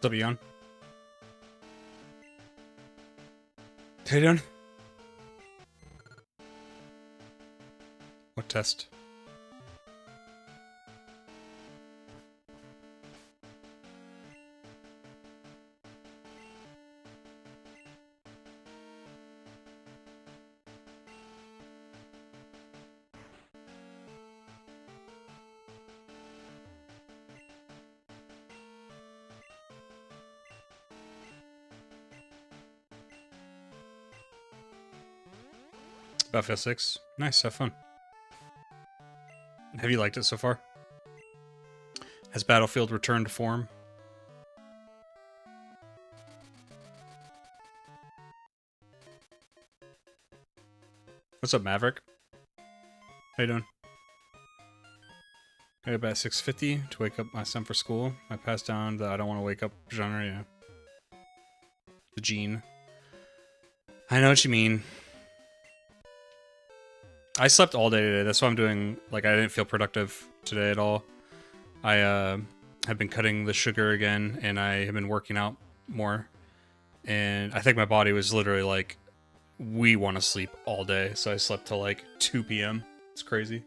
What's up, Eon? How you doing? What test? Battlefield 6. Nice, have fun. Have you liked it so far? Has Battlefield returned to form? What's up, Maverick? How you doing? I got about 6:50 to wake up my son for school. I passed down the I don't want to wake up genre, yeah. The gene. I know what you mean. I slept all day today. That's why I'm doing, like, I didn't feel productive today at all. I have been cutting the sugar again, and I have been working out more. And I think my body was literally like, we want to sleep all day. So I slept till like 2 p.m. It's crazy.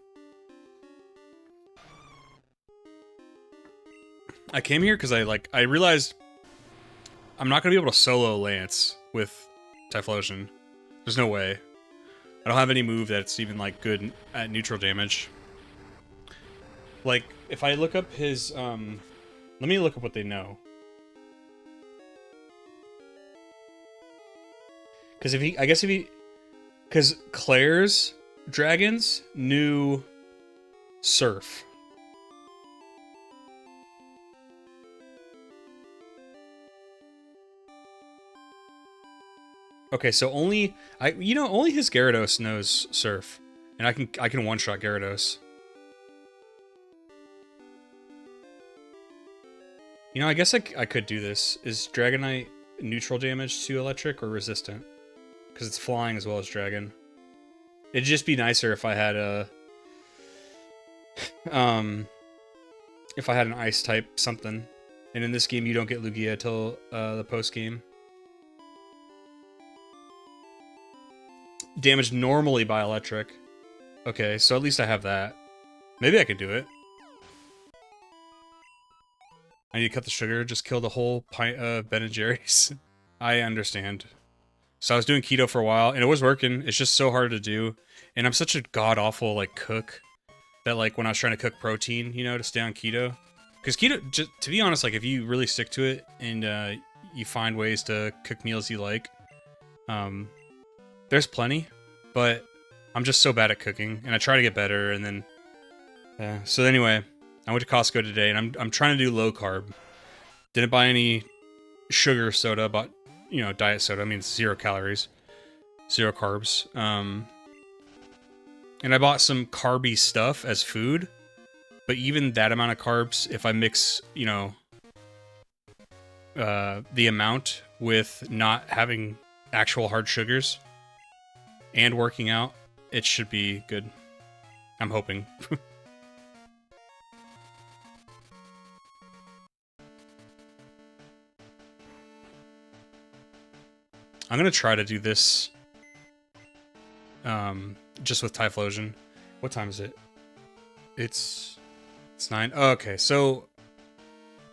I came here because I realized I'm not going to be able to solo Lance with Typhlosion. There's no way. I don't have any move that's even, like, good at neutral damage. Like, if I look up his, let me look up what they know. Because because Claire's dragons knew Surf. Okay, so only his Gyarados knows Surf, and I can one-shot Gyarados. You know, I guess I could do this. Is Dragonite neutral damage to electric or resistant? Because it's flying as well as dragon. It'd just be nicer if I had a if I had an ice type something. And in this game, you don't get Lugia till the post game. Damaged normally by electric. Okay, so at least I have that. Maybe I could do it. I need to cut the sugar, just kill the whole pint of Ben & Jerry's. I understand. So I was doing keto for a while, and it was working. It's just so hard to do. And I'm such a god-awful, like, cook that, like, when I was trying to cook protein, you know, to stay on keto. Because keto, just, to be honest, like, if you really stick to it and you find ways to cook meals you like, there's plenty, but I'm just so bad at cooking, and I try to get better, and then, yeah. So anyway, I went to Costco today, and I'm trying to do low carb. Didn't buy any sugar soda, bought, you know, diet soda. I mean, it's 0 calories, 0 carbs. And I bought some carby stuff as food, but even that amount of carbs, if I mix, you know, the amount with not having actual hard sugars and working out, it should be good. I'm hoping. I'm gonna try to do this just with Typhlosion. What time is it? It's 9. Oh, okay, so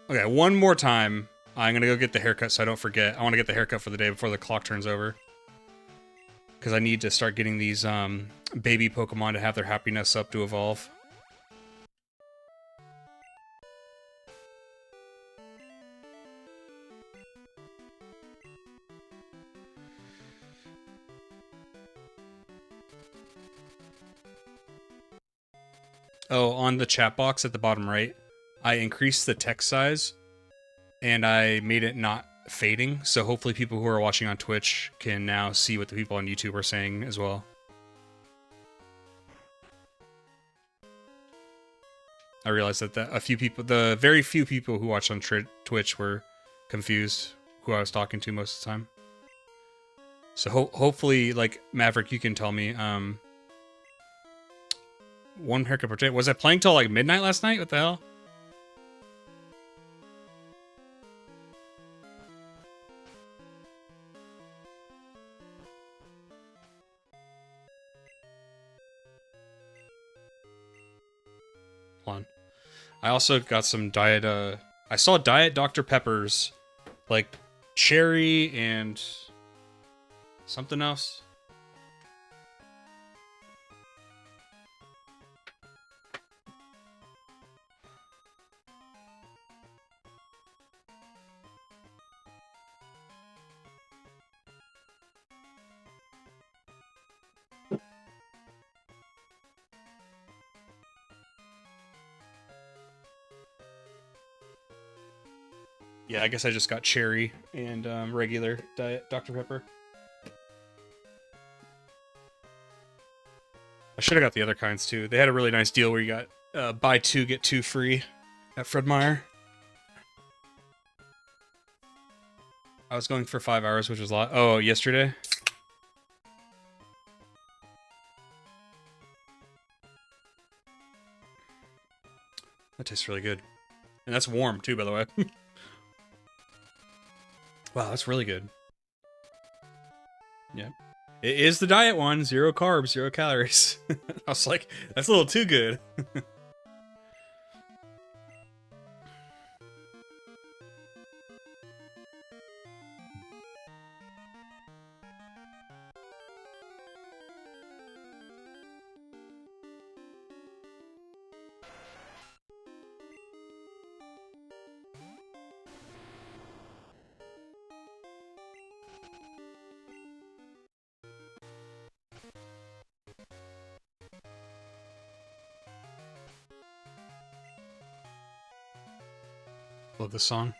okay, one more time. I'm gonna go get the haircut so I don't forget. I want to get the haircut for the day before the clock turns over. Because I need to start getting these baby Pokemon to have their happiness up to evolve. Oh, on the chat box at the bottom right, I increased the text size and I made it not fading, so hopefully people who are watching on Twitch can now see what the people on YouTube are saying as well. I realized that the very few people who watch on Twitch were confused who I was talking to most of the time. So hopefully, like, Maverick, you can tell me, one haircut per day. Was I playing till like midnight last night? What the hell? Hold on. I also got some diet, I saw Diet Dr. Pepper's, like, cherry and something else. Yeah, I guess I just got cherry and regular Diet Dr. Pepper. I should have got the other kinds too. They had a really nice deal where you got buy two, get two free at Fred Meyer. I was going for 5 hours, which was a lot. Oh, yesterday? That tastes really good. And that's warm too, by the way. Wow, that's really good. Yeah. It is the diet one. 0 carbs, 0 calories. I was like, that's a little too good. Love this song.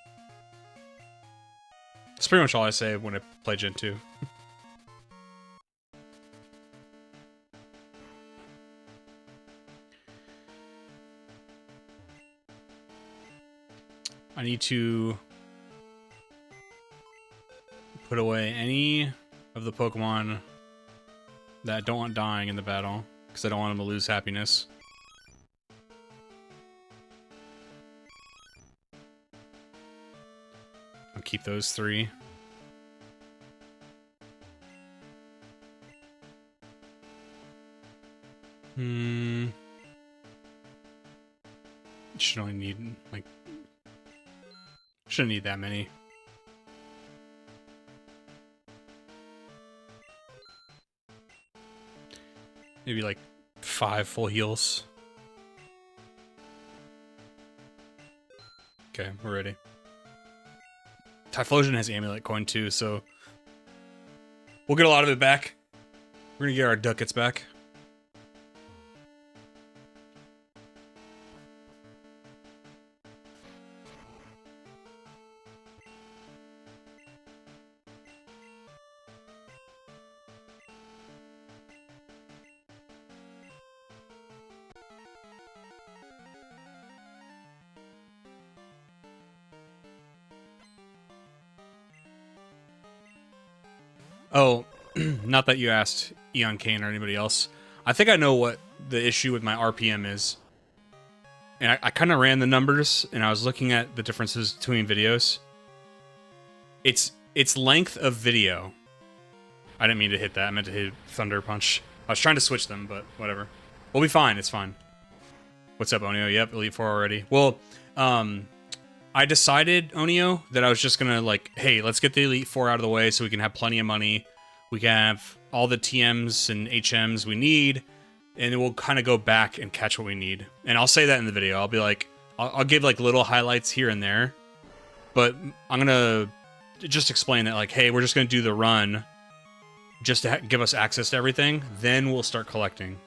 That's pretty much all I say when I play Gen 2. I need to put away any of the Pokemon that don't want dying in the battle, because I don't want them to lose happiness. I'll keep those 3. Should only need, like... Shouldn't need that many. Maybe like 5 full heals. Okay, we're ready. Typhlosion has Amulet Coin too, so we'll get a lot of it back. We're gonna get our ducats back. Oh, not that you asked Eon Kane or anybody else. I think I know what the issue with my RPM is. And I kind of ran the numbers, and I was looking at the differences between videos. It's length of video. I didn't mean to hit that. I meant to hit Thunder Punch. I was trying to switch them, but whatever. We'll be fine. It's fine. What's up, Onio? Yep, Elite Four already. Well, I decided, Onio, that I was just gonna, like, hey, let's get the Elite Four out of the way so we can have plenty of money. We can have all the TMs and HMs we need, and then we'll kind of go back and catch what we need. And I'll say that in the video. I'll be like, I'll give, like, little highlights here and there, but I'm gonna just explain that, like, hey, we're just gonna do the run just to give us access to everything, then we'll start collecting.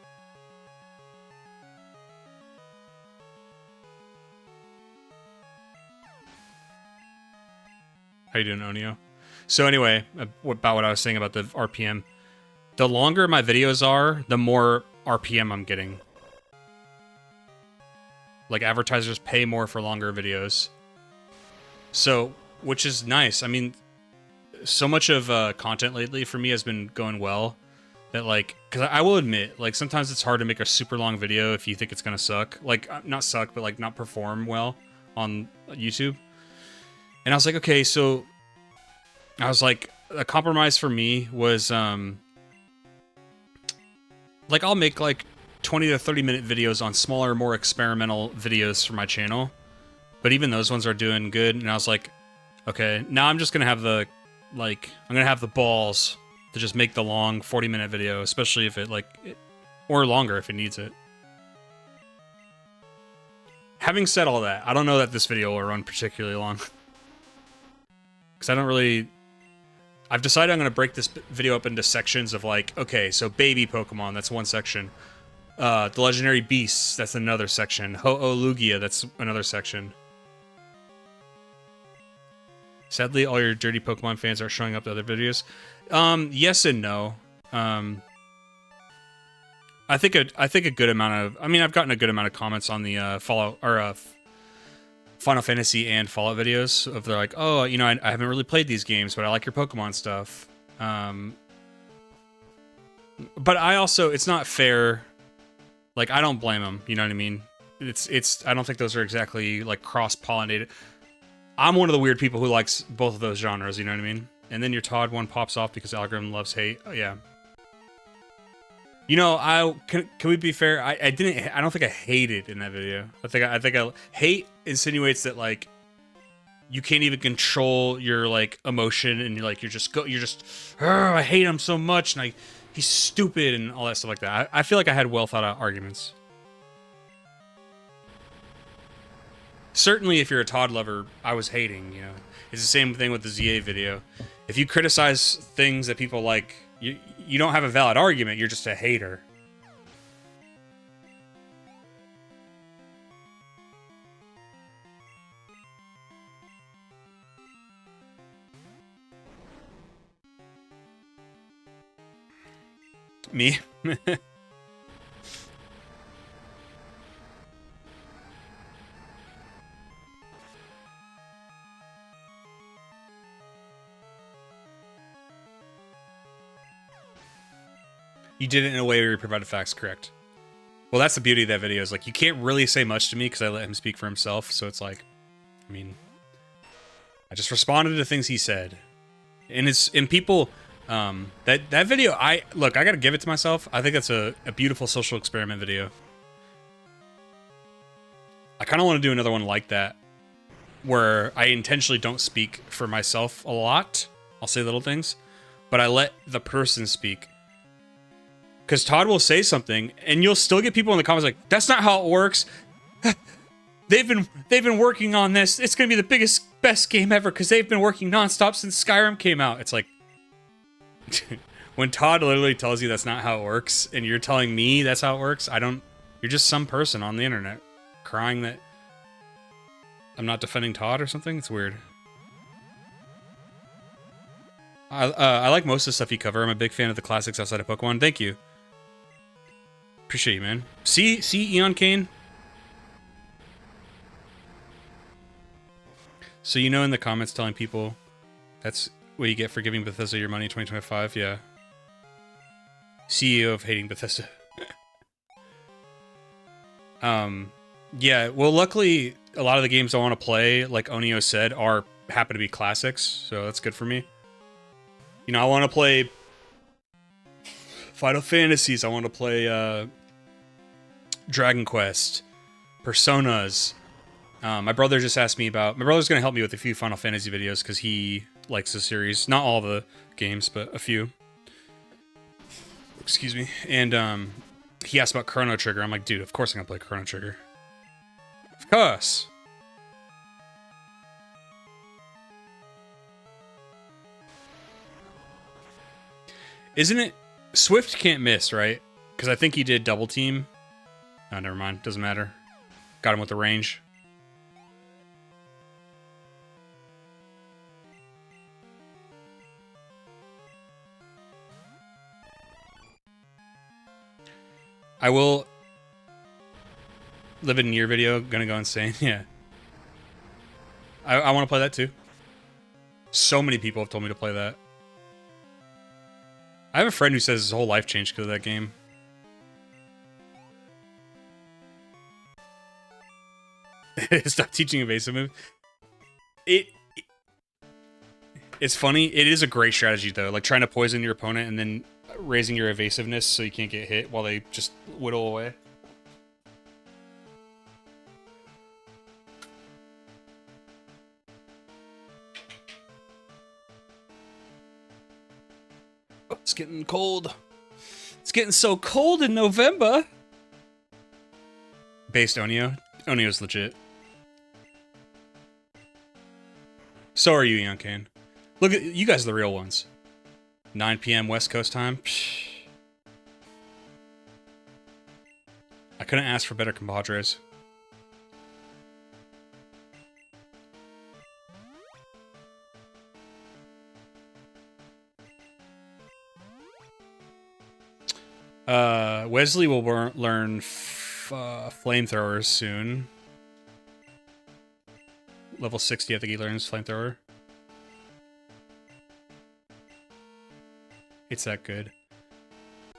How you doing, Onio? So anyway, about what I was saying about the RPM. The longer my videos are, the more RPM I'm getting. Like, advertisers pay more for longer videos. So, which is nice. I mean, so much of content lately for me has been going well. That, like, because I will admit, like, sometimes it's hard to make a super long video if you think it's gonna suck. Like, not suck, but, like, not perform well on YouTube. And I was like, okay, so I was like, a compromise for me was, like, I'll make, like, 20 to 30 minute videos on smaller, more experimental videos for my channel. But even those ones are doing good. And I was like, okay, now I'm just going to have the, like, I'm going to have the balls to just make the long 40-minute video, especially if it, like, or longer if it needs it. Having said all that, I don't know that this video will run particularly long. Because I don't really... I've decided I'm going to break this video up into sections of, like, okay, so baby Pokemon, that's one section. The legendary beasts, that's another section. Ho-Oh Lugia, that's another section. Sadly, all your dirty Pokemon fans are showing up to other videos. Yes and no. I think a good amount of... I mean, I've gotten a good amount of comments on the Final Fantasy and Fallout videos. Of they're like, oh, you know, I haven't really played these games, but I like your Pokemon stuff. But I also... It's not fair... Like, I don't blame them, you know what I mean? It's I don't think those are exactly, like, cross-pollinated. I'm one of the weird people who likes both of those genres, you know what I mean? And then your Todd one pops off because algorithm loves hate. Oh, yeah. You know, can we be fair? I don't think I hated in that video. I think hate insinuates that, like, you can't even control your, like, emotion, and you're just I hate him so much, and he's stupid and all that stuff like that. I feel like I had well thought out arguments. Certainly, if you're a Todd lover, I was hating, you know. It's the same thing with the ZA video. If you criticize things that people like, you don't have a valid argument, you're just a hater. Me? You did it in a way where you provided facts, correct. Well, that's the beauty of that video, is, like, you can't really say much to me because I let him speak for himself, so it's like, I mean, I just responded to things he said. And people, that video, I gotta give it to myself. I think that's a beautiful social experiment video. I kind of want to do another one like that, where I intentionally don't speak for myself a lot. I'll say little things, but I let the person speak. Because Todd will say something, and you'll still get people in the comments like, "That's not how it works. They've been working on this. It's gonna be the best game ever because they've been working nonstop since Skyrim came out." It's like, when Todd literally tells you that's not how it works, and you're telling me that's how it works, you're just some person on the internet crying that I'm not defending Todd or something. It's weird. I like most of the stuff you cover. I'm a big fan of the classics outside of Pokemon. Thank you. Appreciate you, man. See Eon Kane? So, you know, in the comments telling people that's what you get for giving Bethesda your money in 2025? Yeah. CEO of hating Bethesda. Yeah, well, luckily, a lot of the games I want to play, like Onio said, happen to be classics, so that's good for me. You know, I want to play Final Fantasies, I want to play Dragon Quest, Personas. My brother just asked me about... My brother's going to help me with a few Final Fantasy videos because he likes the series. Not all the games, but a few. Excuse me. And he asked about Chrono Trigger. I'm like, dude, of course I'm going to play Chrono Trigger. Of course! Isn't it... Swift can't miss, right? Because I think he did double team. Oh, never mind. Doesn't matter. Got him with the range. I will live in your video. Gonna go insane. Yeah. I want to play that too. So many people have told me to play that. I have a friend who says his whole life changed because of that game. Stop teaching evasive move. It's funny. It is a great strategy though. Like trying to poison your opponent and then raising your evasiveness so you can't get hit while they just whittle away. Oh, it's getting cold. It's getting so cold in November. Based Onio. Onio's legit. So are you, Young Kane. Look at you guys are the real ones. 9 p.m. West Coast time. Psh. I couldn't ask for better compadres. Wesley will learn flamethrowers soon. Level 60, I think he learns flamethrower. It's that good.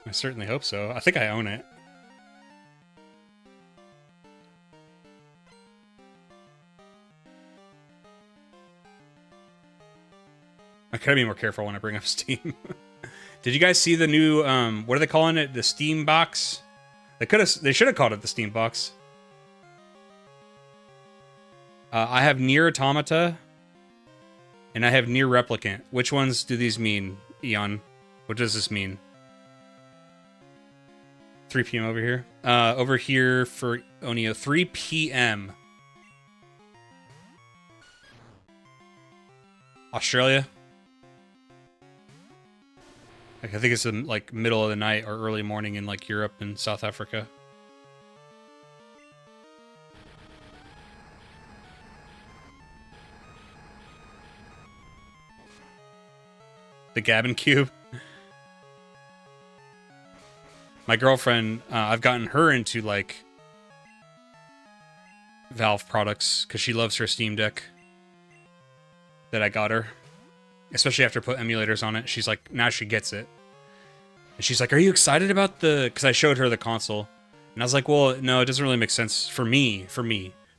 I certainly hope so. I think I own it. I gotta be more careful when I bring up Steam. Did you guys see the new, what are they calling it? The Steam Box? They should have called it the Steam Box. I have Nier Automata, and I have Nier Replicant. Which ones do these mean, Eon? What does this mean? 3 p.m. over here? Over here for Onio, 3 p.m. Australia? Like, I think it's in, like, middle of the night or early morning in, like, Europe and South Africa. The Gabbin Cube. My girlfriend, I've gotten her into, like, Valve products because she loves her Steam Deck that I got her. Especially after I put emulators on it. She's like, now she gets it. And she's like, are you excited about the... Because I showed her the console. And I was like, well, no, it doesn't really make sense for me.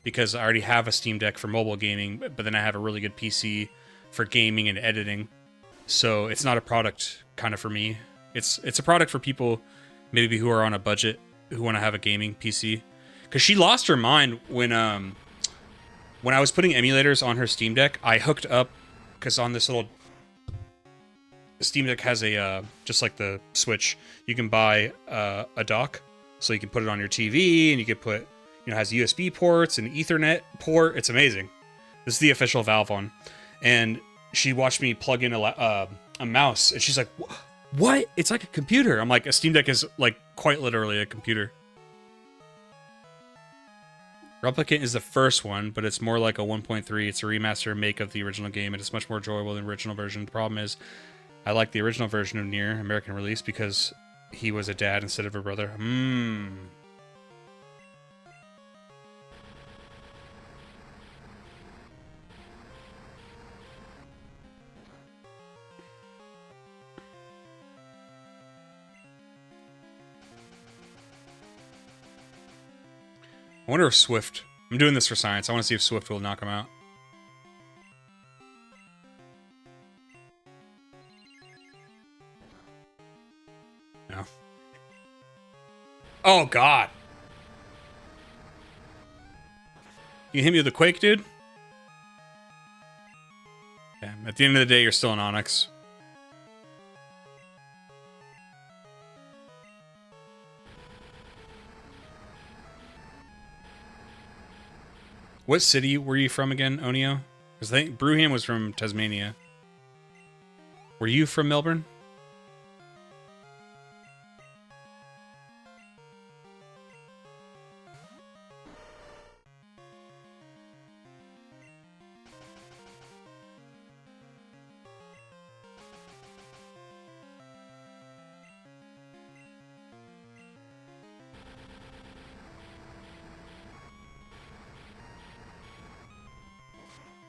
Because I already have a Steam Deck for mobile gaming. But then I have a really good PC for gaming and editing. So it's not a product kind of for me. It's a product for people maybe who are on a budget, who want to have a gaming PC. Because she lost her mind when I was putting emulators on her Steam Deck. I hooked up, because on this little... Steam Deck has a, just like the Switch, you can buy a dock. So you can put it on your TV, and you can put, you know, it has USB ports and Ethernet port. It's amazing. This is the official Valve one. And she watched me plug in a mouse, and she's like, what? It's like a computer. I'm like, a Steam Deck is like quite literally a computer. Replicant is the first one, but it's more like a 1.3. It's a remaster make of the original game, and it's much more enjoyable than the original version. The problem is, I like the original version of Nier, American release, because he was a dad instead of a brother. I wonder if Swift... I'm doing this for science. I want to see if Swift will knock him out. No. Oh, God. You hit me with a Quake, dude? Yeah, at the end of the day, you're still an Onyx. What city were you from again, Onio? Because I think Brewham was from Tasmania. Were you from Melbourne?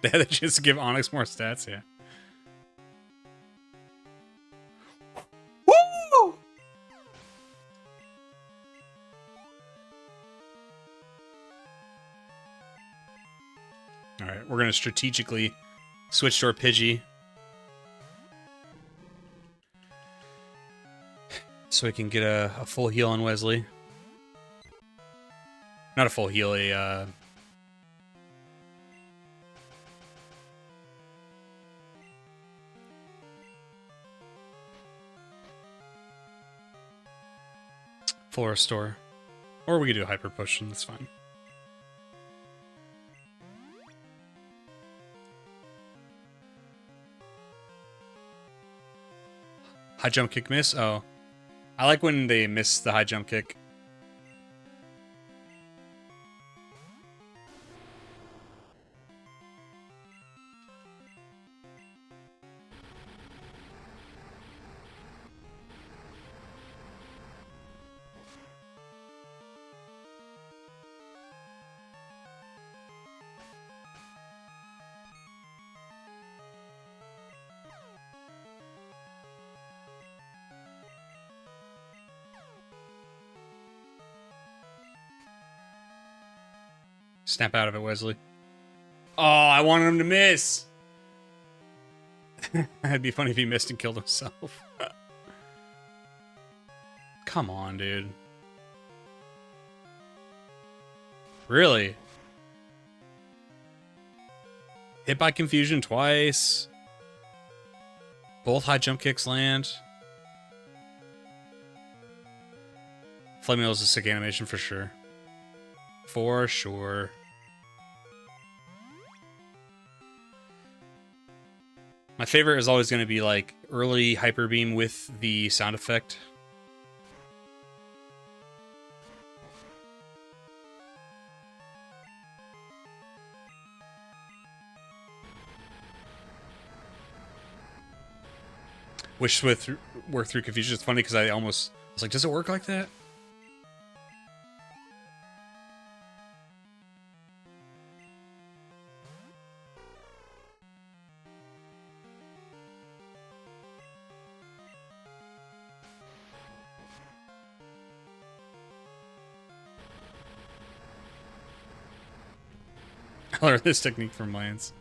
They had the chance to give Onyx more stats, yeah. Woo! Alright, we're going to strategically switch to our Pidgey. So we can get a full heal on Wesley. Not a full heal, a full restore. Or we could do a hyper potion, that's fine. High jump kick miss? Oh. I like when they miss the high jump kick. Snap out of it, Wesley. Oh, I wanted him to miss. It'd be funny if he missed and killed himself. Come on, dude. Really? Hit by confusion twice. Both high jump kicks land. Flame Wheel is a sick animation for sure. For sure. My favorite is always going to be like early Hyper Beam with the sound effect. Wish with work through confusion. It's funny because I was like, does it work like that? I learned this technique from Lance.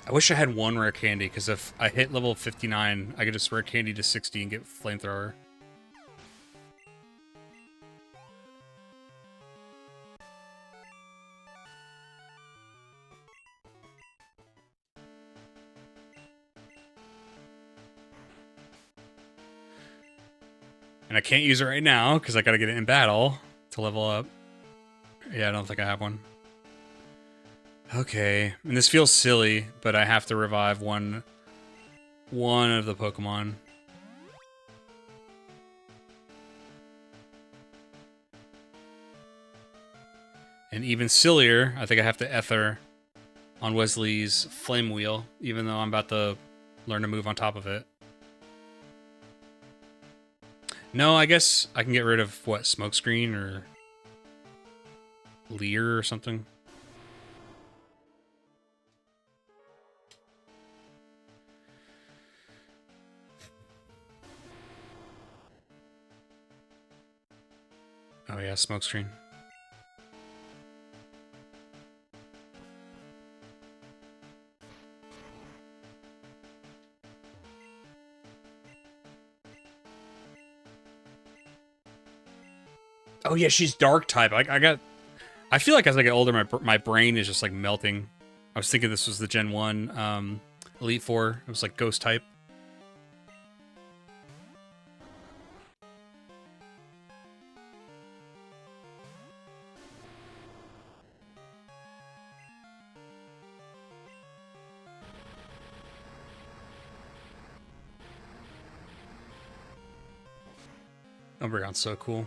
I wish I had one rare candy, because if I hit level 59, I could just rare candy to 60 and get flamethrower. And I can't use it right now, because I gotta get it in battle to level up. Yeah, I don't think I have one. Okay, and this feels silly, but I have to revive one of the Pokemon. And even sillier, I think I have to Ether on Wesley's Flame Wheel, even though I'm about to learn to move on top of it. No, I guess I can get rid of, what, Smokescreen or Leer or something? Oh yeah, Smokescreen. Oh yeah, she's dark type. I feel like as I get older, my brain is just like melting. I was thinking this was the Gen 1 Elite Four. It was like ghost type. Umbreon's so cool.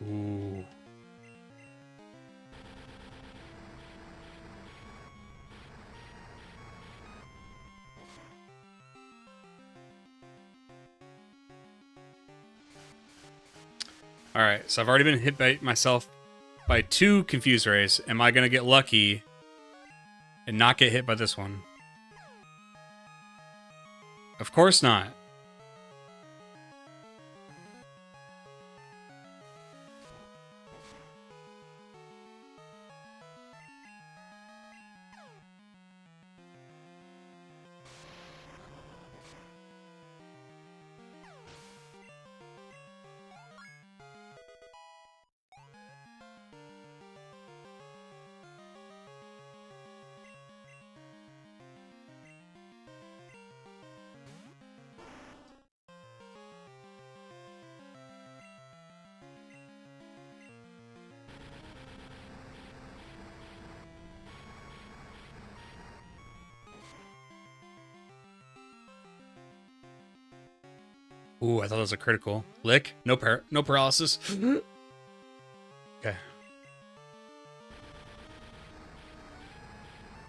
Ooh. Alright, so I've already been hit by myself by 2 Confuse Rays. Am I going to get lucky and not get hit by this one? Of course not. Ooh, I thought that was a critical. Lick? No paralysis. Okay.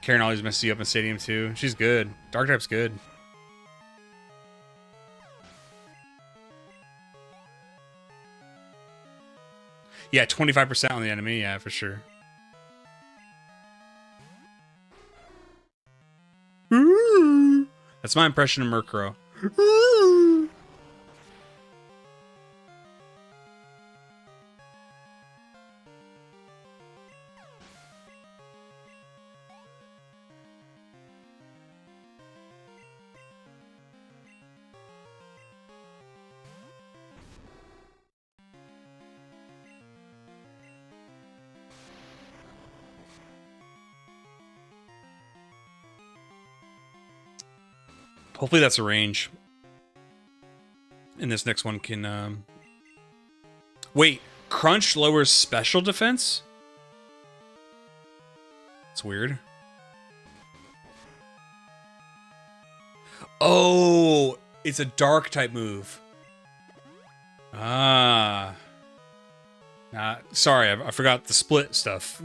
Karen always messes you up in Stadium too. She's good. Dark type's good. Yeah, 25% on the enemy. Yeah, for sure. That's my impression of Murkrow. Hopefully that's a range. And this next one can... Wait, Crunch lowers special defense? It's weird. Oh, it's a dark type move. Ah. Sorry, I forgot the split stuff.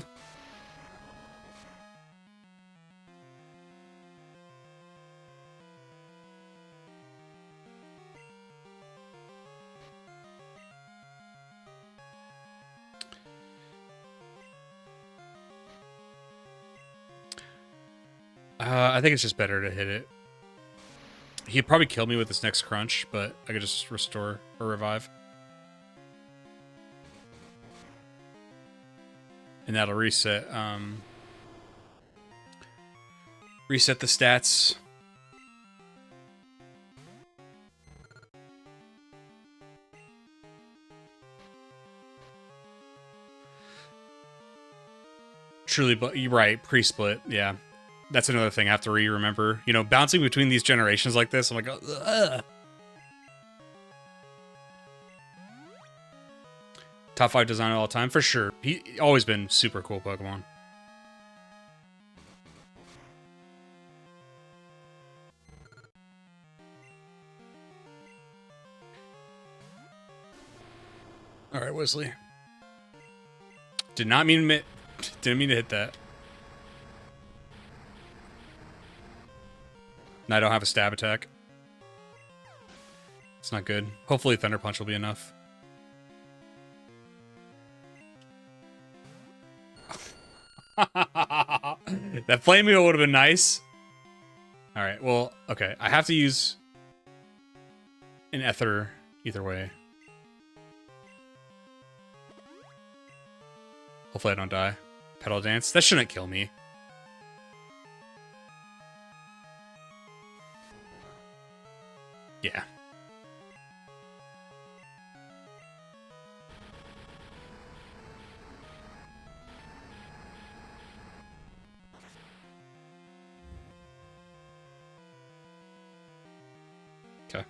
I think it's just better to hit it. He'd probably kill me with this next crunch, but I could just restore or revive. And that'll reset reset the stats. Truly, but you're right, pre-split, yeah. That's another thing I have to remember. You know, bouncing between these generations like this, I'm like, ugh. Top 5 design of all time, for sure. He's always been super cool Pokemon. All right, Wesley. Didn't mean to hit that. And I don't have a stab attack. It's not good. Hopefully Thunder Punch will be enough. That Flame Wheel would have been nice. Alright, well, okay. I have to use an Ether either way. Hopefully I don't die. Petal Dance. That shouldn't kill me. Yeah. Okay.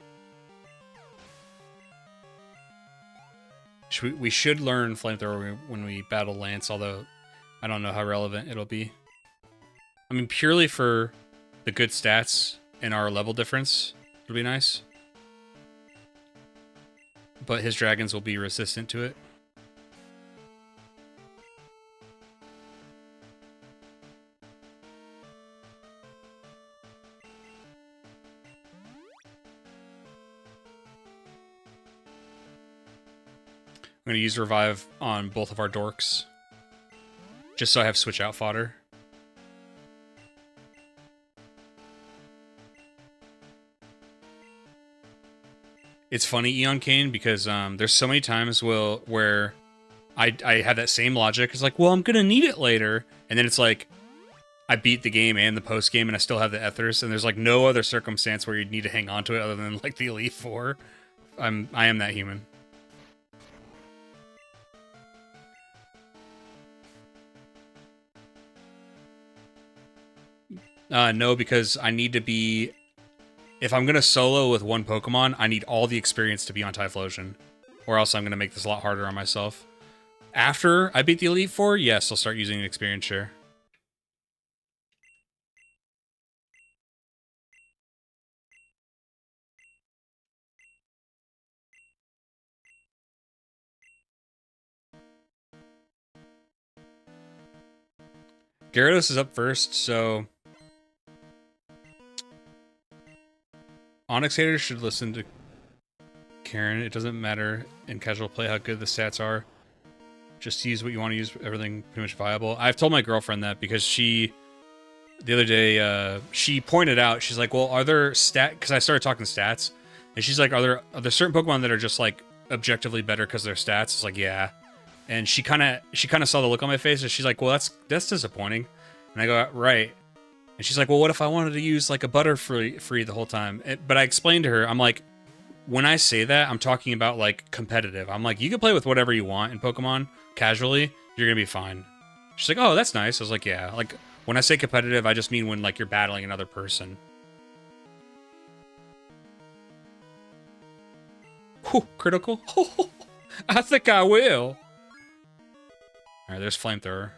We should learn Flamethrower when we battle Lance, although I don't know how relevant it'll be. I mean, purely for the good stats and our level difference, it'll be nice. But his dragons will be resistant to it. I'm going to use Revive on both of our dorks. Just so I have switch out fodder. It's funny, Eon Kane, because there's so many times where I have that same logic. It's like, well, I'm going to need it later. And then it's like, I beat the game and the post game and I still have the Ethers. And there's like no other circumstance where you'd need to hang on to it other than like the Elite Four. I am that human. No, because I need to be... If I'm going to solo with one Pokemon, I need all the experience to be on Typhlosion. Or else I'm going to make this a lot harder on myself. After I beat the Elite Four, yes, I'll start using an experience share. Gyarados is up first, so Onyx haters should listen to Karen. It doesn't matter in casual play how good the stats are. Just use what you want to use. Everything pretty much viable. I've told my girlfriend that because she, the other day, she pointed out, she's like, well, are there because I started talking stats, and she's like, are there certain Pokemon that are just like objectively better because their stats? It's like, yeah. And she kind of saw the look on my face, and she's like, well, that's disappointing. And I go, right. And she's like, well, what if I wanted to use like a Butterfree the whole time? But I explained to her, I'm like, when I say that, I'm talking about like competitive. I'm like, you can play with whatever you want in Pokemon casually. You're gonna be fine. She's like, oh, that's nice. I was like, yeah. Like when I say competitive, I just mean when like you're battling another person. Whew, critical. I think I will. All right, there's Flamethrower.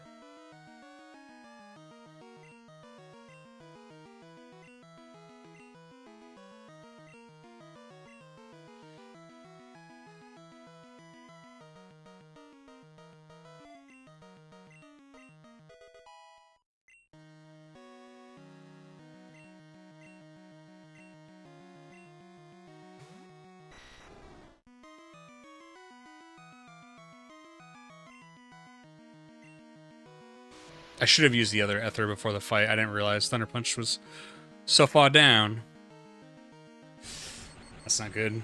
I should have used the other Ether before the fight. I didn't realize Thunder Punch was so far down. That's not good.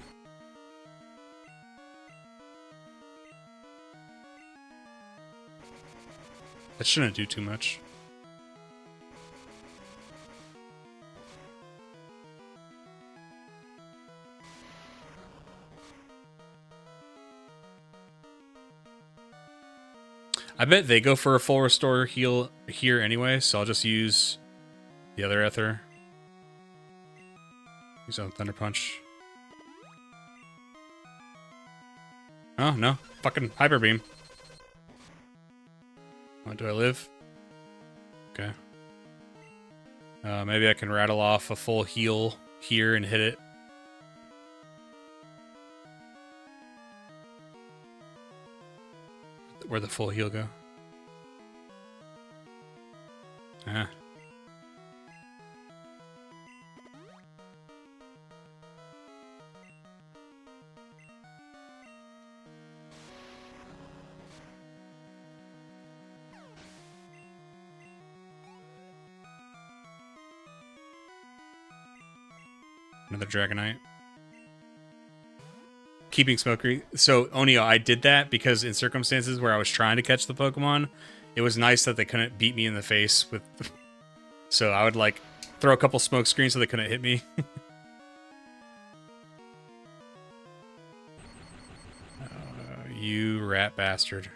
That shouldn't do too much. I bet they go for a full restore heal here anyway, so I'll just use the other Ether. Use on Thunder Punch. Oh, no. Fucking Hyper Beam. What, do I live? Okay. Maybe I can rattle off a full heal here and hit it. Where'd the full heal go? Ah. Another Dragonite. Keeping Smokery. So, Onio, I did that because in circumstances where I was trying to catch the Pokemon, it was nice that they couldn't beat me in the face with... So I would, like, throw a couple smoke screens so they couldn't hit me. You rat bastard.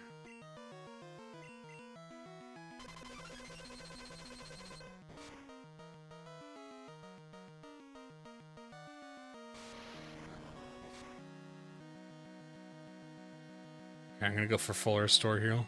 Okay, I'm gonna go for full restore heal.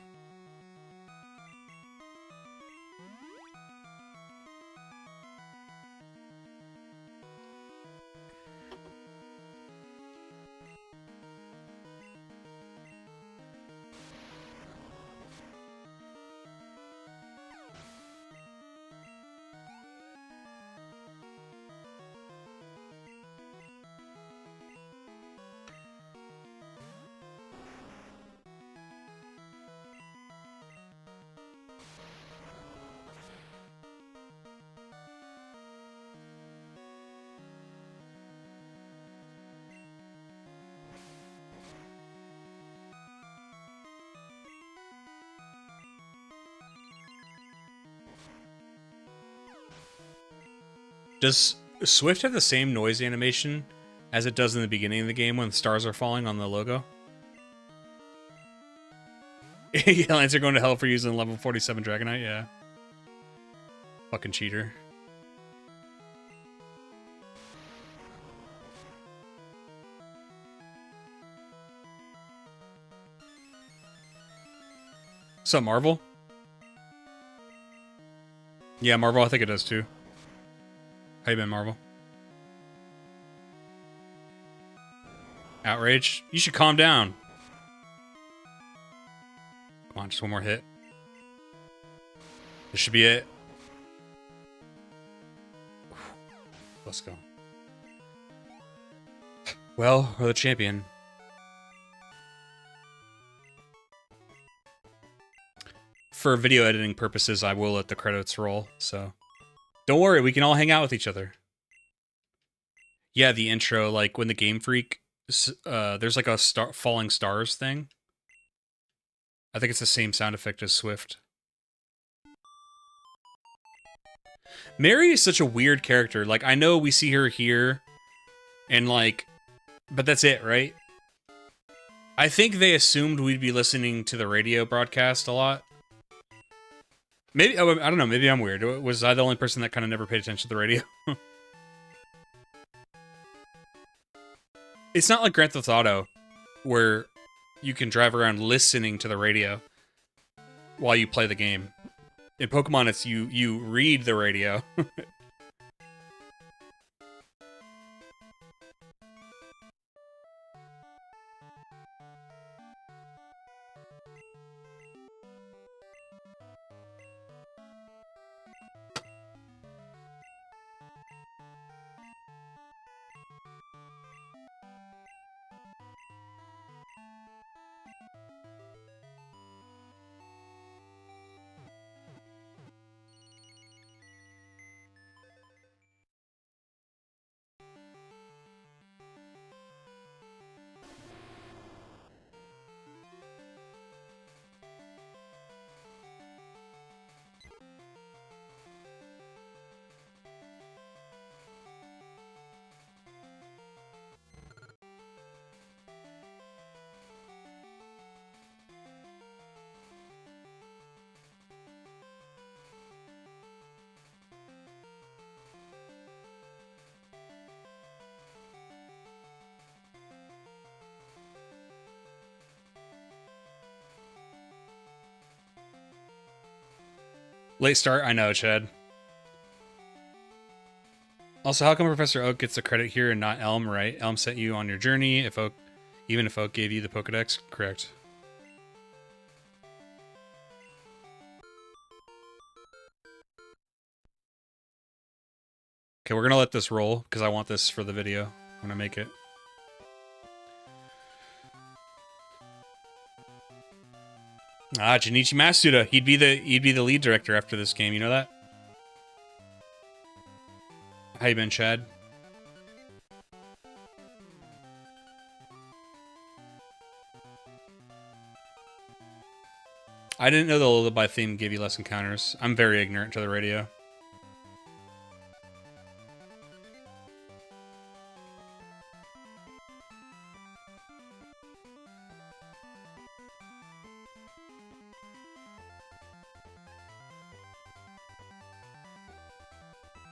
Does Swift have the same noise animation as it does in the beginning of the game when the stars are falling on the logo? Lancer going to hell for using level 47 Dragonite? Yeah. Fucking cheater. What's up, Marvel? Yeah, Marvel, I think it does too. How you been, Marvel? Outrage? You should calm down. Come on, just one more hit. This should be it. Let's go. Well, we're the champion. For video editing purposes, I will let the credits roll, so... Don't worry, we can all hang out with each other. Yeah, the intro, like when the Game Freak... there's like a falling stars thing. I think it's the same sound effect as Swift. Mary is such a weird character. Like, I know we see her here, and like... But that's it, right? I think they assumed we'd be listening to the radio broadcast a lot. Maybe, I don't know, maybe I'm weird. Was I the only person that kind of never paid attention to the radio? It's not like Grand Theft Auto, where you can drive around listening to the radio while you play the game. In Pokemon, it's you read the radio. Late start, I know, Chad. Also, how come Professor Oak gets the credit here and not Elm, right? Elm sent you on your journey, even if Oak gave you the Pokedex, correct. Okay, we're gonna let this roll, because I want this for the video when I make it. Ah, Junichi Masuda. He'd be the lead director after this game. You know that? How you been, Chad? I didn't know the lullaby theme gave you less encounters. I'm very ignorant to the radio.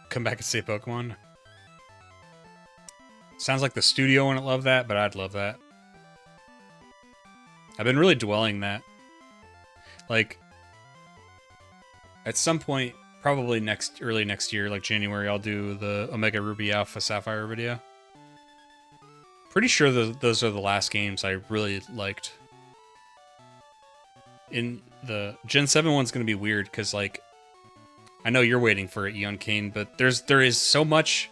Come back and say Pokemon. Sounds like the studio wouldn't love that, but I'd love that. I've been really dwelling that. Like, at some point, probably early next year, like January, I'll do the Omega Ruby Alpha Sapphire video. Pretty sure those are the last games I really liked. In the Gen 7 one's gonna be weird, because like, I know you're waiting for it, Eon Kane, but there is so much.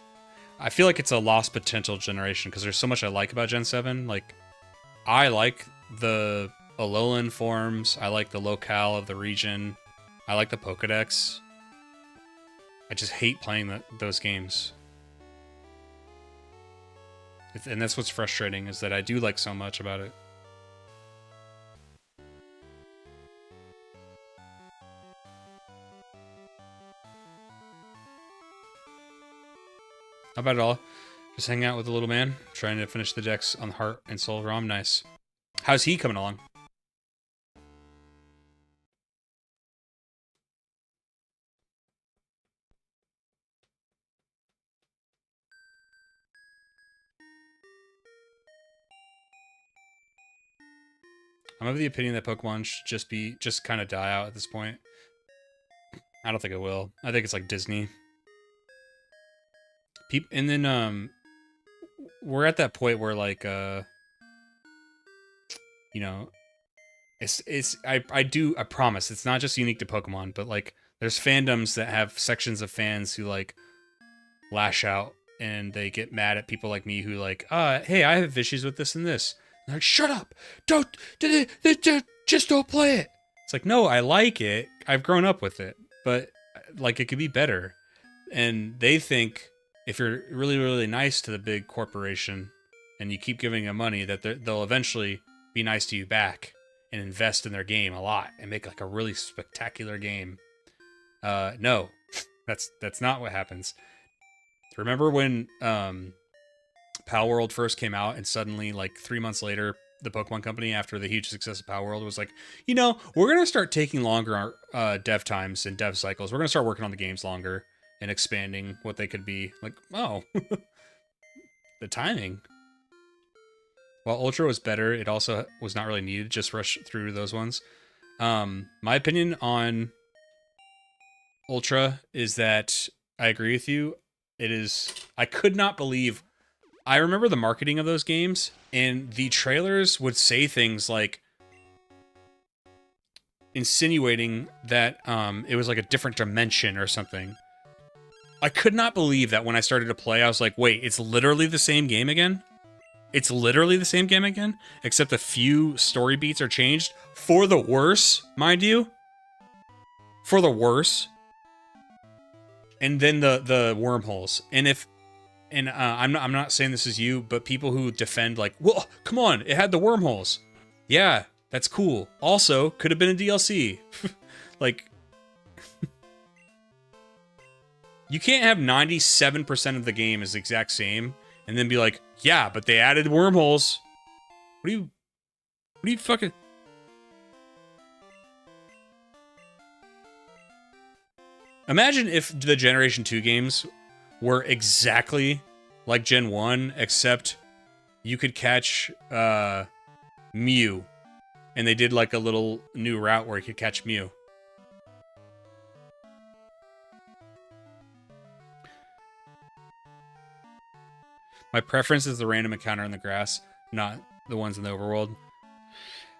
I feel like it's a lost potential generation because there's so much I like about Gen 7. Like, I like the Alolan forms. I like the locale of the region. I like the Pokedex. I just hate playing those games. And that's what's frustrating, is that I do like so much about it. How about it all? Just hanging out with the little man, trying to finish the decks on the Heart and Soul ROM. Nice. How's he coming along? I'm of the opinion that Pokemon should just kind of die out at this point. I don't think it will. I think it's like Disney. And then we're at that point where like you know, I promise it's not just unique to Pokemon, but like There's fandoms that have sections of fans who like lash out and they get mad at people like me who like, hey, I have issues with this and this. And they're like, shut up! Don't just don't play it. It's like, no, I like it. I've grown up with it, but like it could be better. And they think if you're really, really nice to the big corporation and you keep giving them money, that they'll eventually be nice to you back and invest in their game a lot and make like a really spectacular game. No, that's not what happens. Remember when Pal World first came out and suddenly like 3 months later, the Pokemon Company, after the huge success of Pal World, was like, you know, we're going to start taking longer dev times and dev cycles. We're going to start working on the games longer and expanding what they could be. Like, oh, the timing. While Ultra was better, it also was not really needed. Just rush through those ones. My opinion on Ultra is that I agree with you. It is... I could not believe... I remember the marketing of those games, and the trailers would say things like insinuating that it was like a different dimension or something. I could not believe that when I started to play, I was like, wait, it's literally the same game again? It's literally the same game again, except a few story beats are changed. For the worse, mind you. For the worse. And then the wormholes. And if... And I'm not saying this is you, but people who defend like, well, come on, it had the wormholes. Yeah, that's cool. Also, could have been a DLC. Like, you can't have 97% of the game is the exact same, and then be like, yeah, but they added wormholes. What are you fucking... Imagine if the Generation 2 games were exactly like Gen 1, except you could catch Mew. And they did like a little new route where you could catch Mew. My preference is the random encounter in the grass, not the ones in the overworld.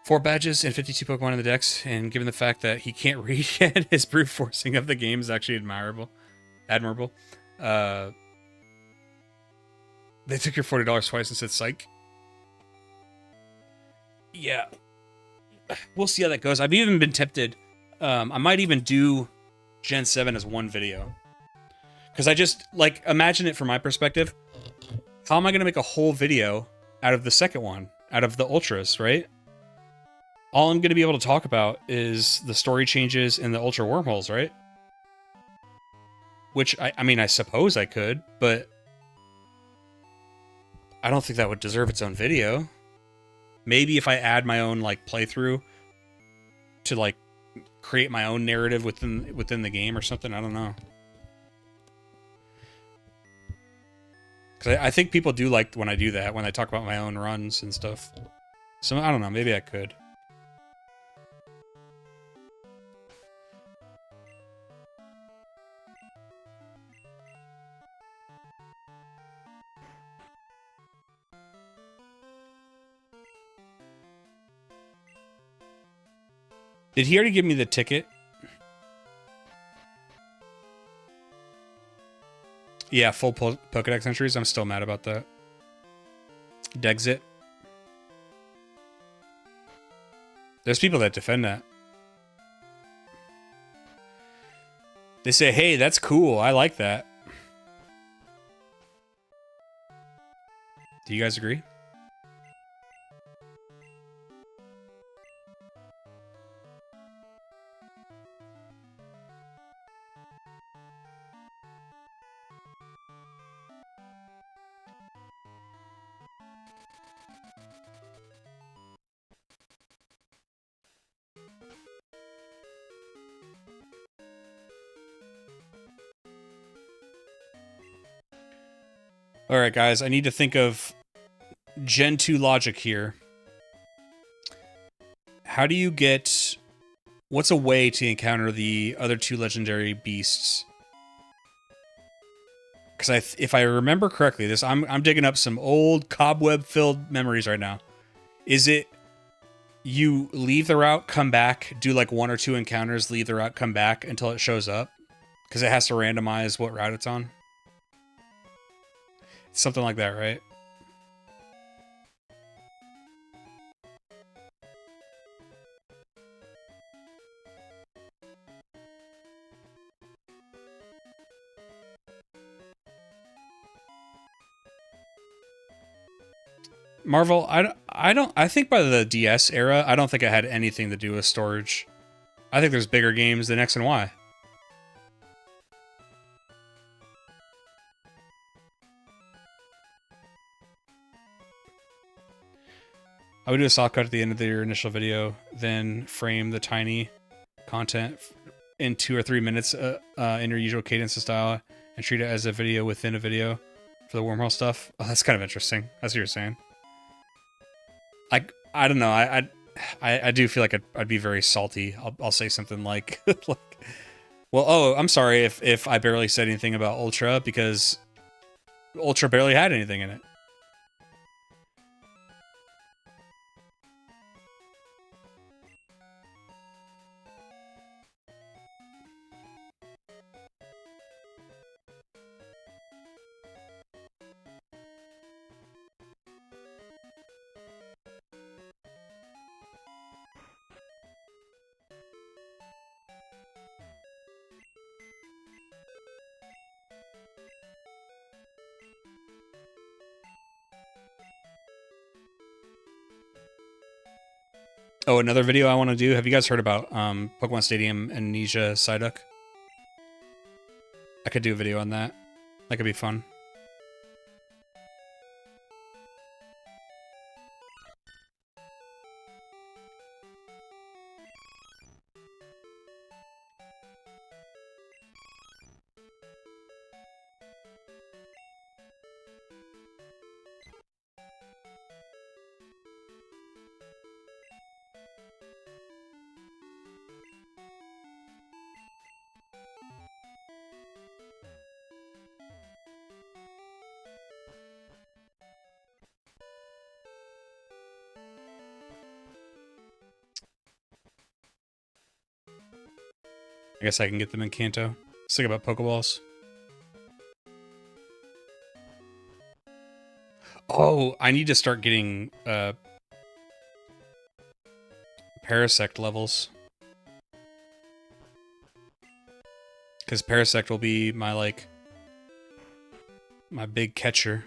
4 badges and 52 Pokemon in the Dex, and given the fact that he can't read yet, his brute forcing of the game is actually admirable. They took your $40 twice and said psych. Yeah. We'll see how that goes. I've even been tempted. I might even do Gen 7 as one video. Because I just, like, imagine it from my perspective. How am I going to make a whole video out of the second one? Out of the Ultras, right? All I'm going to be able to talk about is the story changes in the Ultra wormholes, right? Which, I mean, I suppose I could, but I don't think that would deserve its own video. Maybe if I add my own, like, playthrough to, like, create my own narrative within the game or something. I don't know. Because I think people do like when I do that, when I talk about my own runs and stuff. So, I don't know. Maybe I could. Did he already give me the ticket? Yeah, full Pokedex entries. I'm still mad about that. Dexit. There's people that defend that. They say, hey, that's cool. I like that. Do you guys agree? Alright, guys, I need to think of Gen 2 logic here. How do you get... What's a way to encounter the other 2 legendary beasts? Because if I remember correctly, I'm digging up some old cobweb-filled memories right now. Is it You leave the route, come back, do like 1 or 2 encounters, leave the route, come back until it shows up. Because it has to randomize what route it's on. Something like that, right? Marvel, I think by the DS era, I don't think it had anything to do with storage. I think there's bigger games than X and Y. I would do a soft cut at the end of your initial video, then frame the tiny content in 2 or 3 minutes in your usual cadence and style, and treat it as a video within a video for the wormhole stuff. Oh, that's kind of interesting. That's what you're saying. I don't know. I do feel like I'd be very salty. I'll say something like, like, well, oh, I'm sorry if I barely said anything about Ultra because Ultra barely had anything in it. Oh, another video I want to do. Have you guys heard about Pokemon Stadium Amnesia Psyduck? I could do a video on that. That could be fun. I guess I can get them in Kanto. Let's think about Pokeballs. Oh, I need to start getting Parasect levels. Because Parasect will be my, like, my big catcher.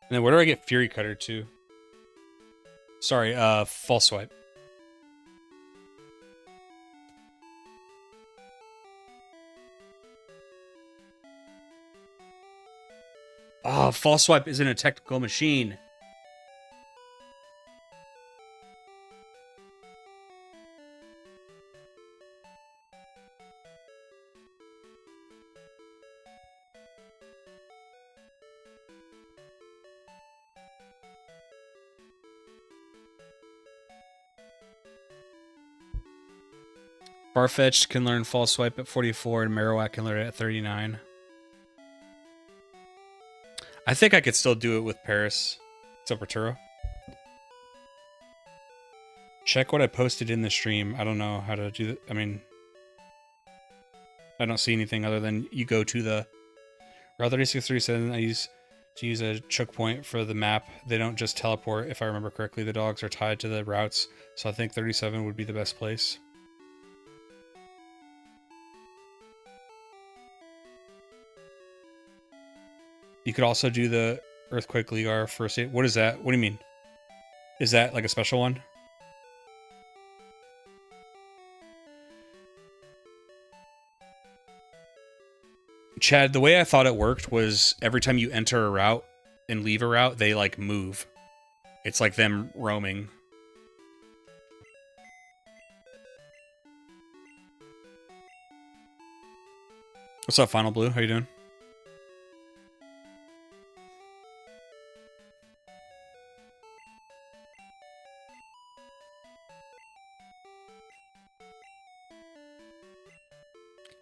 And then where do I get Fury Cutter to? Sorry, False Swipe. Oh, False Swipe isn't a technical machine. Farfetch'd can learn False Swipe at 44, and Marowak can learn it at 39. I think I could still do it with Paris. What's up, Arturo? Check what I posted in the stream. I don't know how to do that. I mean, I don't see anything other than you go to the Route 3637. I use to use a choke point for the map. They don't just teleport. If I remember correctly, the dogs are tied to the routes, so I think 37 would be the best place. You could also do the Earthquake Ligar first aid. What is that? What do you mean? Is that like a special one? Chad, the way I thought it worked was every time you enter a route and leave a route, they like move. It's like them roaming. What's up, Final Blue? How you doing?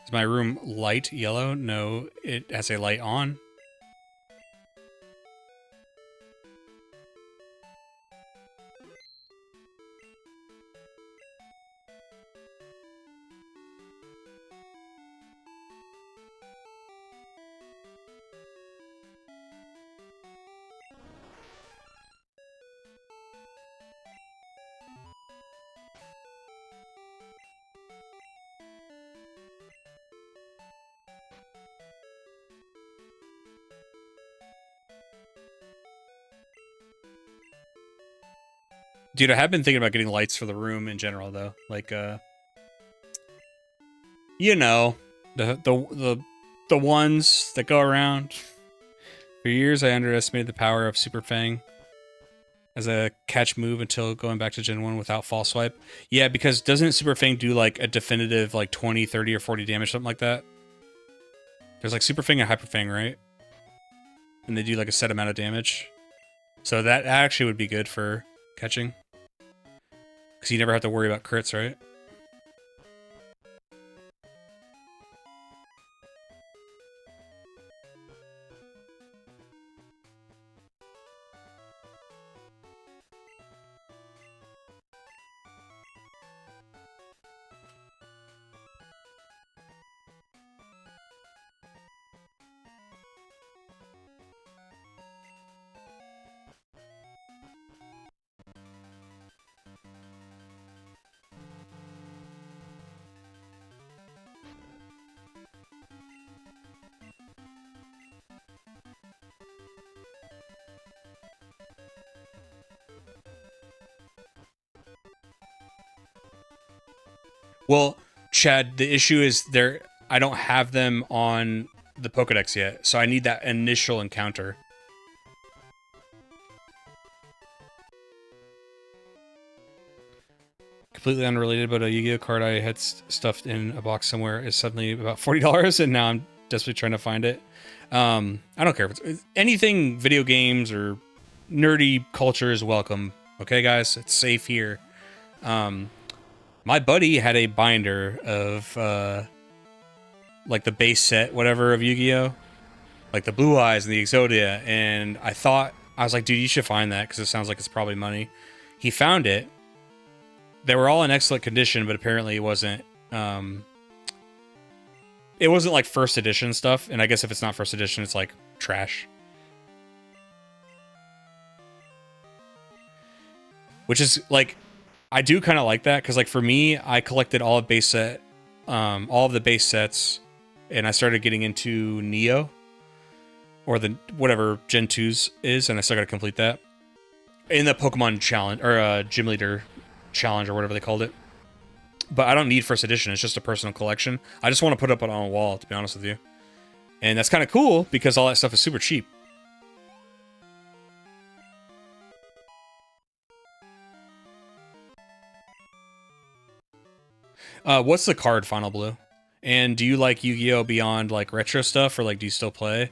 Is my room light yellow? No, it has a light on. Dude, I have been thinking about getting lights for the room in general, though. Like, you know, the ones that go around. For years, I underestimated the power of Super Fang as a catch move until going back to Gen 1 without Fall Swipe. Yeah, because doesn't Super Fang do, like, a definitive, like, 20, 30, or 40 damage, something like that? There's, like, Super Fang and Hyper Fang, right? And they do, like, a set amount of damage. So that actually would be good for catching. Because you never have to worry about crits, right? Well, Chad, the issue is I don't have them on the Pokedex yet, so I need that initial encounter. Completely unrelated, but a Yu-Gi-Oh card I had stuffed in a box somewhere is suddenly about $40, and now I'm desperately trying to find it. I don't care if it's anything video games or nerdy culture is welcome. Okay, guys, it's safe here. My buddy had a binder of, like, the base set, whatever, of Yu-Gi-Oh! Like, the Blue Eyes and the Exodia, and I was like, dude, you should find that, because it sounds like it's probably money. He found it. They were all in excellent condition, but apparently it wasn't, like, first edition stuff, and I guess if it's not first edition, it's, like, trash. Which is, like... I do kind of like that, because, like, for me, I collected all of all of the base sets, and I started getting into Neo, or the whatever Gen 2's is, and I still got to complete that in the Pokemon challenge, or Gym Leader challenge, or whatever they called it. But I don't need first edition. It's just a personal collection. I just want to put it up on a wall, to be honest with you. And that's kind of cool, because all that stuff is super cheap. What's the card, Final Blue? And do you like Yu-Gi-Oh! Beyond, like, retro stuff, or, like, do you still play?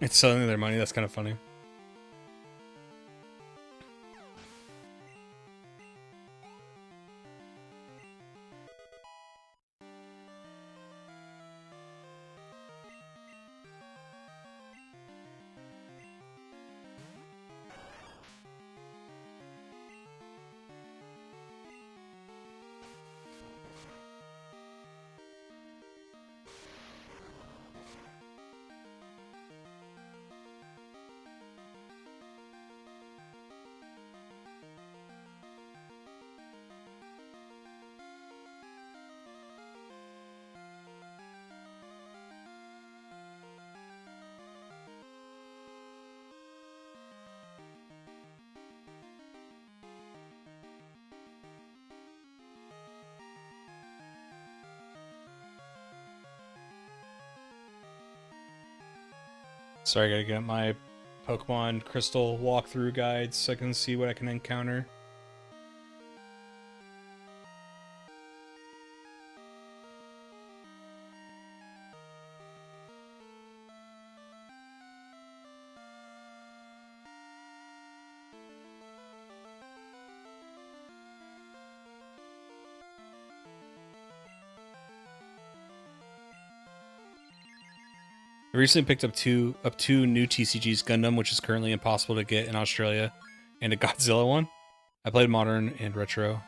It's selling their money. That's kind of funny. Sorry, I gotta get my Pokemon Crystal walkthrough guides so I can see what I can encounter. I recently picked up two new TCGs, Gundam, which is currently impossible to get in Australia, and a Godzilla one. I played Modern and Retro.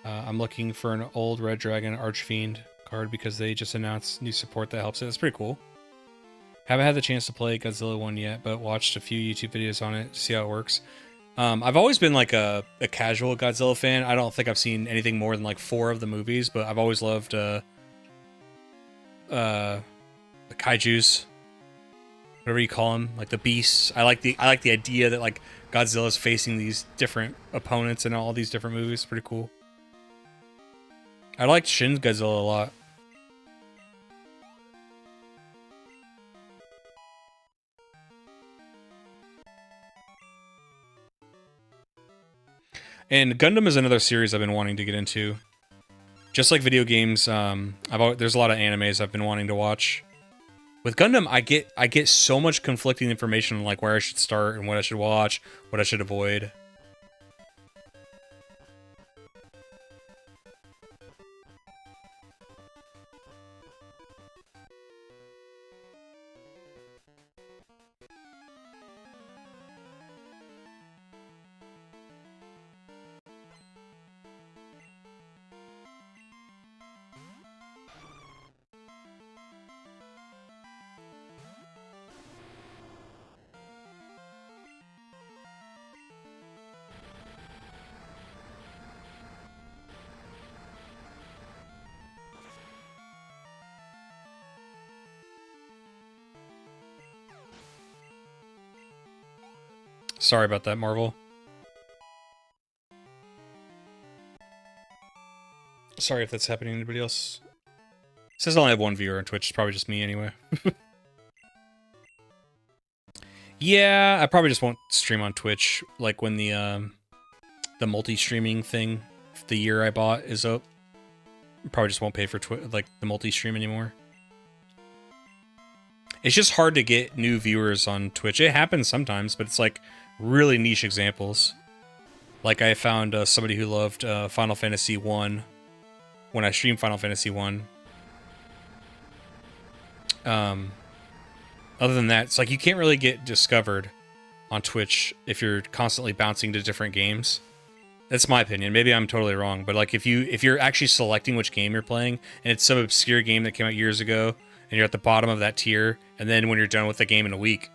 I'm looking for an old Red Dragon Archfiend card because they just announced new support that helps it. It's pretty cool. Haven't had the chance to play Godzilla 1 yet, but watched a few YouTube videos on it to see how it works. I've always been like a casual Godzilla fan. I don't think I've seen anything more than like 4 of the movies, but I've always loved the kaijus, whatever you call them, like the beasts. I like the idea that like Godzilla's facing these different opponents in all these different movies. It's pretty cool. I liked Shin Godzilla a lot. And Gundam is another series I've been wanting to get into. Just like video games, there's a lot of animes I've been wanting to watch. With Gundam, I get so much conflicting information on like where I should start and what I should watch, what I should avoid. Sorry about that, Marvel. Sorry if that's happening to anybody else. It says I only have 1 viewer on Twitch. It's probably just me anyway. Yeah, I probably just won't stream on Twitch. Like when the multi-streaming thing, the year I bought is up. Probably just won't pay for like the multi-stream anymore. It's just hard to get new viewers on Twitch. It happens sometimes, but it's like really niche examples. Like I found somebody who loved Final Fantasy 1 when I streamed Final Fantasy 1. Other than that, it's like you can't really get discovered on Twitch if you're constantly bouncing to different games. That's my opinion. Maybe I'm totally wrong, but like if you're actually selecting which game you're playing and it's some obscure game that came out years ago and you're at the bottom of that tier, and then when you're done with the game in a week,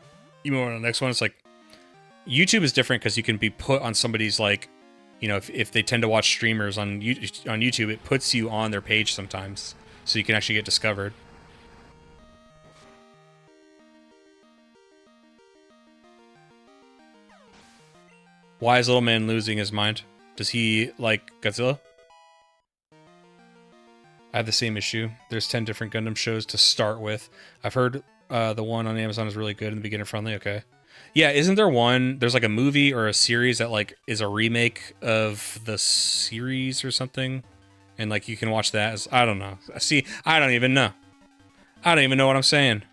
you move on to the next one. It's like YouTube is different because you can be put on somebody's like, you know, if they tend to watch streamers on YouTube, it puts you on their page sometimes, so you can actually get discovered. Why is Little Man losing his mind? Does he like Godzilla? I have the same issue. There's 10 different Gundam shows to start with. I've heard the one on Amazon is really good and beginner friendly. Okay. Yeah, isn't there one? There's like a movie or a series that like is a remake of the series or something, and like you can watch that as, I don't know. See, I don't even know. I don't even know what I'm saying.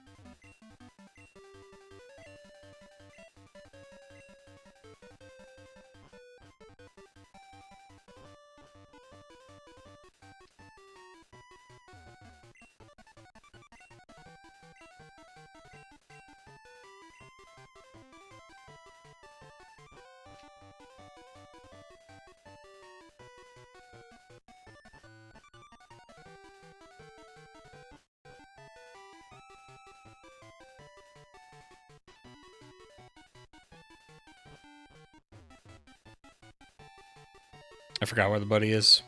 I forgot where the buddy is.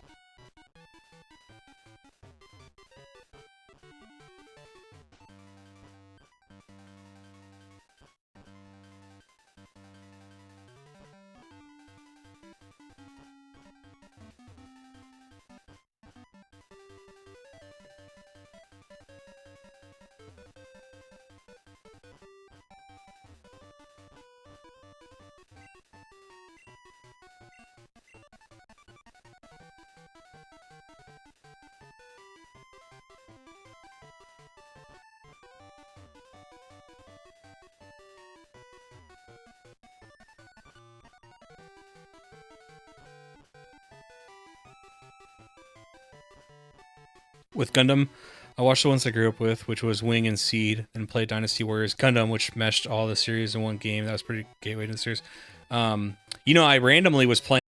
With Gundam, I watched the ones I grew up with, which was Wing and Seed, and played Dynasty Warriors Gundam, which meshed all the series in one game. That was pretty gateway to the series. You know, I randomly was playing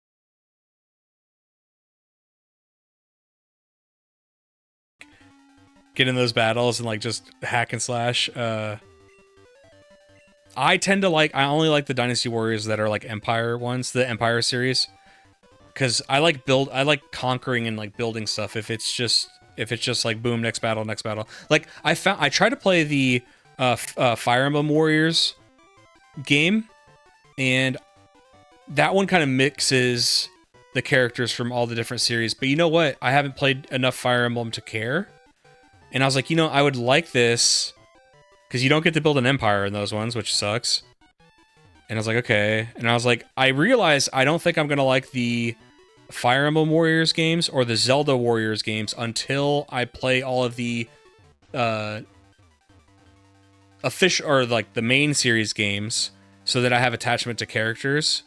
get in those battles and like just hack and slash. I tend to like, I only like the Dynasty Warriors that are like Empire ones, the Empire series, because I like conquering and like building stuff. If it's just like boom, next battle, next battle. Like I tried to play the Fire Emblem Warriors game, and that one kind of mixes the characters from all the different series. But you know what? I haven't played enough Fire Emblem to care. And I was like, you know, I would like this, because you don't get to build an empire in those ones, which sucks. And I was like, okay. And I was like, I realized I don't think I'm going to like the Fire Emblem Warriors games or the Zelda Warriors games until I play all of the official, or like the main series games, so that I have attachment to characters.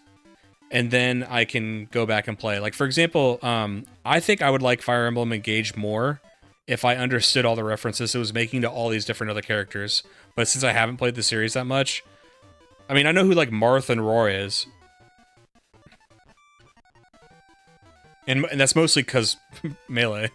And then I can go back and play. Like, for example, I think I would like Fire Emblem Engage more if I understood all the references it was making to all these different other characters. But since I haven't played the series that much, I mean, I know who, like, Marth and Roy is. And that's mostly because Melee.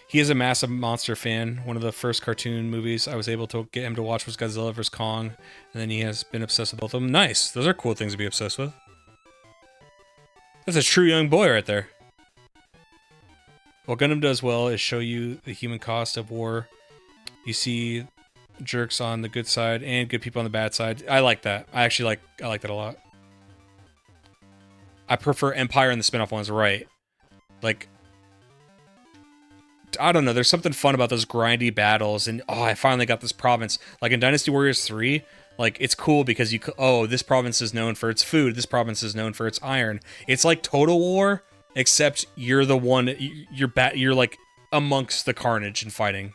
He is a massive monster fan. One of the first cartoon movies I was able to get him to watch was Godzilla vs. Kong. And then he has been obsessed with both of them. Nice. Those are cool things to be obsessed with. That's a true young boy right there. What Gundam does well is show you the human cost of war. You see jerks on the good side and good people on the bad side. I like that. I like that a lot. I prefer Empire and the spin-off ones, right? Like, I don't know, there's something fun about those grindy battles, and oh, I finally got this province. Like in Dynasty Warriors 3, like, it's cool because this province is known for its food, this province is known for its iron. It's like Total War, except you're the one, you're like amongst the carnage and fighting.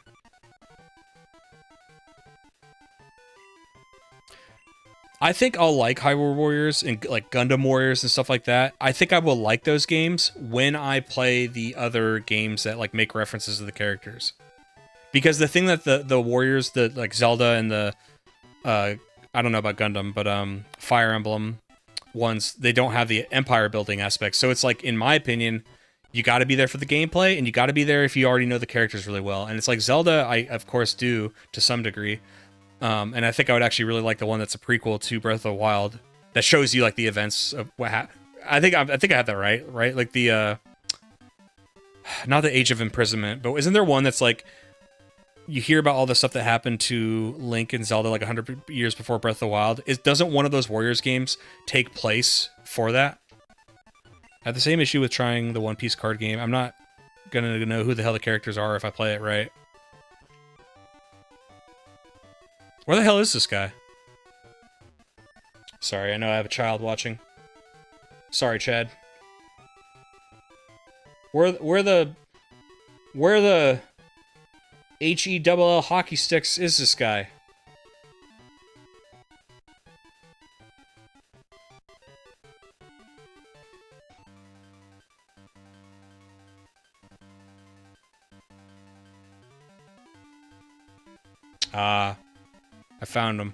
I think I'll like Hyrule Warriors and like Gundam Warriors and stuff like that. I think I will like those games when I play the other games that like make references to the characters. Because the thing that the Warriors, the like Zelda and the I don't know about Gundam, but Fire Emblem ones, they don't have the empire building aspect. So it's like, in my opinion, you got to be there for the gameplay, and you got to be there if you already know the characters really well. And it's like Zelda, I of course do to some degree. And I think I would actually really like the one that's a prequel to Breath of the Wild that shows you like the events of what happened. I think I have that right? Like the not the Age of Imprisonment, but isn't there one that's like you hear about all the stuff that happened to Link and Zelda like 100 years before Breath of the Wild? Doesn't one of those Warriors games take place for that? I have the same issue with trying the One Piece card game. I'm not gonna know who the hell the characters are if I play it right. Where the hell is this guy? Sorry, I know I have a child watching. Sorry, Chad. Where the HELL hockey sticks is this guy? Ah, I found him.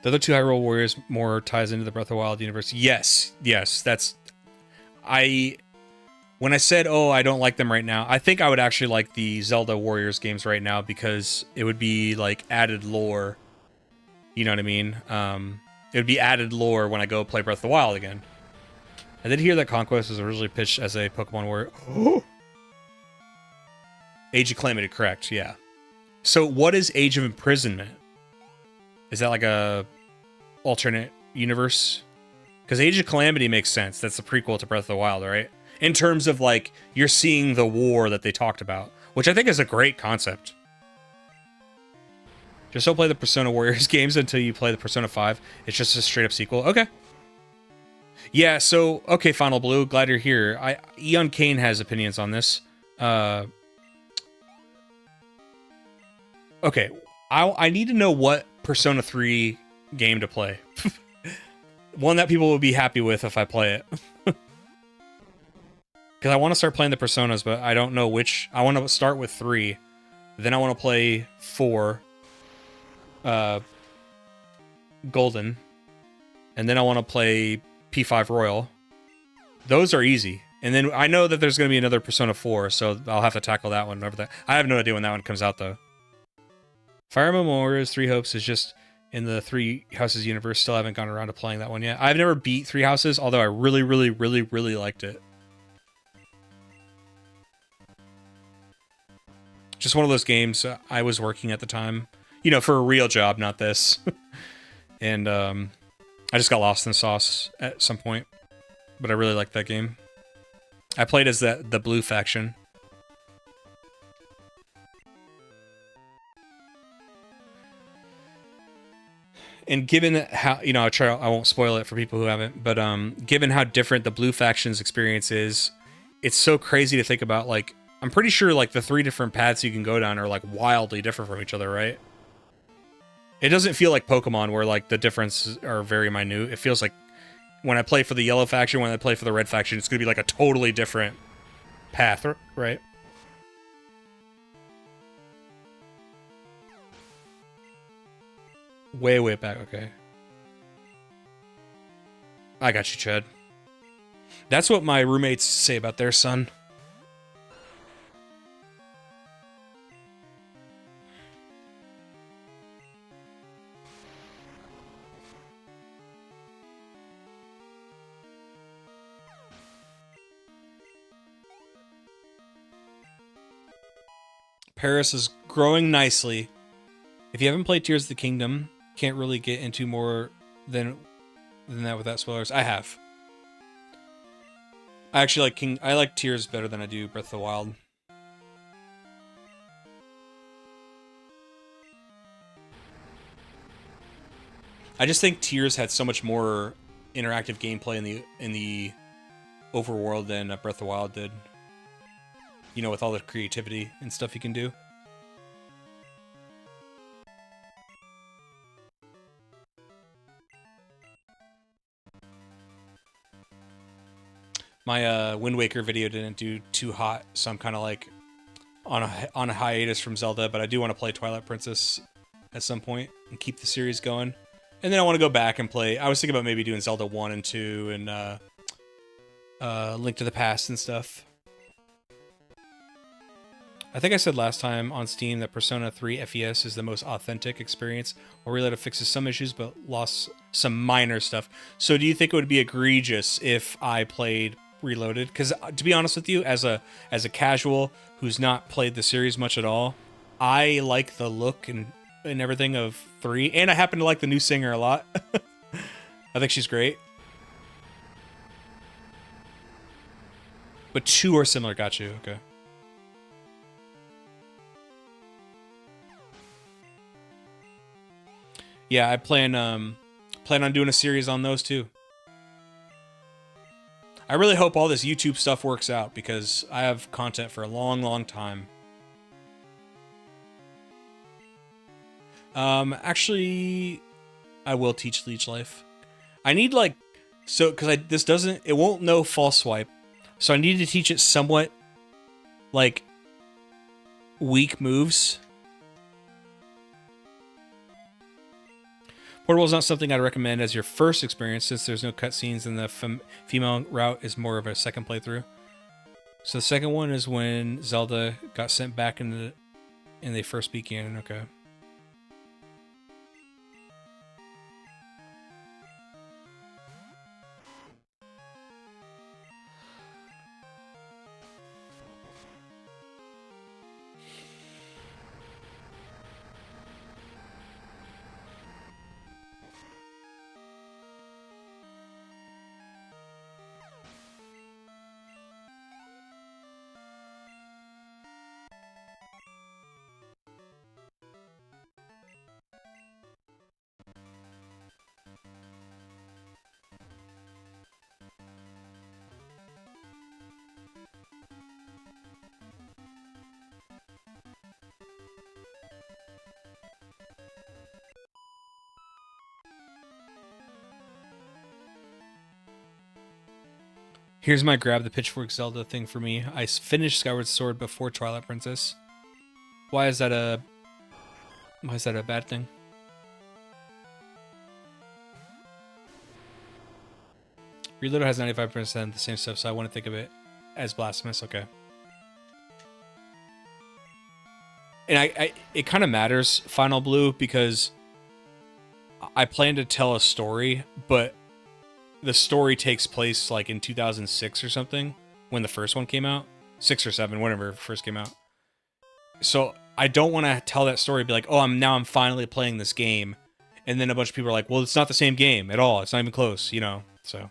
The other two Hyrule Warriors more ties into the Breath of the Wild universe. Yes, that's... When when I said, oh, I don't like them right now, I think I would actually like the Zelda Warriors games right now because it would be like added lore. You know what I mean? It would be added lore when I go play Breath of the Wild again. I did hear that Conquest was originally pitched as a Pokemon Warrior. Age of Calamity, correct, yeah. So what is Age of Imprisonment? Is that like a alternate universe? Because Age of Calamity makes sense. That's the prequel to Breath of the Wild, right? In terms of, like, you're seeing the war that they talked about, which I think is a great concept. Just don't play the Persona Warriors games until you play the Persona 5. It's just a straight-up sequel. Okay. Yeah, so, okay, Final Blue, glad you're here. Eon Kane has opinions on this. Okay, I need to know what Persona 3 game to play. One that people will be happy with if I play it. Because I want to start playing the Personas, but I don't know which. I want to start with 3. Then I want to play 4. Golden. And then I want to play P5 Royal. Those are easy. And then I know that there's going to be another Persona 4, so I'll have to tackle that one. Whenever that. I have no idea when that one comes out, though. Fire Emblem Warriors 3 Hopes is just in the Three Houses universe. Still haven't gone around to playing that one yet. I've never beat Three Houses, although I really, really, really, really liked it. Just one of those games. I was working at the time, you know, for a real job, not this. And I just got lost in the sauce at some point, but I really liked that game. I played as the blue faction. And given how, you know, I won't spoil it for people who haven't, but given how different the blue faction's experience is, it's so crazy to think about. Like, I'm pretty sure like the 3 different paths you can go down are like wildly different from each other, right? It doesn't feel like Pokemon where like the differences are very minute. It feels like when I play for the yellow faction, when I play for the red faction, it's going to be like a totally different path, right? Way, way back, okay. I got you, Chad. That's what my roommates say about their son. Paris is growing nicely. If you haven't played Tears of the Kingdom, can't really get into more than that without spoilers. I have. I actually like I like Tears better than I do Breath of the Wild. I just think Tears had so much more interactive gameplay in the overworld than Breath of the Wild did. You know, with all the creativity and stuff you can do. My Wind Waker video didn't do too hot, so I'm kind of like on a hiatus from Zelda, but I do want to play Twilight Princess at some point and keep the series going. And then I want to go back and play. I was thinking about maybe doing Zelda 1 and 2 and Link to the Past and stuff. I think I said last time on Steam that Persona 3 FES is the most authentic experience, or Reloaded fixes some issues but lost some minor stuff. So do you think it would be egregious if I played Reloaded? Because to be honest with you, as a casual who's not played the series much at all, I like the look and everything of 3, and I happen to like the new singer a lot. I think she's great. But 2 are similar. Got you. Okay. Yeah, I plan on doing a series on those too. I really hope all this YouTube stuff works out because I have content for a long, long time. Actually, I will teach Leech Life. I need like, so because it won't know false swipe, so I need to teach it somewhat like weak moves. Portable is not something I'd recommend as your first experience since there's no cutscenes and the female route is more of a second playthrough. So the second one is when Zelda got sent back and they first began. Okay. Here's my grab the pitchfork Zelda thing for me. I finished Skyward Sword before Twilight Princess. Why is that a bad thing? Reloader has 95% the same stuff, so I want to think of it as blasphemous. Okay. And it kind of matters, Final Blue, because I plan to tell a story, but the story takes place like in 2006 or something when the first one came out. 6 or 7, whenever it first came out. So I don't want to tell that story, be like, oh, I'm finally playing this game. And then a bunch of people are like, well, it's not the same game at all. It's not even close, you know? So,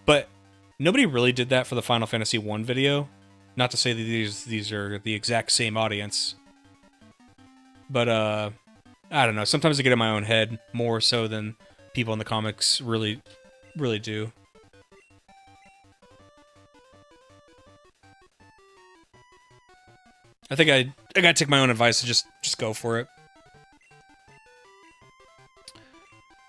but nobody really did that for the Final Fantasy 1 video. Not to say that these are the exact same audience. But, I don't know. Sometimes I get in my own head more so than people in the comics really do. I think I gotta take my own advice and just go for it.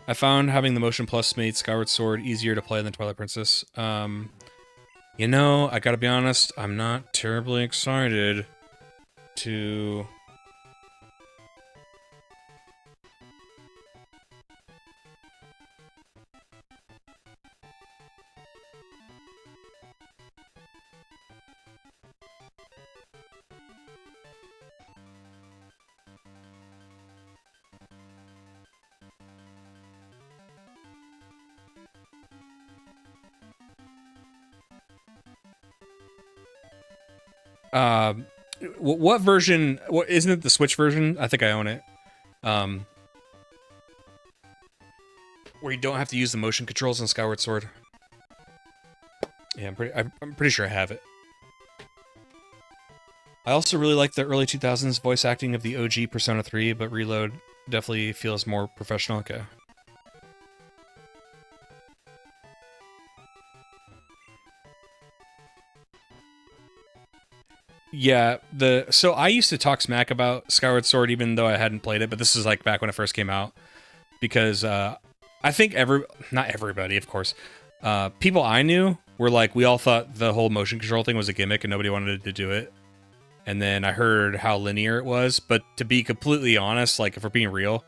I found having the Motion Plus made Skyward Sword easier to play than Twilight Princess. You know, I gotta be honest, I'm not terribly excited to... what version? What isn't it the Switch version? I think I own it. Where you don't have to use the motion controls on Skyward Sword. Yeah, I'm pretty sure I have it. I also really like the early 2000s voice acting of the OG Persona 3, but Reload definitely feels more professional. Okay. Yeah, so I used to talk smack about Skyward Sword even though I hadn't played it, but this is like back when it first came out. Because I think not everybody, of course, people I knew were like, we all thought the whole motion control thing was a gimmick and nobody wanted to do it. And then I heard how linear it was, but to be completely honest, like if we're being real,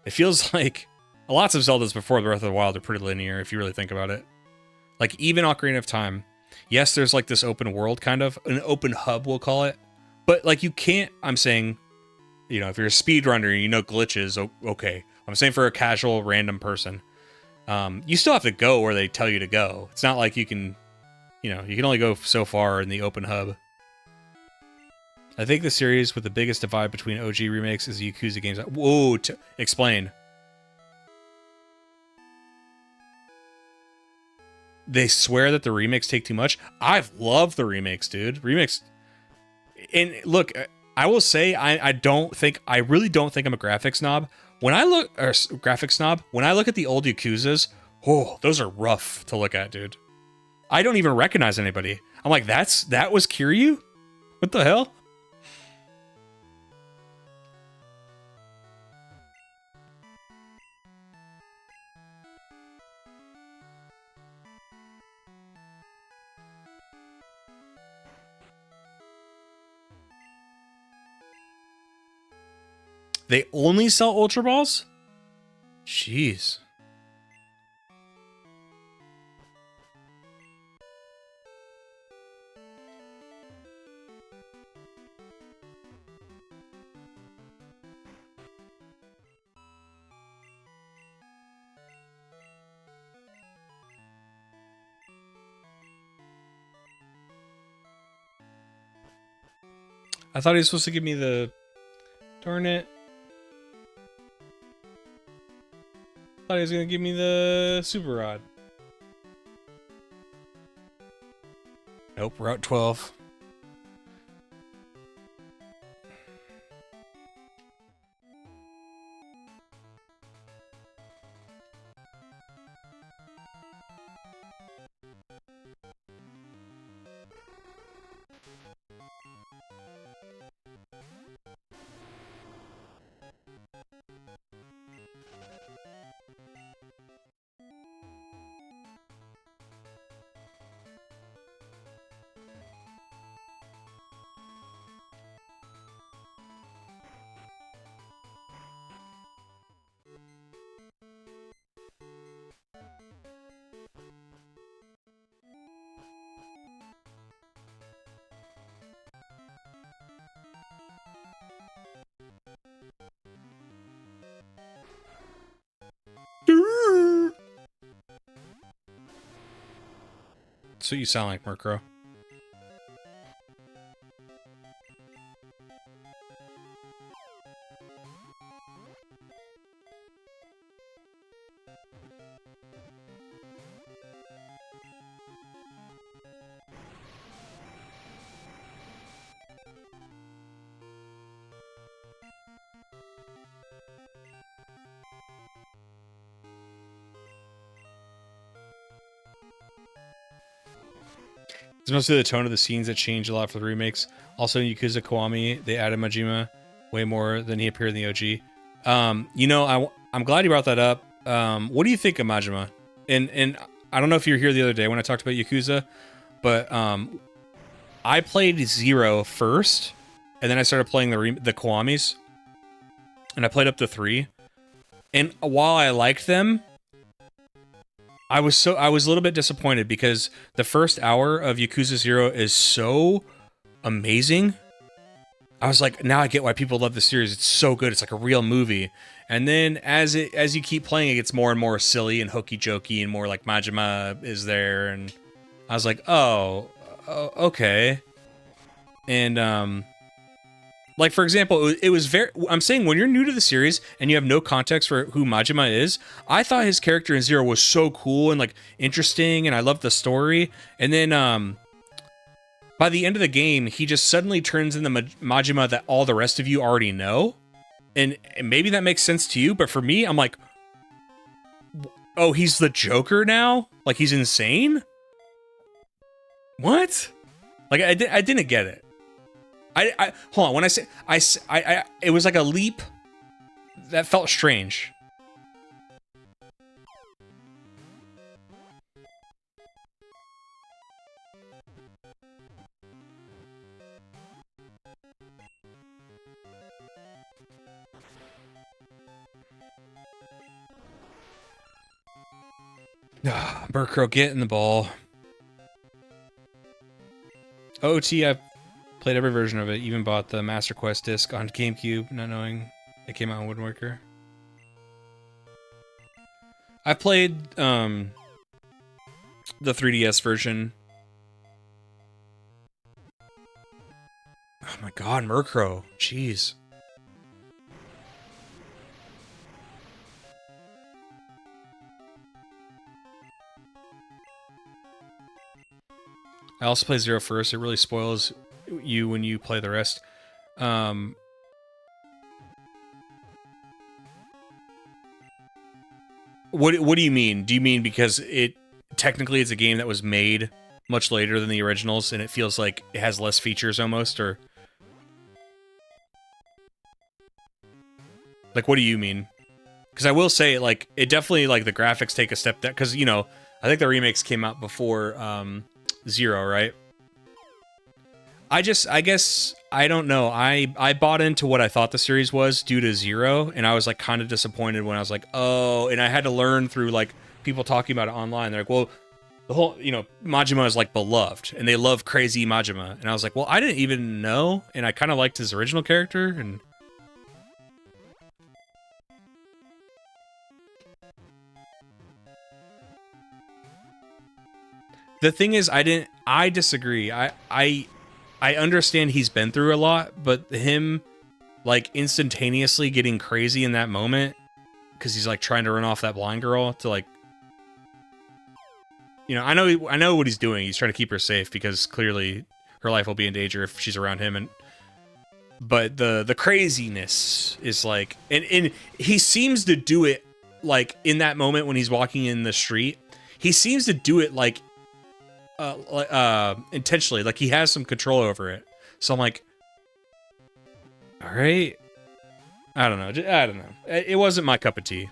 it feels like lots of Zeldas before Breath of the Wild are pretty linear if you really think about it. Like even Ocarina of Time, yes, there's like this open world kind of, an open hub we'll call it, but like you can't, I'm saying, you know, if you're a speedrunner and you know glitches, okay. I'm saying for a casual random person, you still have to go where they tell you to go. It's not like you can, you know, you can only go so far in the open hub. I think the series with the biggest divide between OG remakes is the Yakuza games. Whoa, explain. They swear that the remakes take too much. I've loved the remakes, dude. Remakes. And look, I will say I really don't think I'm a graphics snob. When I look, or graphics snob, when I look at the old Yakuzas, oh, those are rough to look at, dude. I don't even recognize anybody. I'm like, that was Kiryu? What the hell? They only sell Ultra Balls? Jeez. I thought he was supposed to give me the... Darn it. I thought he was going to give me the super rod. Nope, Route 12. That's what you sound like, Murkrow. It's mostly the tone of the scenes that changed a lot for the remakes. Also, in Yakuza Kiwami, they added Majima way more than he appeared in the OG. You know, I'm glad you brought that up. What do you think of Majima? And I don't know if you were here the other day when I talked about Yakuza, but I played 0 first, and then I started playing the Kiwamis, and I played up to 3. And while I liked them, I was a little bit disappointed because the first hour of Yakuza 0 is so amazing. I was like, now I get why people love the series. It's so good. It's like a real movie. And then as you keep playing, it gets more and more silly and hokey jokey and more like Majima is there. And I was like, oh, okay. And like, for example, it was very... I'm saying when you're new to the series and you have no context for who Majima is, I thought his character in 0 was so cool and, like, interesting, and I loved the story. And then, by the end of the game, he just suddenly turns into Majima that all the rest of you already know. And maybe that makes sense to you, but for me, I'm like... Oh, he's the Joker now? Like, he's insane? What? Like, I didn't get it. I hold on. When I say it was like a leap that felt strange. Murkrow, get in the ball. OT, I've played every version of it, even bought the Master Quest disc on GameCube, not knowing it came out on Wind Waker. I played the 3DS version. Oh my god, Murkrow. Jeez. I also play 0 first. It really spoils you when you play the rest. What do you mean? Do you mean because it technically it's a game that was made much later than the originals and it feels like it has less features almost, or like what do you mean? Because I will say, like, it definitely, like, the graphics take a step that, because, you know, I think the remakes came out before 0, right? I guess, I don't know. I bought into what I thought the series was due to 0, and I was, like, kind of disappointed when I was like, oh, and I had to learn through, like, people talking about it online. They're like, well, the whole, you know, Majima is, like, beloved, and they love crazy Majima. And I was like, well, I didn't even know, and I kind of liked his original character, and... The thing is, I disagree. I understand he's been through a lot, but him like instantaneously getting crazy in that moment because he's like trying to run off that blind girl to like, you know, I know what he's doing. He's trying to keep her safe because clearly her life will be in danger if she's around him. And but the craziness is like, and he seems to do it like in that moment when he's walking in the street. He seems to do it like intentionally, like he has some control over it. So I'm like, all right, I don't know. It wasn't my cup of tea.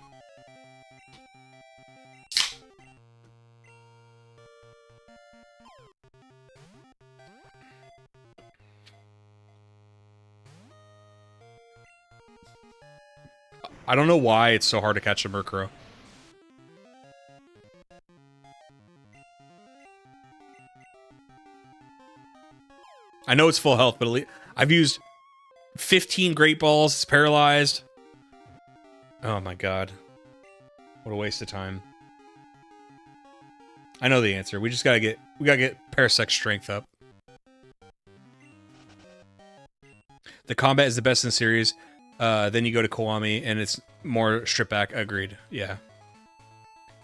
I don't know why it's so hard to catch a Murkrow. I know it's full health, but at least I've used 15 Great Balls. It's paralyzed. Oh my god. What a waste of time. I know the answer. We gotta get Parasect strength up. The combat is the best in the series. Then you go to Kiwami, and it's more stripped back. Agreed. Yeah.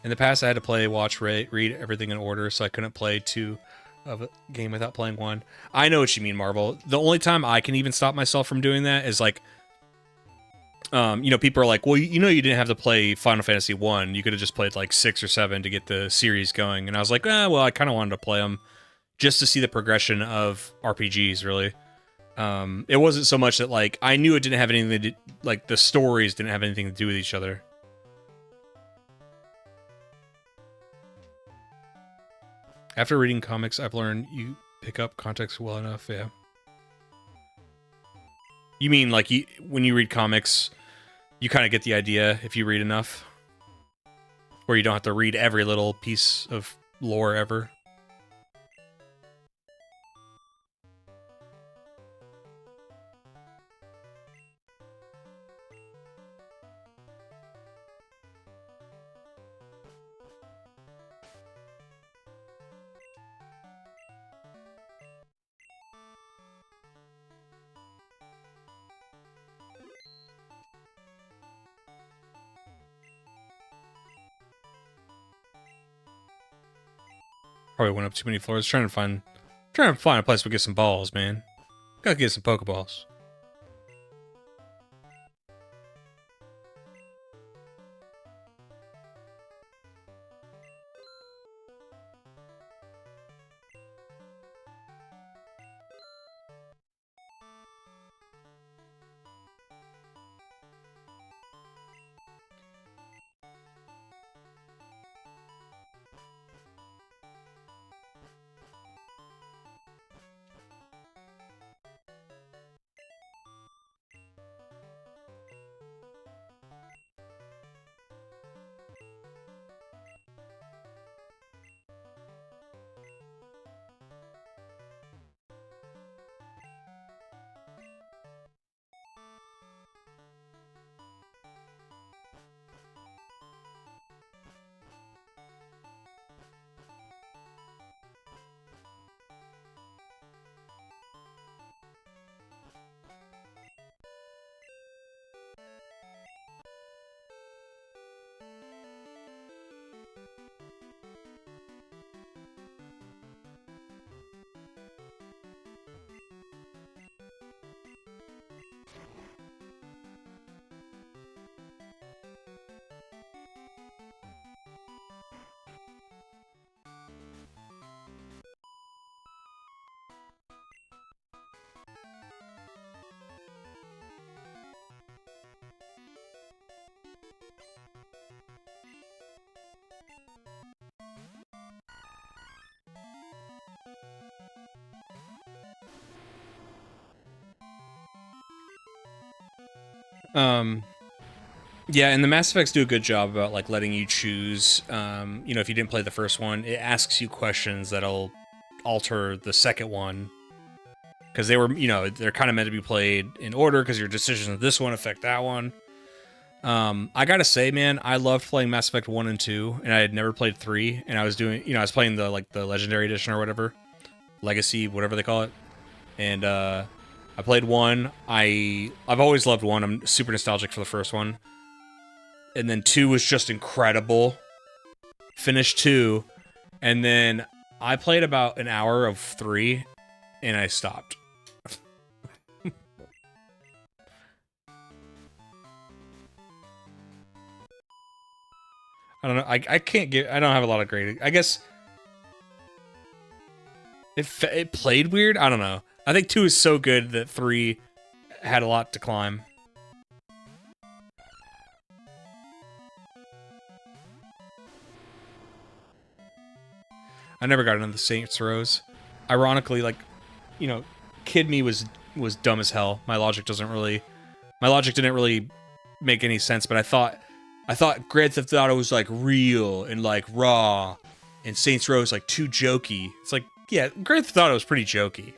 In the past, I had to play, watch, read everything in order, so I couldn't play 2 of a game without playing 1. I know what you mean, Marvel. The only time I can even stop myself from doing that is like, you know, people are like, well, you know, you didn't have to play Final Fantasy 1. You could have just played like 6 or 7 to get the series going. And I was like, well, I kind of wanted to play them just to see the progression of RPGs, really. It wasn't so much that like I knew it didn't have anything to do, like the stories didn't have anything to do with each other. After reading comics, I've learned you pick up context well enough. Yeah. You mean like when you read comics, you kind of get the idea if you read enough, or you don't have to read every little piece of lore ever. Probably went up too many floors. Trying to find a place to get some balls, man. Gotta get some Pokeballs. Yeah, and the Mass Effects do a good job about like letting you choose. You know, if you didn't play the first one, it asks you questions that'll alter the second one. Because they were, you know, they're kind of meant to be played in order because your decisions of this one affect that one. I gotta say, man, I loved playing Mass Effect 1 and 2, and I had never played 3, and I was doing, you know, I was playing the, like, the Legendary Edition or whatever. Legacy, whatever they call it. And I played 1. I've always loved 1. I'm super nostalgic for the first one. And then 2 was just incredible. Finished 2, and then I played about an hour of 3, and I stopped. I don't know. I can't get. I don't have a lot of great. I guess it played weird. I don't know. I think 2 is so good that 3 had a lot to climb. I never got into the Saints Rows. Ironically, like, you know, kid me was dumb as hell. My logic didn't really make any sense. But I thought Grand Theft Auto was like real and like raw, and Saints Row is like too jokey. It's like, yeah, Grand Theft Auto was pretty jokey.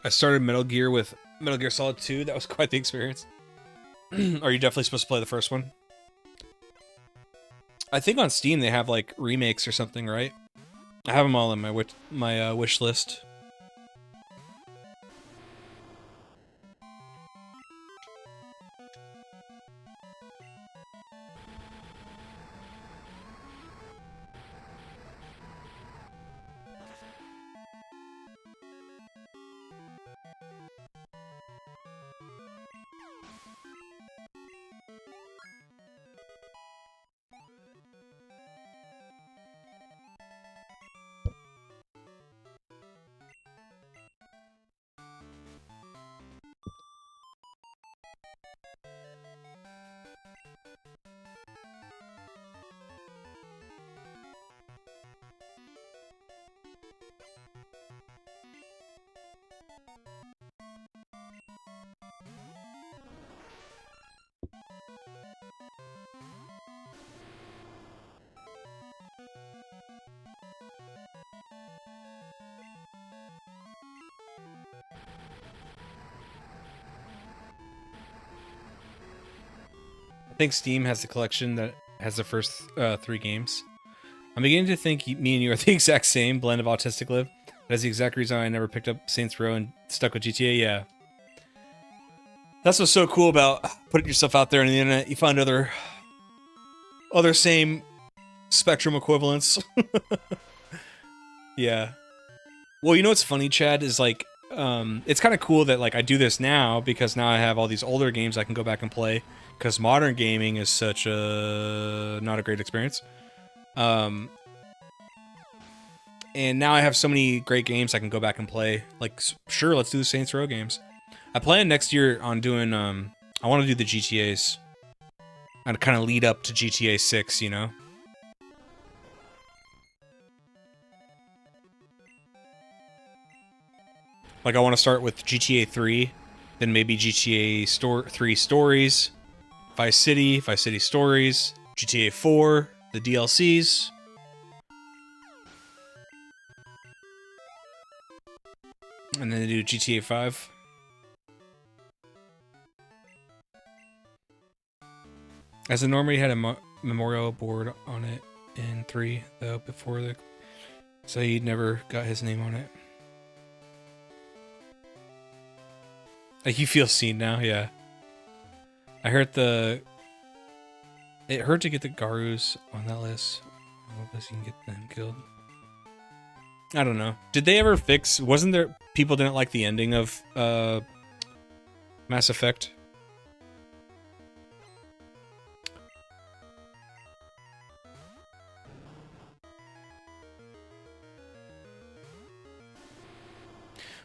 I started Metal Gear with Metal Gear Solid 2. That was quite the experience. Are you definitely supposed to play the first one? I think on Steam they have like remakes or something, right? I have them all in my wish list. I think Steam has the collection that has the first 3 games. I'm beginning to think me and you are the exact same blend of autistic live. That's the exact reason I never picked up Saints Row and stuck with GTA. Yeah, that's what's so cool about putting yourself out there on the internet. You find other same Spectrum equivalents. Yeah. Well, you know what's funny, Chad, is like it's kind of cool that like I do this now because now I have all these older games I can go back and play. Because modern gaming is such a not a great experience. And now I have so many great games I can go back and play. Like, sure, let's do the Saints Row games. I plan next year on doing, I want to do the GTAs. And kind of lead up to GTA 6, you know? Like, I want to start with GTA 3, then maybe GTA 3 Stories, Vice City Stories, GTA 4, the DLCs. And then they do GTA 5. As a normally had a memorial board on it in 3, though, before the... So he never got his name on it. Like, you feel seen now? Yeah. I heard it hurt to get the Garus on that list. I hope you can get them killed. I don't know. Did they ever fix... Wasn't there... People didn't like the ending of Mass Effect.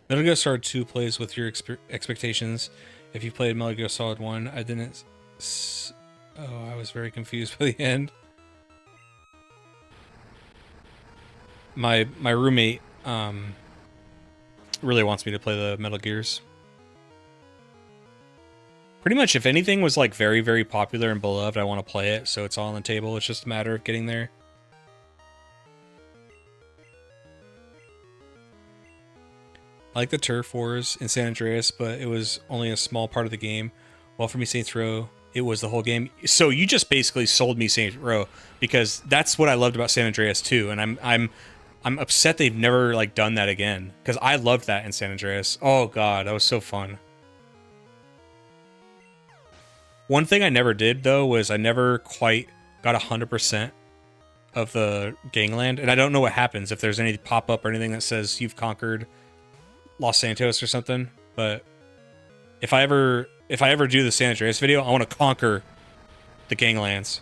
Metal Gear Solid 2 plays with your expectations. If you played Metal Gear Solid 1, I didn't... Oh, I was very confused by the end. My roommate really wants me to play the Metal Gears. Pretty much, if anything was like very, very popular and beloved, I want to play it, so it's all on the table. It's just a matter of getting there. I like the turf wars in San Andreas, but it was only a small part of the game. While for me, Saints Row, it was the whole game. So you just basically sold me Saints Row, because that's what I loved about San Andreas too, and I'm upset they've never like done that again, because I loved that in San Andreas. Oh god, that was so fun. One thing I never did though was I never quite got 100% of the gangland, and I don't know what happens if there's any pop-up or anything that says you've conquered Los Santos or something. But if I ever do the San Andreas video, I want to conquer the ganglands.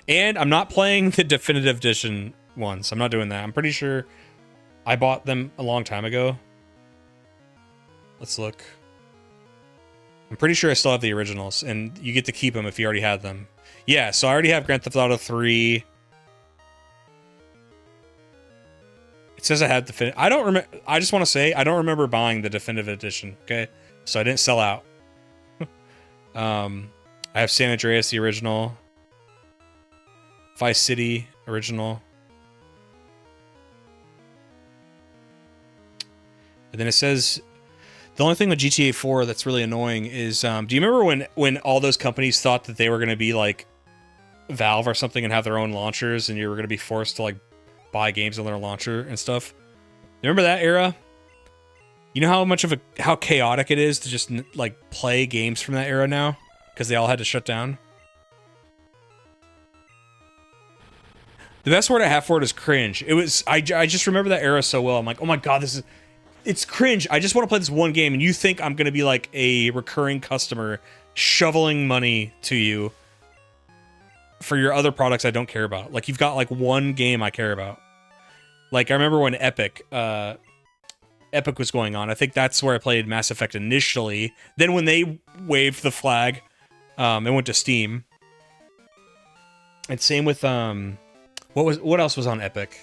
And I'm not playing the definitive edition ones. I'm not doing that. I'm pretty sure I bought them a long time ago. Let's look. I'm pretty sure I still have the originals, and you get to keep them if you already had them. Yeah, so I already have Grand Theft Auto 3. It says I had the I don't remember. I just want to say I don't remember buying the definitive edition. Okay, so I didn't sell out. I have San Andreas, the original. Vice City, original. And then it says the only thing with GTA 4 that's really annoying is, do you remember when all those companies thought that they were going to be like Valve or something and have their own launchers, and you were going to be forced to like buy games on their launcher and stuff? You remember that era? You know how chaotic it is to just like play games from that era now, because they all had to shut down. The best word I have for it is cringe. It was I just remember that era so well. I'm like, oh my god, it's cringe. I just want to play this one game, and you think I'm gonna be like a recurring customer shoveling money to you for your other products I don't care about. Like, you've got like one game I care about. Like, I remember when Epic was going on. I think that's where I played Mass Effect initially. Then when they waved the flag, it went to Steam. And same with what else was on Epic?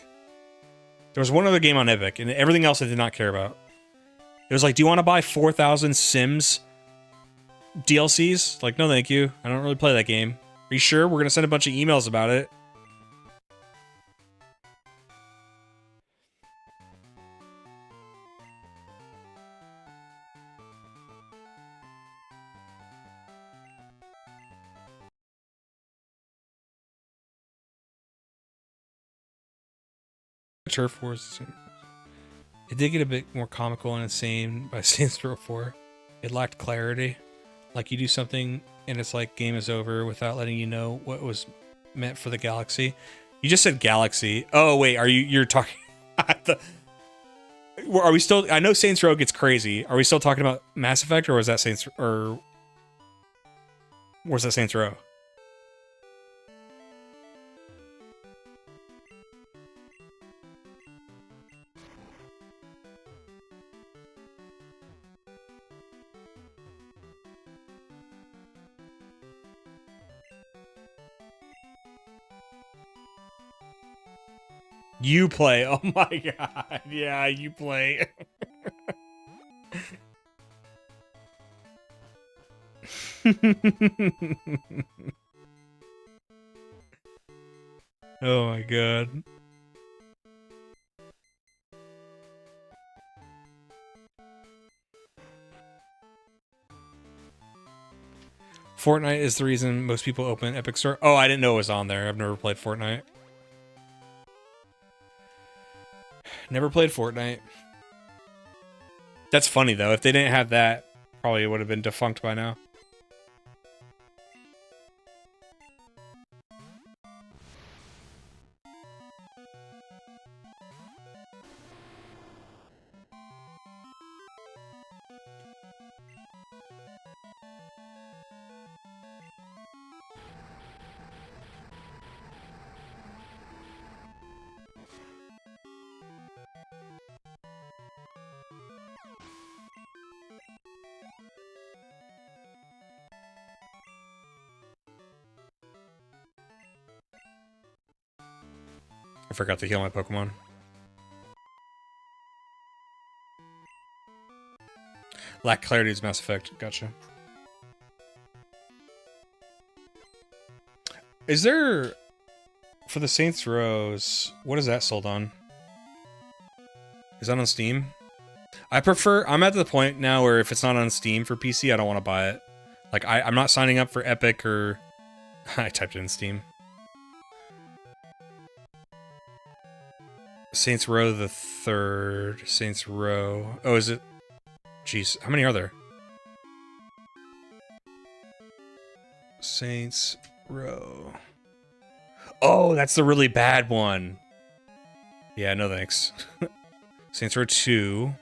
There was one other game on Epic, and everything else I did not care about. It was like, do you want to buy 4,000 Sims DLCs? Like, no thank you. I don't really play that game. Are you sure? We're gonna send a bunch of emails about it. Turf Wars. It did get a bit more comical and insane by Saints Row 4. It lacked clarity. Like, you do something and it's like game is over without letting you know what was meant for the galaxy. You just said galaxy. Oh wait, you're talking are we still, I know Saints Row gets crazy. Are we still talking about Mass Effect, or was that Saints Row? You play. Oh my god. Yeah, you play. Oh my god. Fortnite is the reason most people open Epic Store. Oh, I didn't know it was on there. I've never played Fortnite. Never played Fortnite. That's funny though. If they didn't have that, probably would have been defunct by now. I forgot to heal my Pokemon. Lack clarity is Mass Effect. Gotcha. Is there... For the Saints Rose, what is that sold on? Is that on Steam? I prefer... I'm at the point now where if it's not on Steam for PC, I don't want to buy it. Like, I'm not signing up for Epic or... I typed it in Steam. Saints Row the Third. Saints Row... Oh, is it... Jeez, how many are there? Saints Row... Oh, that's the really bad one. Yeah, no thanks. Saints Row 2.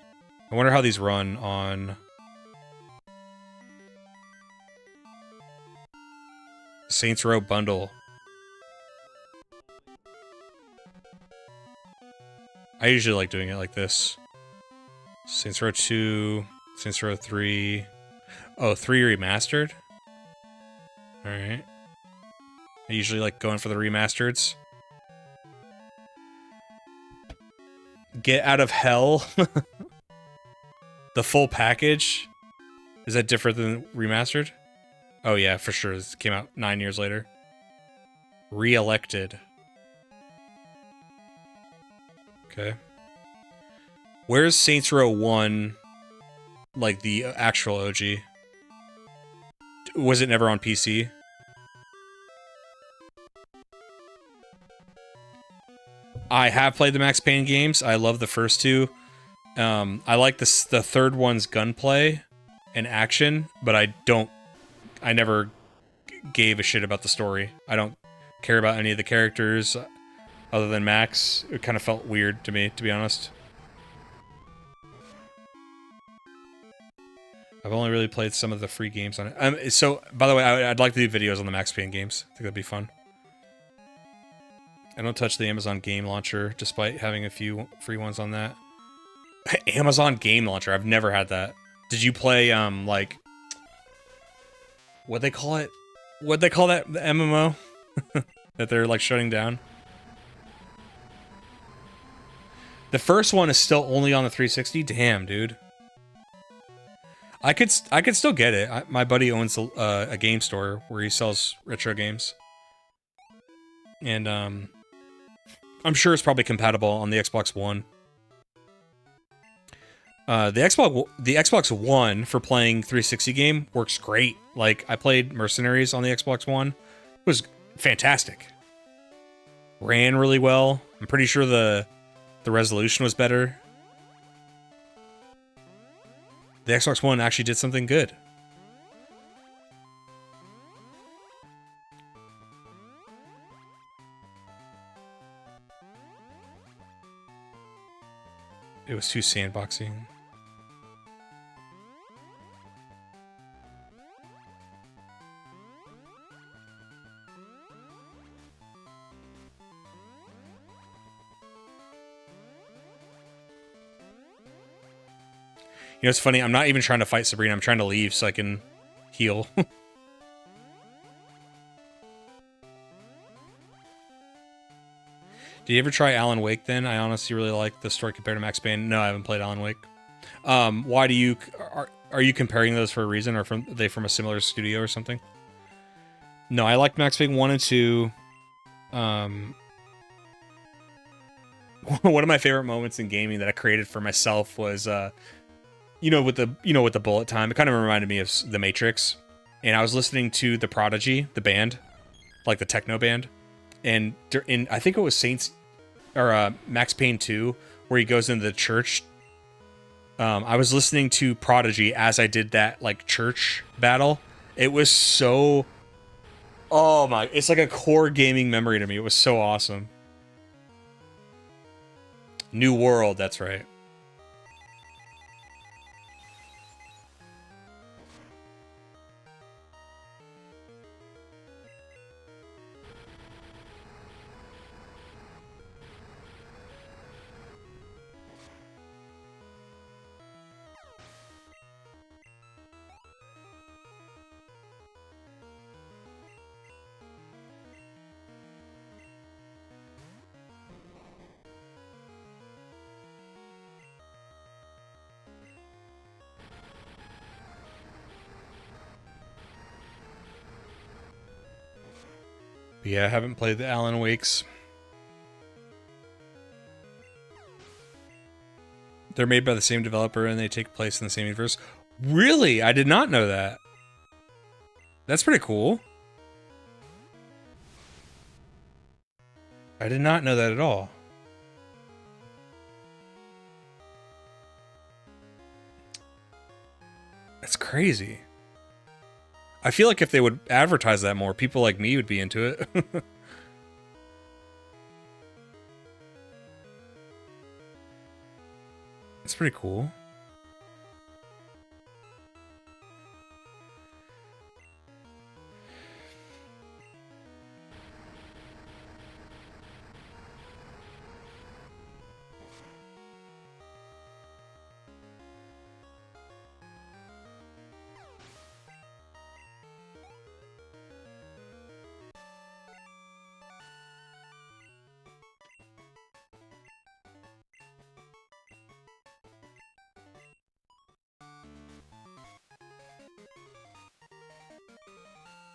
I wonder how these run on... Saints Row bundle. I usually like doing it like this. Saints Row 2, Saints Row 3. Oh, 3 remastered? Alright. I usually like going for the remasters. Get Out of Hell. The full package. Is that different than remastered? Oh yeah, for sure. This came out 9 years later. Re-elected. Okay. Where's Saints Row 1? Like the actual OG? Was it never on PC? I have played the Max Payne games. I love the first two. I like the third one's gunplay and action, but I never gave a shit about the story. I don't care about any of the characters other than Max. It kind of felt weird to me, to be honest. I've only really played some of the free games on it. So, by the way, I'd like to do videos on the Max Payne games. I think that'd be fun. I don't touch the Amazon Game Launcher, despite having a few free ones on that. Amazon Game Launcher, I've never had that. Did you play, like... What'd they call it? What'd they call that, the MMO? That they're, like, shutting down? The first one is still only on the 360? Damn, dude. I could still get it. My buddy owns a game store where he sells retro games. And, I'm sure it's probably compatible on the Xbox One. The Xbox One for playing 360 game works great. Like, I played Mercenaries on the Xbox One. It was fantastic. Ran really well. I'm pretty sure the resolution was better. The Xbox One actually did something good. It was too sandboxing. You know, it's funny, I'm not even trying to fight Sabrina, I'm trying to leave so I can heal. Did you ever try Alan Wake then? I honestly really like the story compared to Max Payne. No, I haven't played Alan Wake. Why do you... Are you comparing those for a reason, or are they from a similar studio or something? No, I liked Max Payne 1 and 2. One of my favorite moments in gaming that I created for myself was... with the bullet time, it kind of reminded me of The Matrix. And I was listening to The Prodigy, the band, like the techno band. And I think it was Max Payne 2, where he goes into the church. I was listening to Prodigy as I did that, like, church battle. It was so... Oh my... It's like a core gaming memory to me. It was so awesome. New World, that's right. Yeah, I haven't played the Alan Wakes. They're made by the same developer and they take place in the same universe. Really? I did not know that. That's pretty cool. I did not know that at all. That's crazy. I feel like if they would advertise that more, people like me would be into it. It's pretty cool.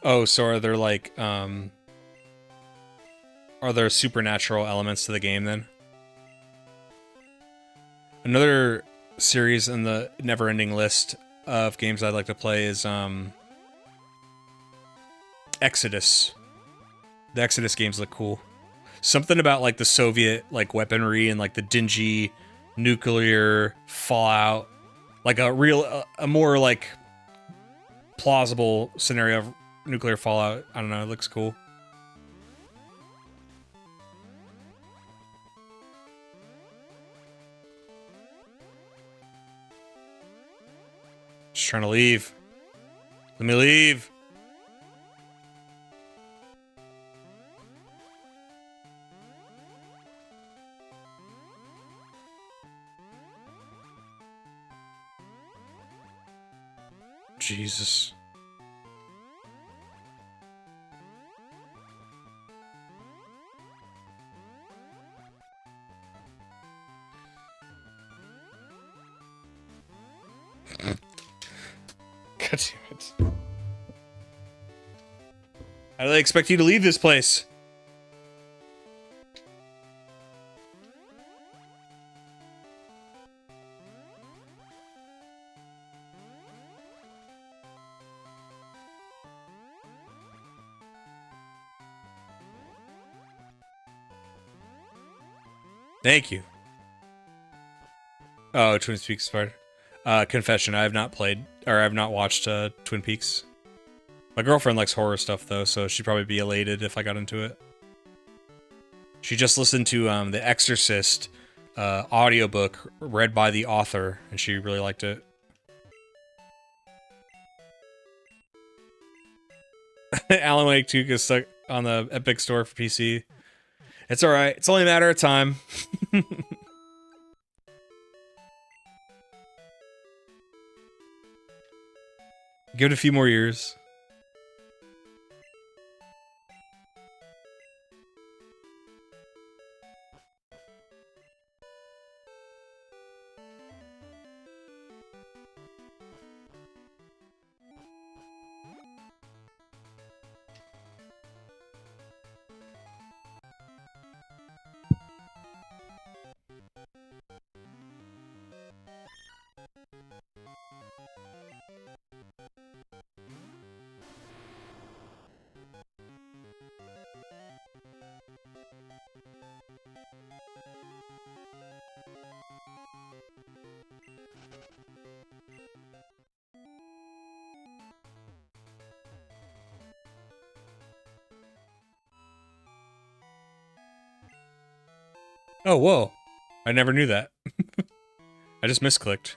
Oh, so are there like, are there supernatural elements to the game then? Another series in the never-ending list of games I'd like to play is, Exodus. The Exodus games look cool. Something about, like, the Soviet, like, weaponry and, like, the dingy nuclear fallout. Like, a more, like, plausible scenario of nuclear fallout. I don't know, it looks cool. Just trying to leave. Let me leave. Jesus. God damn it. How do they expect you to leave this place? Thank you. Oh, Twin Peaks part. Confession, I have not played, or I have not watched Twin Peaks. My girlfriend likes horror stuff, though, so she'd probably be elated if I got into it. She just listened to The Exorcist audiobook read by the author, and she really liked it. Alan Wake 2 is stuck on the Epic Store for PC. It's alright. It's only a matter of time. Give it a few more years. Oh, whoa. I never knew that. I just misclicked.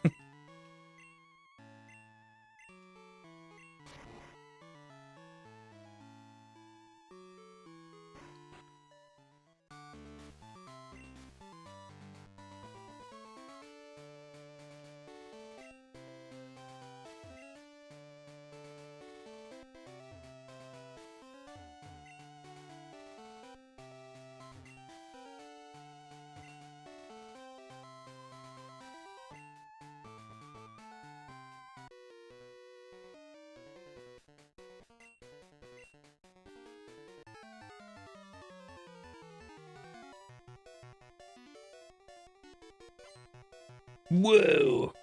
Whoa!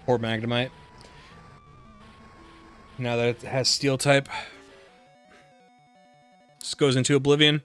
Poor Magnemite. Now that it has Steel type, just goes into Oblivion.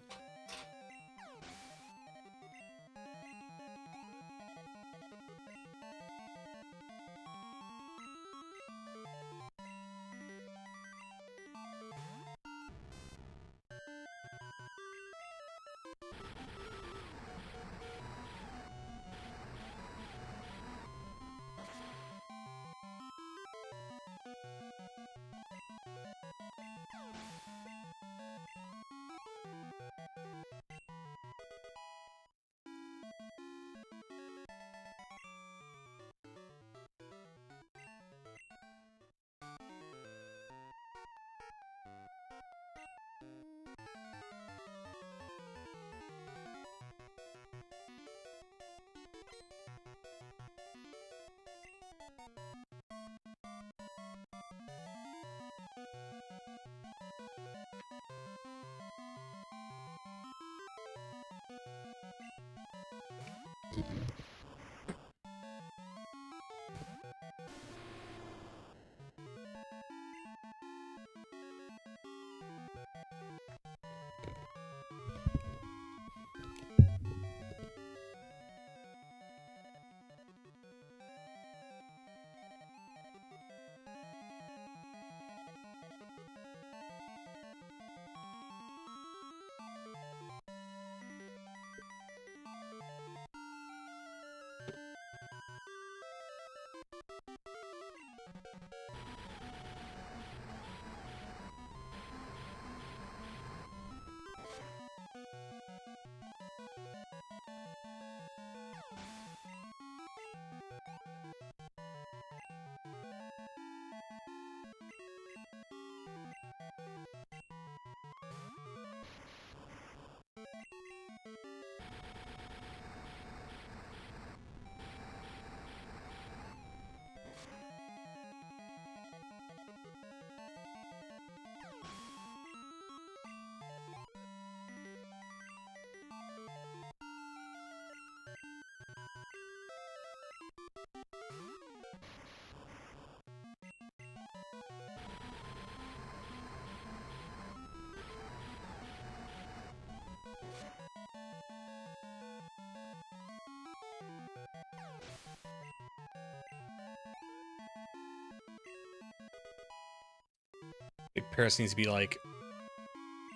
Like, Paris needs to be like,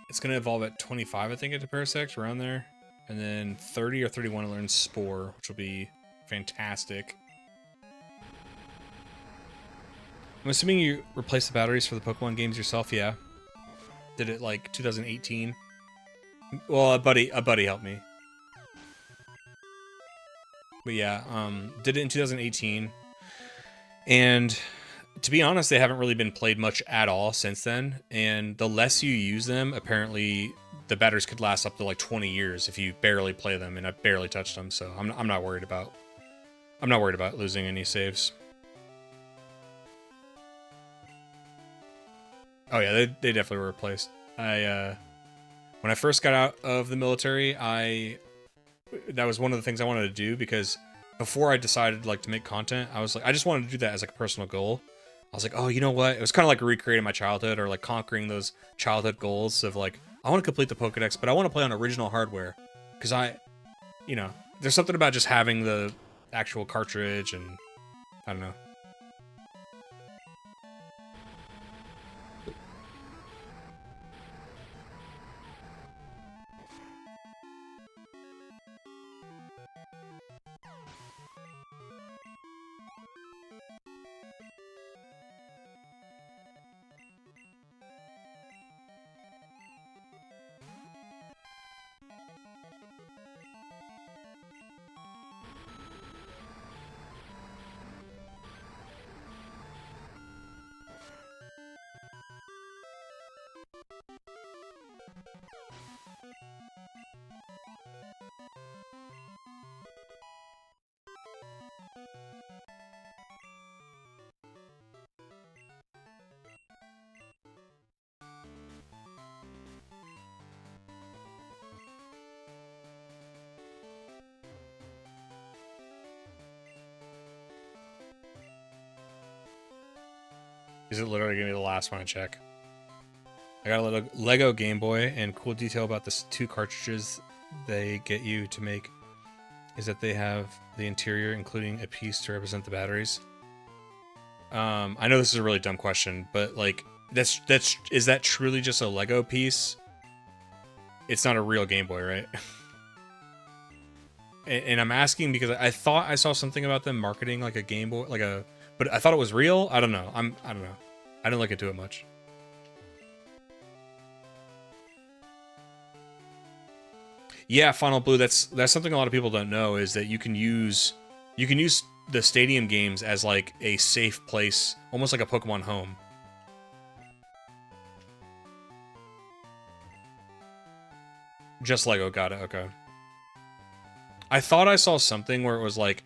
it's going to evolve at 25, I think, into Parasect, around there. And then 30 or 31 to learn Spore, which will be fantastic. I'm assuming you replaced the batteries for the Pokemon games yourself, yeah? Did it like 2018? Well, a buddy helped me. But yeah, did it in 2018. And to be honest, they haven't really been played much at all since then. And the less you use them, apparently the batteries could last up to like 20 years if you barely play them, and I barely touched them, so I'm not worried about losing any saves. Oh yeah, they definitely were replaced. When I first got out of the military, that was one of the things I wanted to do, because before I decided like to make content, I was like, I just wanted to do that as like a personal goal. I was like, oh, you know what? It was kind of like recreating my childhood or like conquering those childhood goals of like, I want to complete the Pokedex, but I want to play on original hardware. Because you know, there's something about just having the actual cartridge and I don't know. Is it literally gonna be the last one I check? I got a little Lego Game Boy, and cool detail about this 2 cartridges they get you to make is that they have the interior, including a piece to represent the batteries. I know this is a really dumb question, but like, is that truly just a Lego piece? It's not a real Game Boy, right? and I'm asking because I thought I saw something about them marketing like a Game Boy, but I thought it was real. I don't know. I don't know. I didn't look into it much. Yeah, Final Blue. That's something a lot of people don't know is that you can use the stadium games as like a safe place, almost like a Pokemon home. Just Lego, got it. Okay. I thought I saw something where it was like,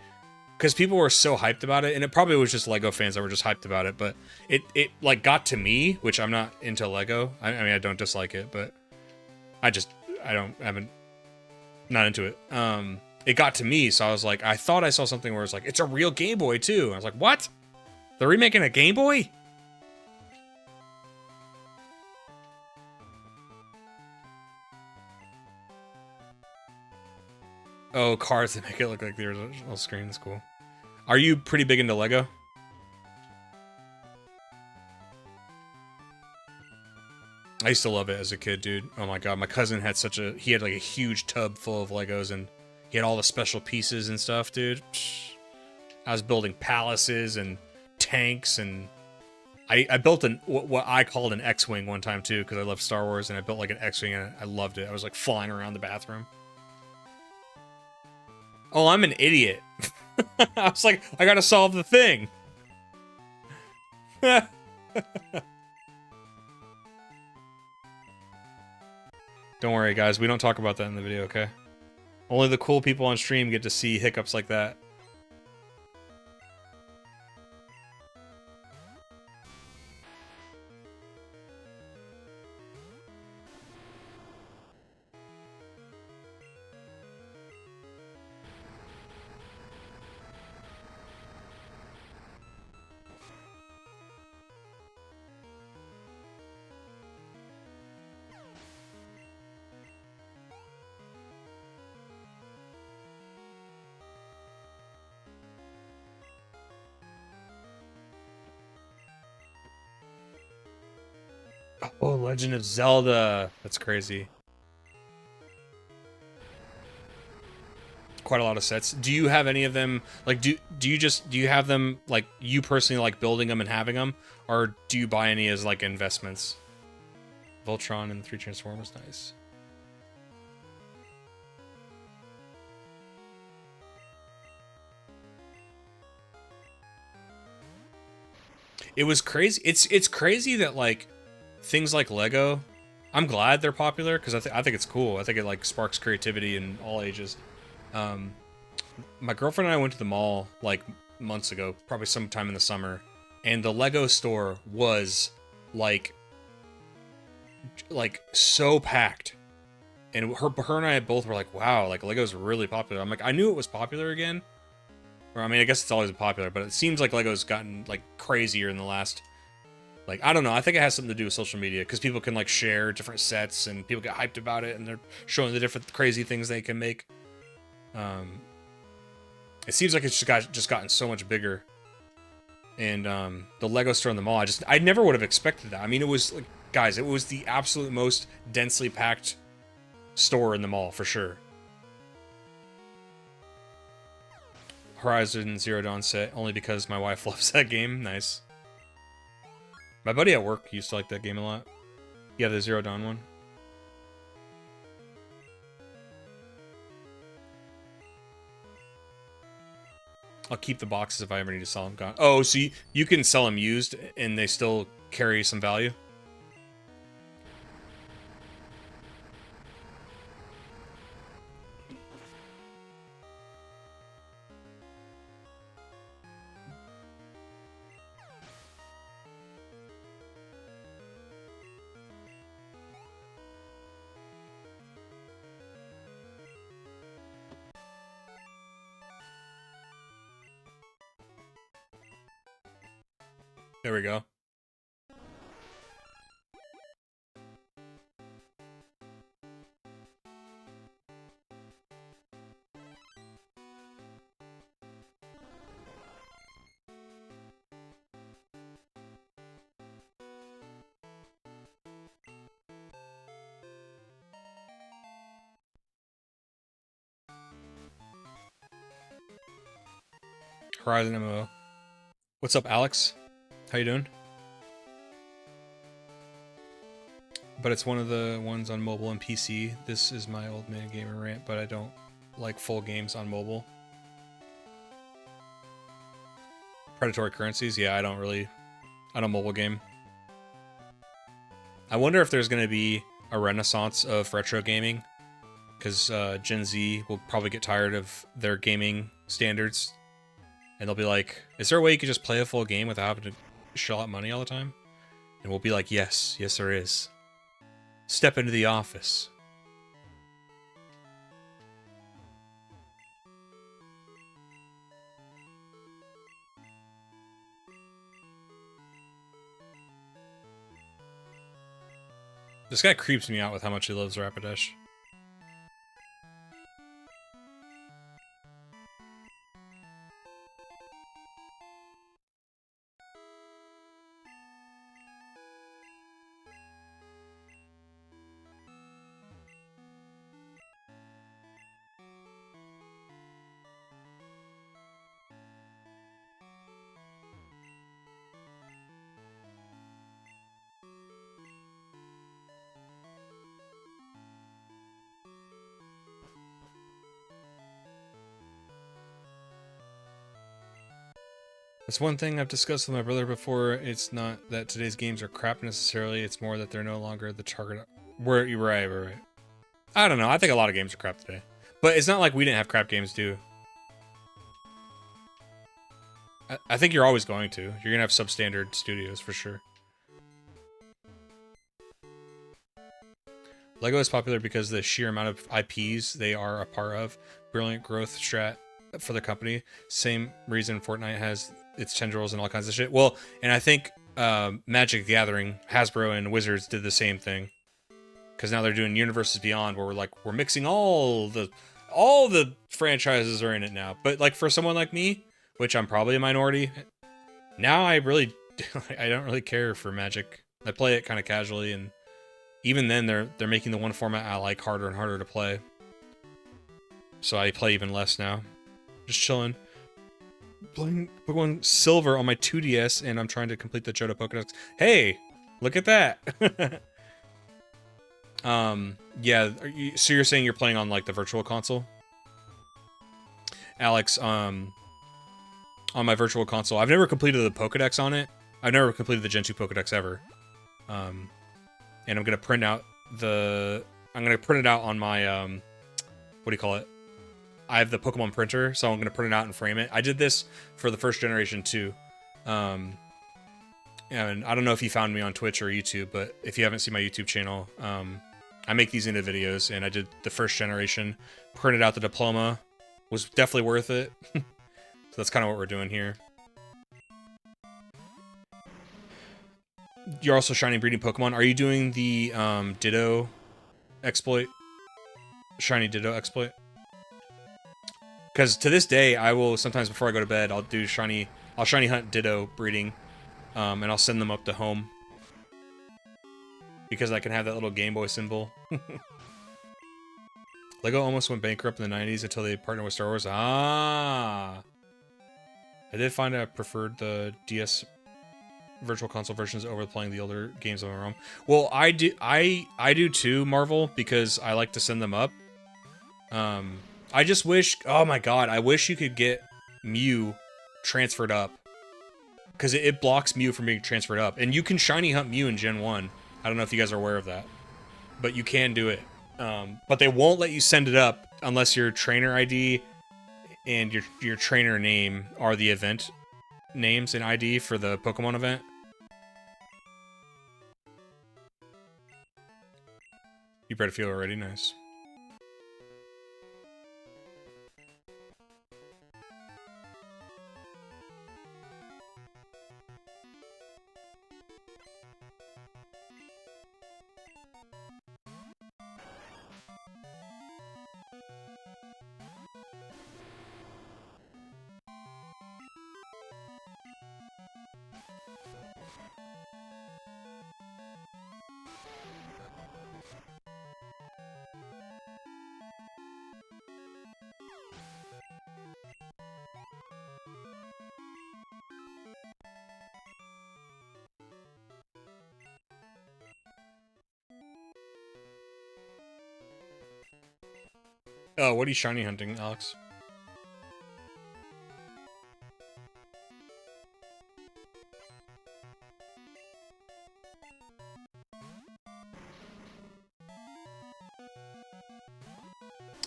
because people were so hyped about it, and it probably was just Lego fans that were just hyped about it, but it like got to me, which I'm not into Lego. I mean, I don't dislike it, but I haven't, not into it. It got to me, so I was like, I thought I saw something where it's like, it's a real Game Boy too. I was like, what? They're remaking a Game Boy? Oh, cards that make it look like the original screen. That's cool. Are you pretty big into Lego? I used to love it as a kid, dude. Oh my god, my cousin had he had like a huge tub full of Legos, and he had all the special pieces and stuff, dude. I was building palaces and tanks, and I built what I called an X-Wing one time too, because I love Star Wars, and I built like an X-Wing, and I loved it. I was like flying around the bathroom. Oh, I'm an idiot. I was like, I gotta solve the thing. Don't worry, guys. We don't talk about that in the video, okay? Only the cool people on stream get to see hiccups like that. Oh, Legend of Zelda. That's crazy. Quite a lot of sets. Do you have any of them? Like, do you have them like you personally like building them and having them, or do you buy any as like investments? Voltron and 3 Transformers, nice. It was crazy. It's crazy that like things like Lego, I'm glad they're popular because I think it's cool. I think it like sparks creativity in all ages. My girlfriend and I went to the mall like months ago, probably sometime in the summer, and the Lego store was like so packed. And her and I both were like, wow, like Lego's really popular. I'm like, I knew it was popular again, Or I mean, I guess it's always been popular, but it seems like Lego's gotten like crazier in the last. Like, I don't know. I think it has something to do with social media because people can like share different sets and people get hyped about it and they're showing the different crazy things they can make. It seems like it's just gotten so much bigger. And the Lego store in the mall, I never would have expected that. I mean, it was like, guys, it was the absolute most densely packed store in the mall for sure. Horizon Zero Dawn set only because my wife loves that game. Nice. My buddy at work used to like that game a lot. Yeah, the Zero Dawn one. I'll keep the boxes if I ever need to sell them. Gone. Oh, so you can sell them used and they still carry some value? There we go. Horizon MMO. What's up, Alex? How you doing? But it's one of the ones on mobile and PC. This is my old man gamer rant, but I don't like full games on mobile. Predatory currencies? Yeah, I don't mobile game. I wonder if there's going to be a renaissance of retro gaming, because Gen Z will probably get tired of their gaming standards, and they'll be like, is there a way you could just play a full game without having to shell out money all the time? And we'll be like, yes, there is. Step into the office. This guy creeps me out with how much he loves Rapidash. That's one thing I've discussed with my brother before. It's not that today's games are crap necessarily. It's more that they're no longer the target. You're right. I don't know. I think a lot of games are crap today. But it's not like we didn't have crap games too. I think you're always going to. You're going to have substandard studios for sure. Lego is popular because the sheer amount of IPs they are a part of. Brilliant growth strat for the company. Same reason Fortnite has its tendrils and all kinds of shit. Well, and I think Magic the Gathering, Hasbro and Wizards did the same thing. Because now they're doing Universes Beyond, where we're mixing all the franchises are in it now. But like for someone like me, which I'm probably a minority, now I don't really care for Magic. I play it kind of casually, and even then they're making the one format I like harder and harder to play. So I play even less now. Just chilling. Playing Pokemon Silver on my 2DS, and I'm trying to complete the Johto Pokedex. Hey, look at that. Yeah. So you're saying you're playing on like the Virtual Console, Alex? On my Virtual Console, I've never completed the Pokedex on it. I've never completed the Gen 2 Pokedex ever. And I'm gonna print out it out on my what do you call it? I have the Pokemon printer, so I'm going to print it out and frame it. I did this for the first generation too. And I don't know if you found me on Twitch or YouTube, but if you haven't seen my YouTube channel, I make these into videos, and I did the first generation, printed out the diploma, was definitely worth it. So that's kind of what we're doing here. You're also shiny breeding Pokemon. Are you doing the Ditto exploit? Shiny Ditto exploit? Because to this day, I will sometimes before I go to bed, I'll shiny hunt Ditto breeding, and I'll send them up to home because I can have that little Game Boy symbol. Lego almost went bankrupt in the 90s until they partnered with Star Wars. Ah, I did find I preferred the DS Virtual Console versions over playing the older games on my own. Well, I do too, Marvel, because I like to send them up. I just wish, oh my god, I wish you could get Mew transferred up. Because it blocks Mew from being transferred up. And you can shiny hunt Mew in Gen 1. I don't know if you guys are aware of that. But you can do it. But they won't let you send it up unless your trainer ID and your trainer name are the event names and ID for the Pokemon event. You bred a few already? Nice. Oh, what are you shiny hunting, Alex?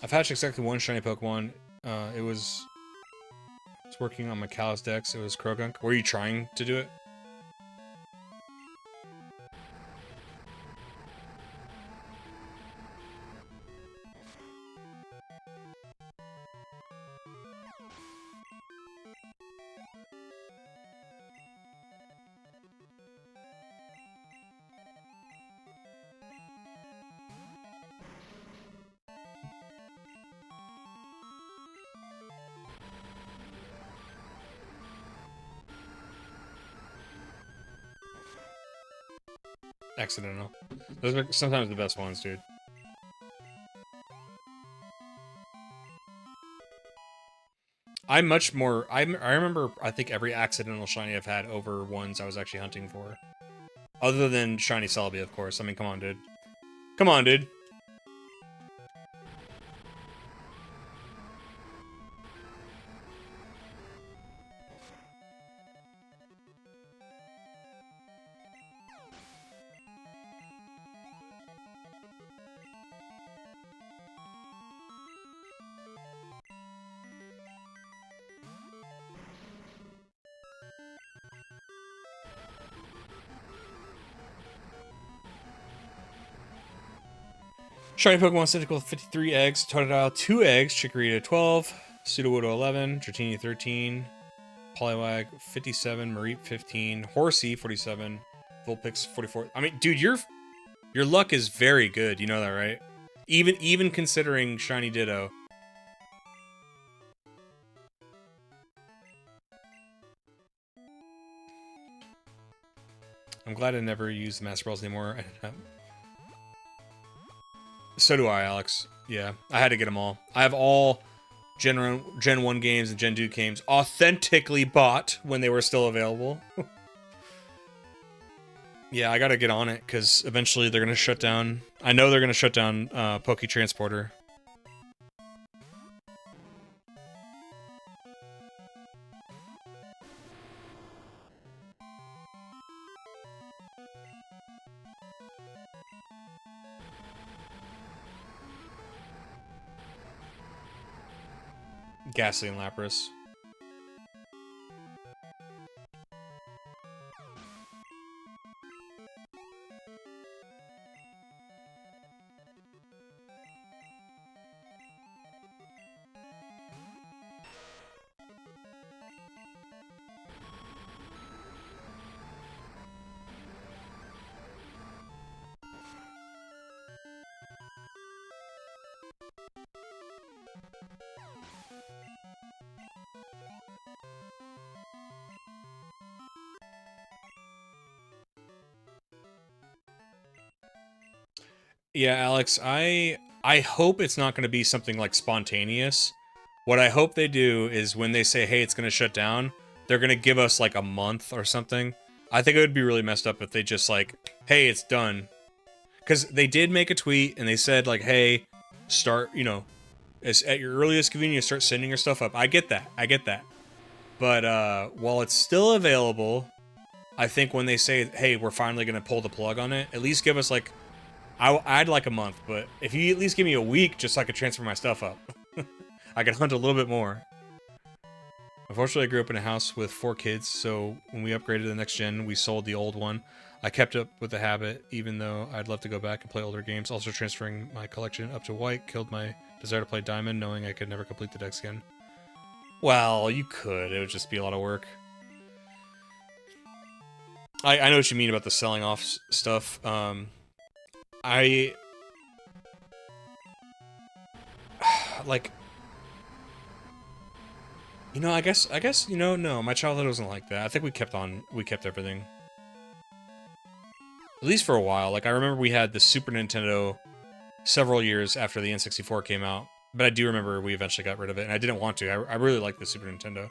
I've hatched exactly one shiny Pokemon. It was working on my Kalos Dex. It was Krogunk. Were you trying to do it? Accidental. Those are sometimes the best ones, dude. I'm much more... I remember, I think, every accidental shiny I've had over ones I was actually hunting for. Other than shiny Celebi, of course. I mean, come on, dude. Come on, dude. Shiny Pokemon Cyndaquil 53 eggs, Totodile 2 eggs, Chikorita 12, Sudowoodo 11, Dratini 13, Poliwag 57, Mareep 15, Horsey 47, Vulpix 44. I mean, dude, your luck is very good. You know that, right? Even considering shiny Ditto. I'm glad I never used the Master Balls anymore. So do I, Alex. Yeah, I had to get them all. I have all Gen 1 games and Gen 2 games authentically bought when they were still available. Yeah, I gotta get on it, because eventually they're gonna shut down... I know they're gonna shut down Poke Transporter. Ghastly and Lapras. Yeah, Alex, I hope it's not going to be something like spontaneous. What I hope they do is when they say, "Hey, it's going to shut down," they're going to give us like a month or something. I think it would be really messed up if they just like, "Hey, it's done." Cuz they did make a tweet and they said like, "Hey, start, as at your earliest convenience start sending your stuff up." I get that. I get that. But while it's still available, I think when they say, "Hey, we're finally going to pull the plug on it," at least give us like I'd like a month, but if you at least give me a week just so I could transfer my stuff up, I could hunt a little bit more. Unfortunately, I grew up in a house with 4 kids, so when we upgraded to the next gen, we sold the old one. I kept up with the habit, even though I'd love to go back and play older games. Also, transferring my collection up to white killed my desire to play diamond, knowing I could never complete the dex again. Well, you could. It would just be a lot of work. I know what you mean about the selling off stuff. Like, I guess, no, my childhood wasn't like that. I think we kept everything. At least for a while. Like, I remember we had the Super Nintendo several years after the N64 came out, but I do remember we eventually got rid of it, and I didn't want to. I really liked the Super Nintendo.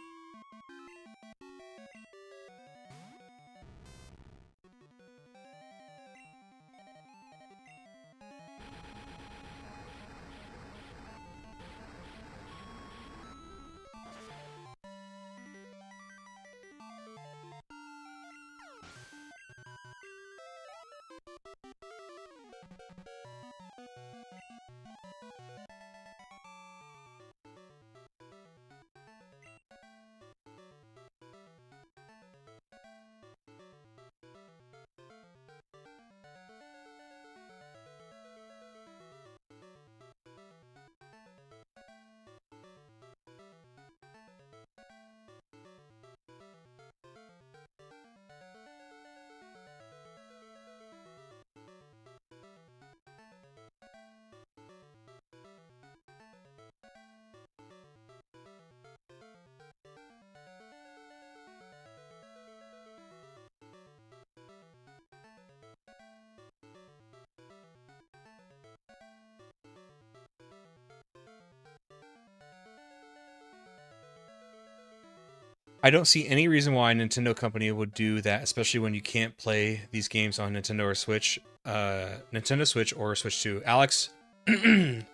I don't see any reason why a Nintendo company would do that, especially when you can't play these games on Nintendo or Switch. Nintendo Switch or Switch 2. Alex, get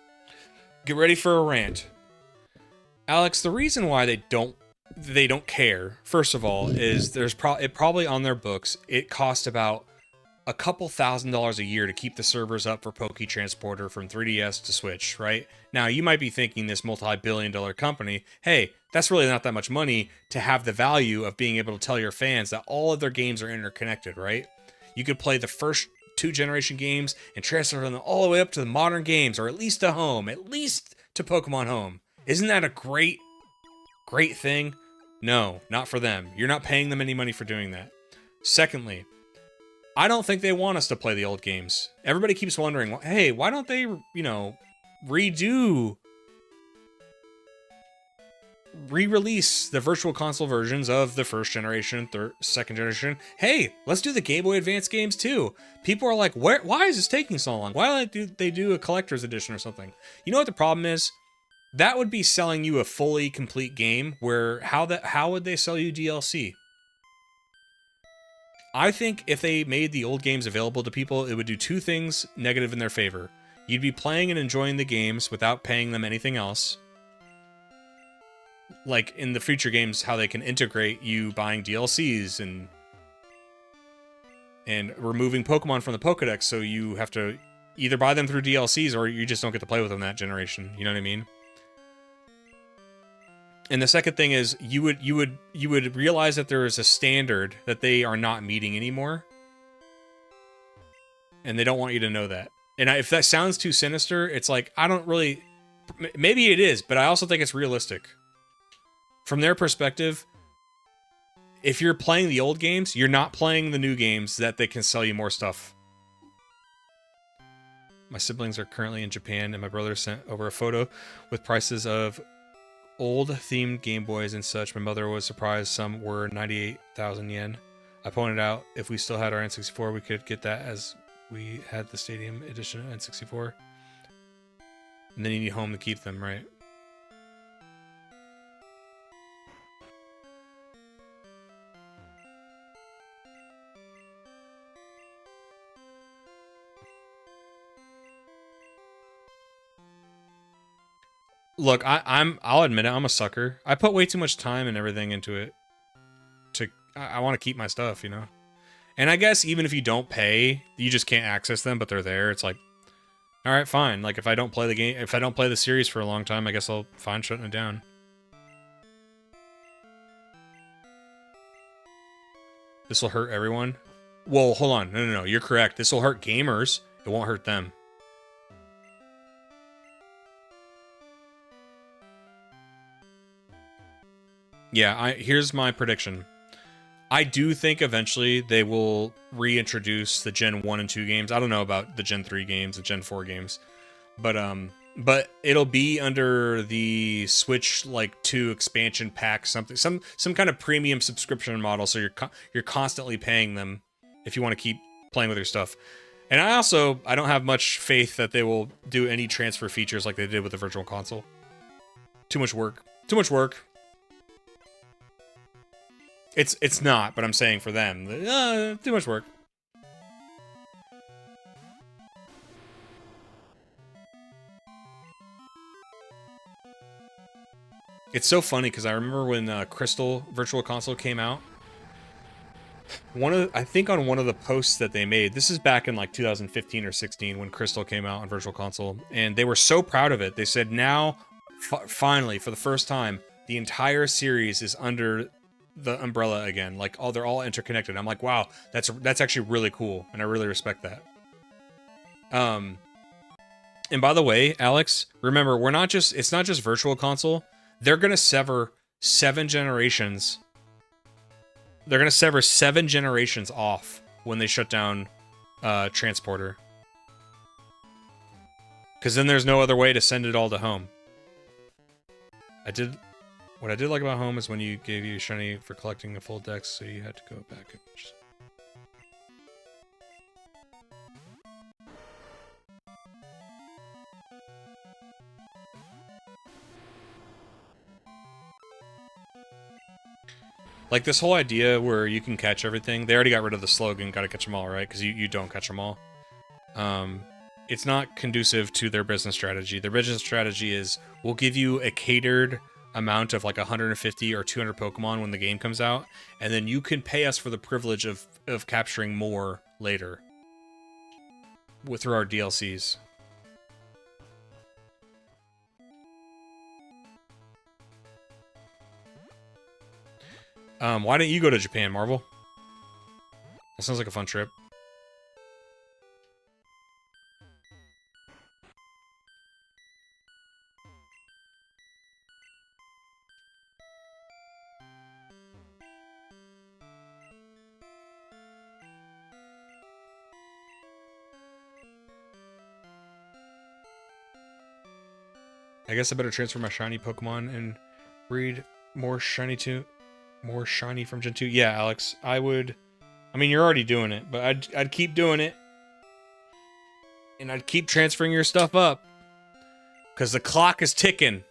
ready for a rant. Alex, the reason why they don't care, first of all, is there's probably on their books, it cost about a couple $1,000s a year to keep the servers up for Poke Transporter from 3DS to Switch, right? Now, you might be thinking this multi-billion-dollar company, hey, that's really not that much money to have the value of being able to tell your fans that all of their games are interconnected, right? You could play the first 2 generation games and transfer them all the way up to the modern games, or at least to home, at least to Pokemon Home. Isn't that a great thing? No, not for them. You're not paying them any money for doing that. Secondly, I don't think they want us to play the old games. Everybody keeps wondering, hey, why don't they, re-release the virtual console versions of the first generation, second generation? Hey, let's do the Game Boy Advance games too. People are like, why is this taking so long? Why don't they do a collector's edition or something? You know what the problem is? That would be selling you a fully complete game where how would they sell you DLC? I think if they made the old games available to people, it would do 2 things negative in their favor. You'd be playing and enjoying the games without paying them anything else. Like in the future games, how they can integrate you buying DLCs and removing Pokemon from the Pokedex, so you have to either buy them through DLCs or you just don't get to play with them that generation. You know what I mean? And the second thing is you would realize that there is a standard that they are not meeting anymore. And they don't want you to know that. And if that sounds too sinister, it's like, I don't really... Maybe it is, but I also think it's realistic. From their perspective, if you're playing the old games, you're not playing the new games that they can sell you more stuff. My siblings are currently in Japan, and my brother sent over a photo with prices of old themed Game Boys and such. My mother was surprised some were 98,000 yen. I pointed out if we still had our N64, we could get that as we had the Stadium Edition N64. And then you need home to keep them, right? Look, I'll admit it, I'm a sucker. I put way too much time and everything into it. I want to keep my stuff, you know? And I guess even if you don't pay, you just can't access them, but they're there. It's like, all right, fine. Like if I don't play the game, if I don't play the series for a long time, I guess I'll fine shutting it down. This will hurt everyone. Whoa, hold on. No. You're correct. This will hurt gamers. It won't hurt them. Yeah, here's my prediction. I do think eventually they will reintroduce the Gen 1 and 2 games. I don't know about the Gen 3 games and Gen 4 games. But it'll be under the Switch like 2 expansion pack, something, some kind of premium subscription model, so you're constantly paying them if you want to keep playing with your stuff. And I don't have much faith that they will do any transfer features like they did with the Virtual Console. Too much work. Too much work. It's not, but I'm saying for them, too much work. It's so funny because I remember when Crystal Virtual Console came out. I think on one of the posts that they made, this is back in like 2015 or 16 when Crystal came out on Virtual Console, and they were so proud of it. They said now, finally, for the first time, the entire series is under the umbrella again. Like, oh, they're all interconnected. I'm like, wow, that's actually really cool, and I really respect that. And by the way, Alex, remember, it's not just Virtual Console. They're gonna sever 7 generations. They're gonna sever 7 generations off when they shut down Transporter. Because then there's no other way to send it all to home. What I did like about home is when you gave you shiny for collecting a full deck, so you had to go back and just... Like this whole idea where you can catch everything, they already got rid of the slogan, gotta catch them all, right? Because you don't catch them all. It's not conducive to their business strategy. Their business strategy is, we'll give you a catered amount of like 150 or 200 Pokemon when the game comes out, and then you can pay us for the privilege of capturing more later through our DLCs. Why didn't you go to Japan, Marvel? That sounds like a fun trip. I guess I better transfer my shiny Pokemon and breed more shiny from Gen 2. Yeah, Alex, I would. I mean, you're already doing it, but I'd keep doing it. And I'd keep transferring your stuff up. Because the clock is ticking.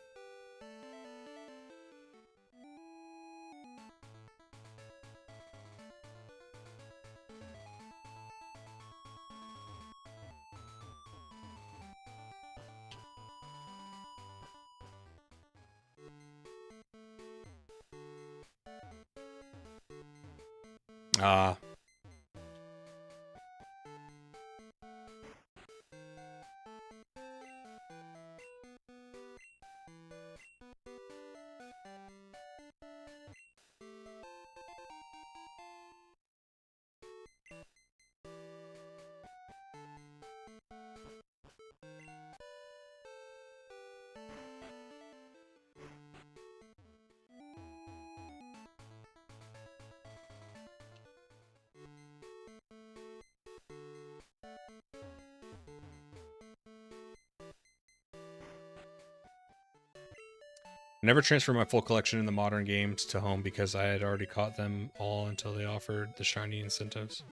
I never transferred my full collection in the modern games to home because I had already caught them all until they offered the shiny incentives.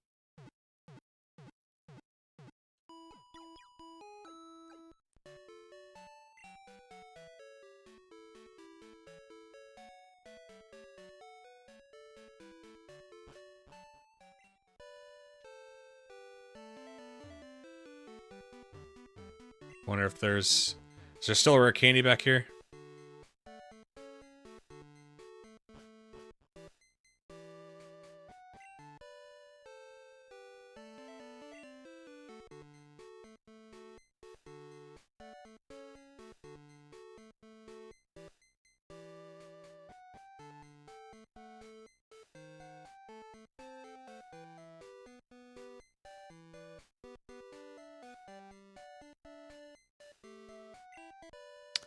Wonder if there's... Is there still a rare candy back here?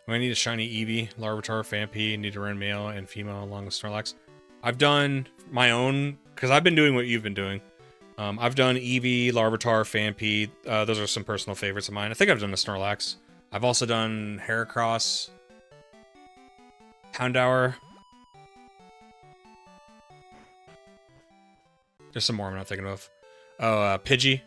I need a shiny Eevee, Larvitar, Phanpy, Nidoran male and female along with Snorlax. I've done my own, because I've been doing what you've been doing. I've done Eevee, Larvitar, Phanpy. Those are some personal favorites of mine. I think I've done the Snorlax. I've also done Heracross, Houndour. There's some more I'm not thinking of. Oh, Pidgey.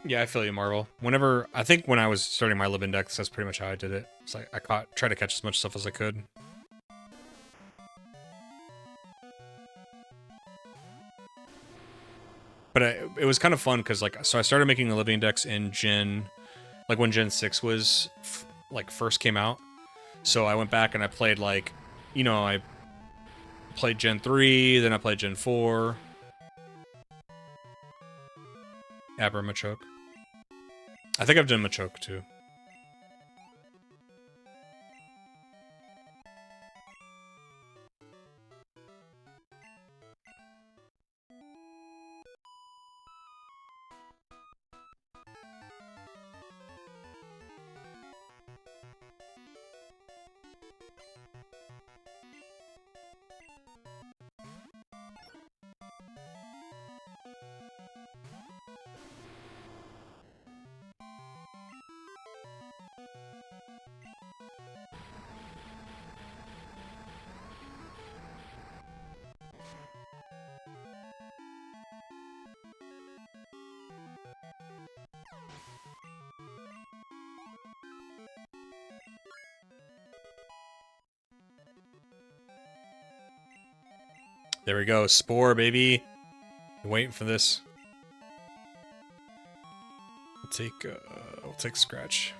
Yeah, I feel you, Marvel. I think when I was starting my Lib Index, that's pretty much how I did it. It's like I tried to catch as much stuff as I could. But it was kind of fun because so I started making the Lib Index in when Gen 6 was first came out. So I went back and I played I played Gen 3, then I played Gen 4. Aber Machoke. I think I've done Machoke too. There we go, Spore, baby. I'm waiting for this. We'll take Scratch.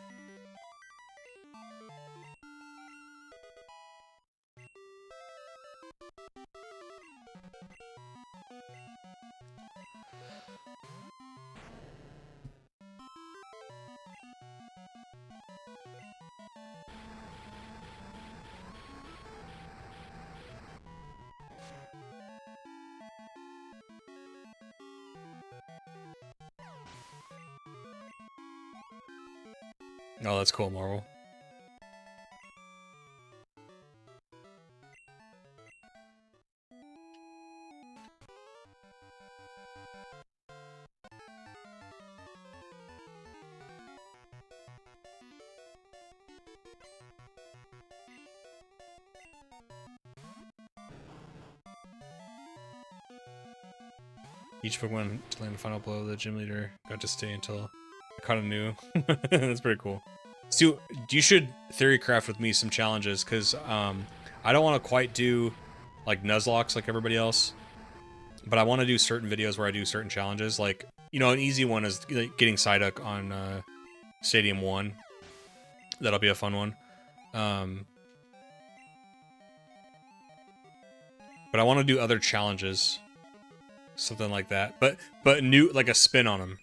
Oh, that's cool, Marvel. Each Pokemon to land the final blow, the gym leader got to stay until I caught a new. That's pretty cool. So you should theory craft with me some challenges, because I don't want to quite do like Nuzlocke like everybody else, but I want to do certain videos where I do certain challenges. Like, an easy one is getting Psyduck on Stadium 1. That'll be a fun one. But I want to do other challenges. Something like that. But new, like a spin on them.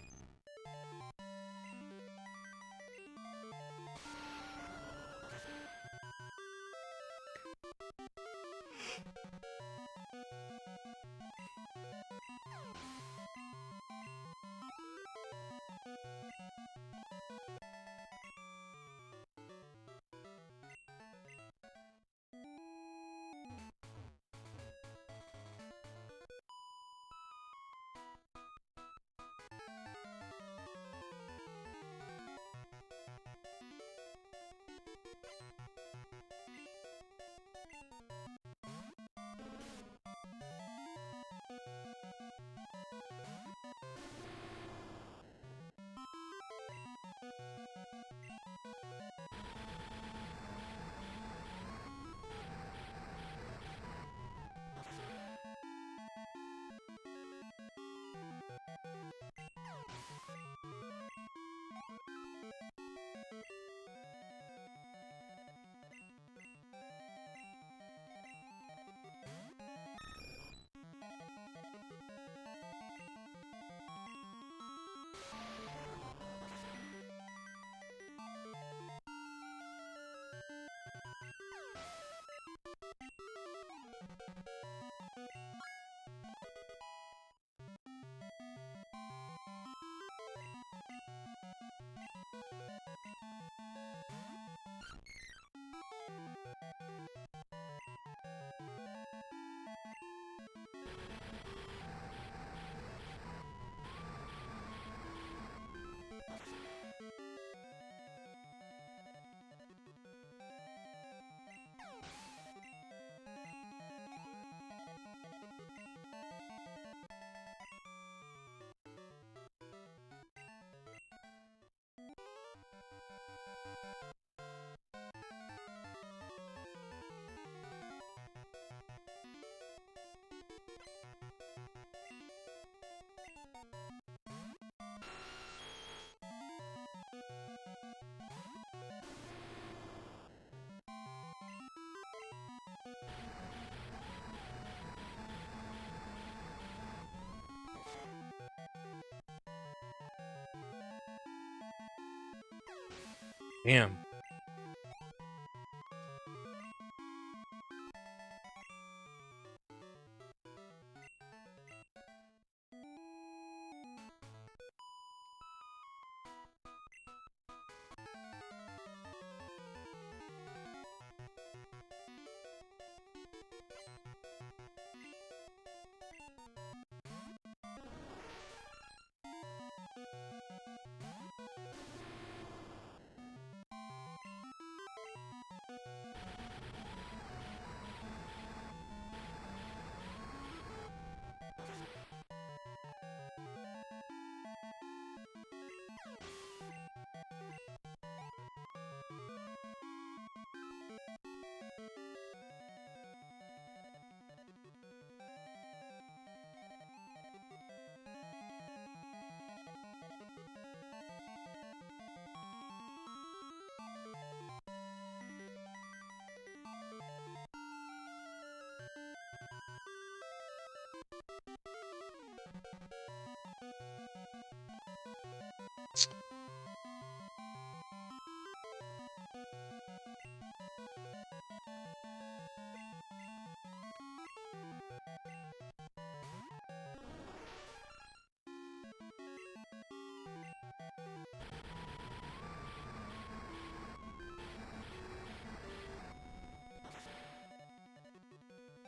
Damn.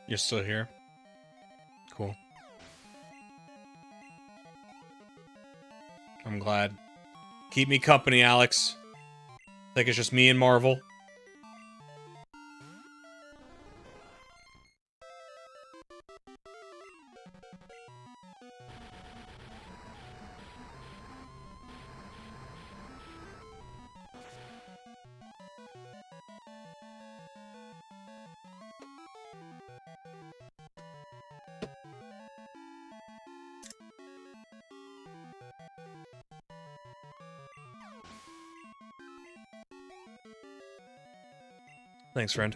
You're still here? Cool. I'm glad. Keep me company, Alex. I think it's just me and Marvel. Thanks, friend.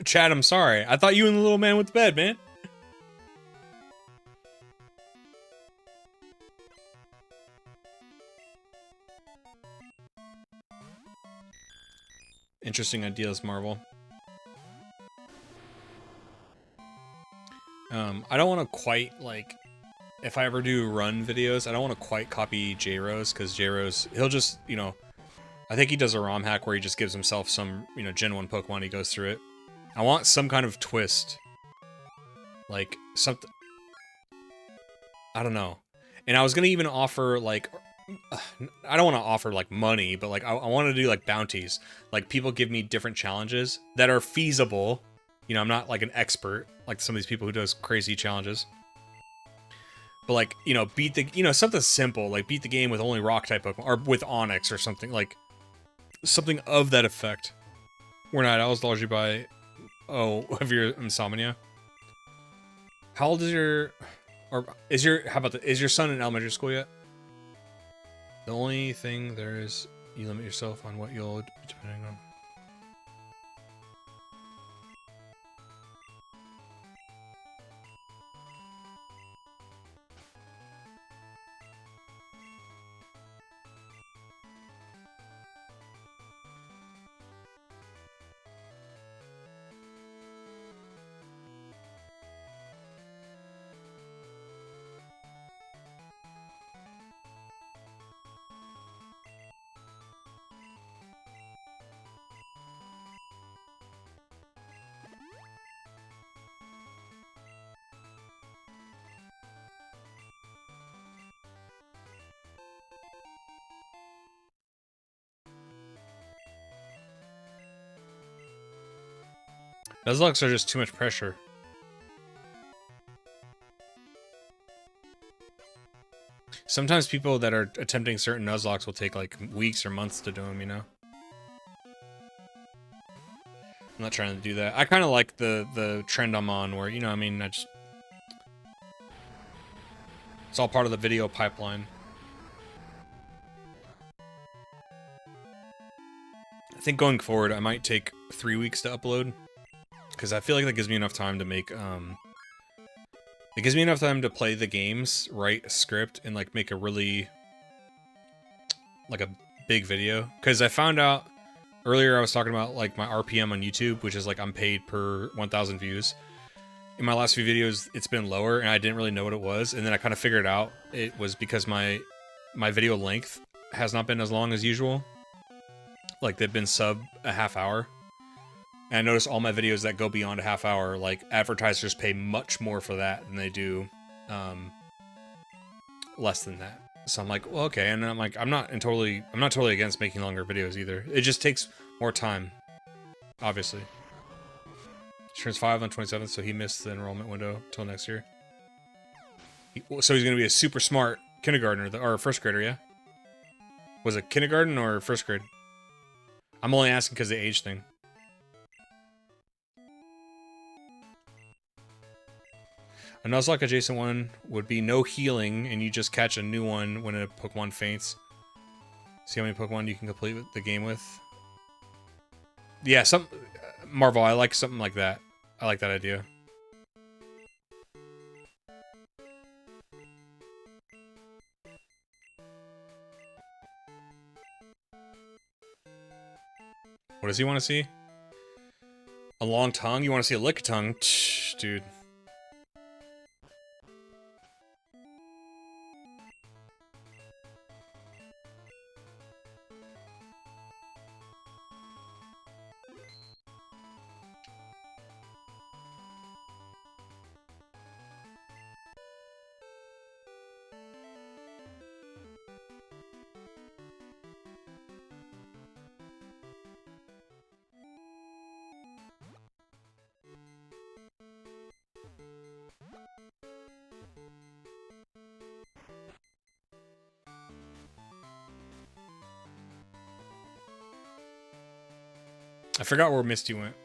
Chad, I'm sorry. I thought you and the little man went to bed, man. Interesting ideas, Marvel. I don't want to quite, like, if I ever do run videos, I don't want to quite copy J-Rose, because J-Rose, he'll just, you know, I think he does a ROM hack where he just gives himself some, you know, Gen 1 Pokemon, he goes through it. I want some kind of twist. Like, something... I don't know. And I was gonna even offer, like... I don't want to offer, like, money, but, like, I want to do, like, bounties. Like, people give me different challenges that are feasible. You know, I'm not, like, an expert, like some of these people who does crazy challenges. But, like, you know, beat the... You know, something simple, like, beat the game with only Rock-type Pokemon, or with Onix or something, like... Something of that effect. We're not owls largely by... Oh, of your insomnia. How old is your... Or, is your... How about the... Is your son in elementary school yet? The only thing there is... You limit yourself on what you'll... Depending on... Nuzlocke are just too much pressure. Sometimes people that are attempting certain Nuzlocke will take like weeks or months to do them, you know? I'm not trying to do that. I kind of like the trend I'm on where, you know, I mean, I just... It's all part of the video pipeline. think going forward, I might take 3 weeks to upload. Because I feel like that gives me enough time to make, it gives me enough time to play the games, write a script, and, like, make a really, like, a big video. Because I found out, earlier I was talking about, like, my RPM on YouTube, which is, like, I'm paid per 1,000 views. In my last few videos, it's been lower, and I didn't really know what it was, and then I kind of figured out it was because my video length has not been as long as usual. Like, they've been sub a half hour. And I noticed all my videos that go beyond a half hour, like, advertisers pay much more for that than they do less than that. So I'm like, well, okay. And then I'm like, I'm not totally against making longer videos either. It just takes more time, obviously. He turns 5 on 27th, so he missed the enrollment window till next year. So he's going to be a super smart kindergartner, or first grader, yeah? Was it kindergarten or first grade? I'm only asking because of the age thing. A Nuzlocke adjacent one would be no healing, and you just catch a new one when a Pokemon faints. See how many Pokemon you can complete the game with? Yeah, Marvel, I like something like that. I like that idea. What does he want to see? A long tongue? You want to see a lick-a-tongue? Dude. I forgot where Misty went.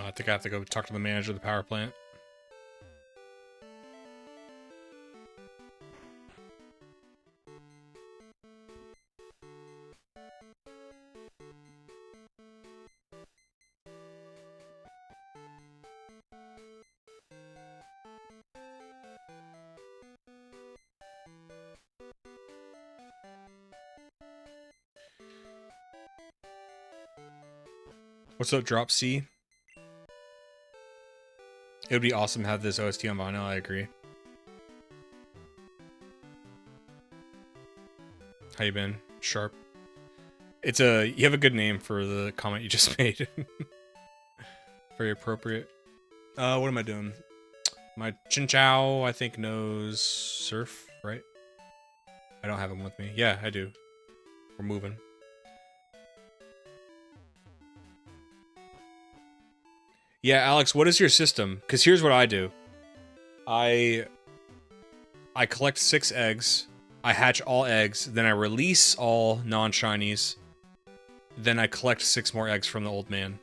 I think I have to go talk to the manager of the power plant. What's up, Drop C? It would be awesome to have this OST on vinyl, I agree. How you been? Sharp. You have a good name for the comment you just made. Very appropriate. What am I doing? My Chinchou, I think, knows Surf, right? I don't have him with me. Yeah, I do. We're moving. Yeah, Alex, what is your system? Because here's what I do. I collect 6 eggs. I hatch all eggs. Then I release all non-shinies. Then I collect 6 more eggs from the old man.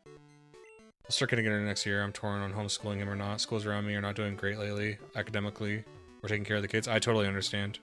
I'll start getting into next year. I'm torn on homeschooling him or not. Schools around me are not doing great lately. Academically, we're taking care of the kids. I totally understand.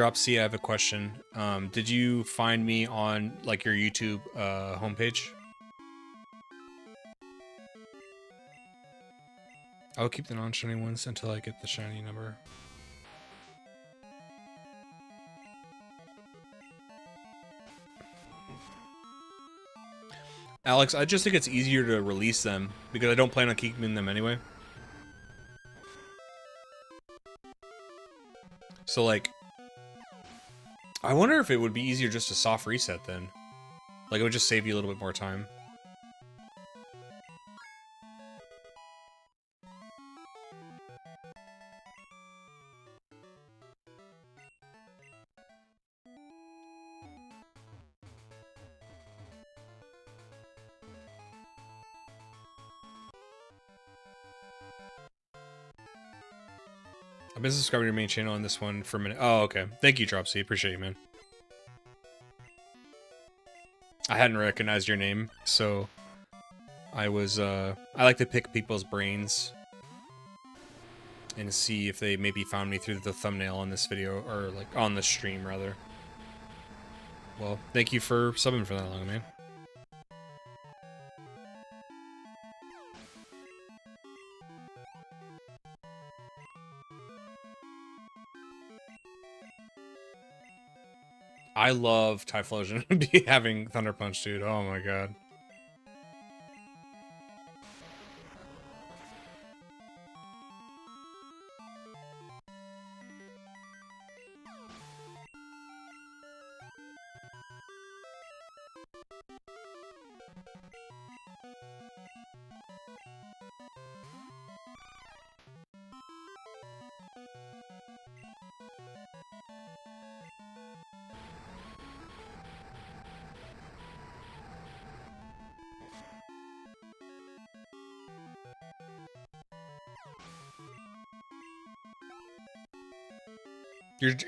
Drop C, I have a question. Did you find me on like your YouTube homepage? I'll keep the non-shiny ones until I get the shiny number. Alex, I just think it's easier to release them because I don't plan on keeping them anyway. So like, I wonder if it would be easier just to soft reset then. Like it would just save you a little bit more time. I've been subscribing to your main channel on this one for a minute. Oh, okay. Thank you, Dropsy. Appreciate you, man. I hadn't recognized your name, so I was, I like to pick people's brains and see if they maybe found me through the thumbnail on this video, or like on the stream, rather. Well, thank you for subbing for that long, man. I love Typhlosion having Thunder Punch, dude. Oh my god.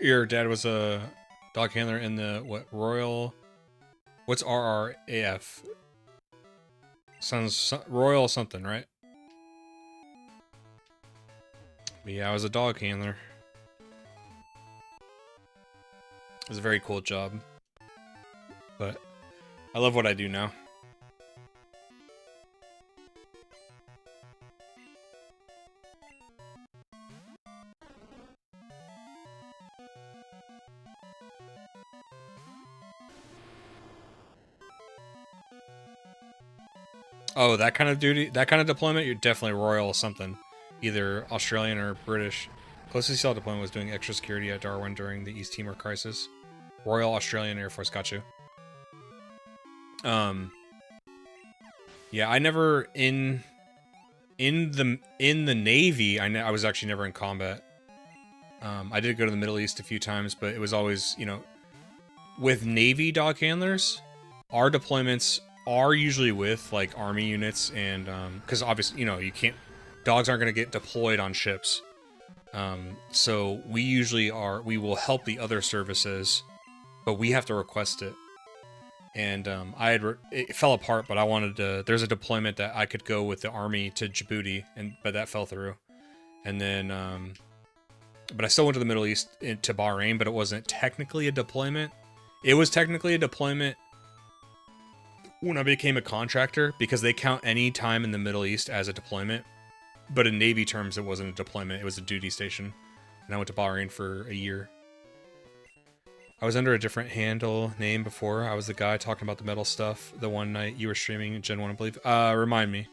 Your dad was a dog handler in the what Royal? What's RRAF? Sounds Royal something, right? But yeah, I was a dog handler. It was a very cool job, but I love what I do now. Oh, that kind of duty, that kind of deployment, you're definitely Royal something. Either Australian or British. Closest saw deployment was doing extra security at Darwin during the East Timor crisis. Royal Australian Air Force, got you. Yeah, I never in the Navy. I was actually never in combat. I did go to the Middle East a few times, but it was always, you know, with Navy dog handlers, our deployments are usually with like Army units, and because obviously, you know, you can't, dogs aren't going to get deployed on ships. So we usually we will help the other services, but we have to request it. And it fell apart, but I wanted to, there's a deployment that I could go with the Army to Djibouti, but that fell through. And then, but I still went to the Middle East to Bahrain, but it wasn't technically a deployment. It was technically a deployment when I became a contractor, because they count any time in the Middle East as a deployment. But in Navy terms, it wasn't a deployment, it was a duty station. And I went to Bahrain for a year. I was under a different handle name before. I was the guy talking about the metal stuff the one night you were streaming Gen 1, I believe. Remind me.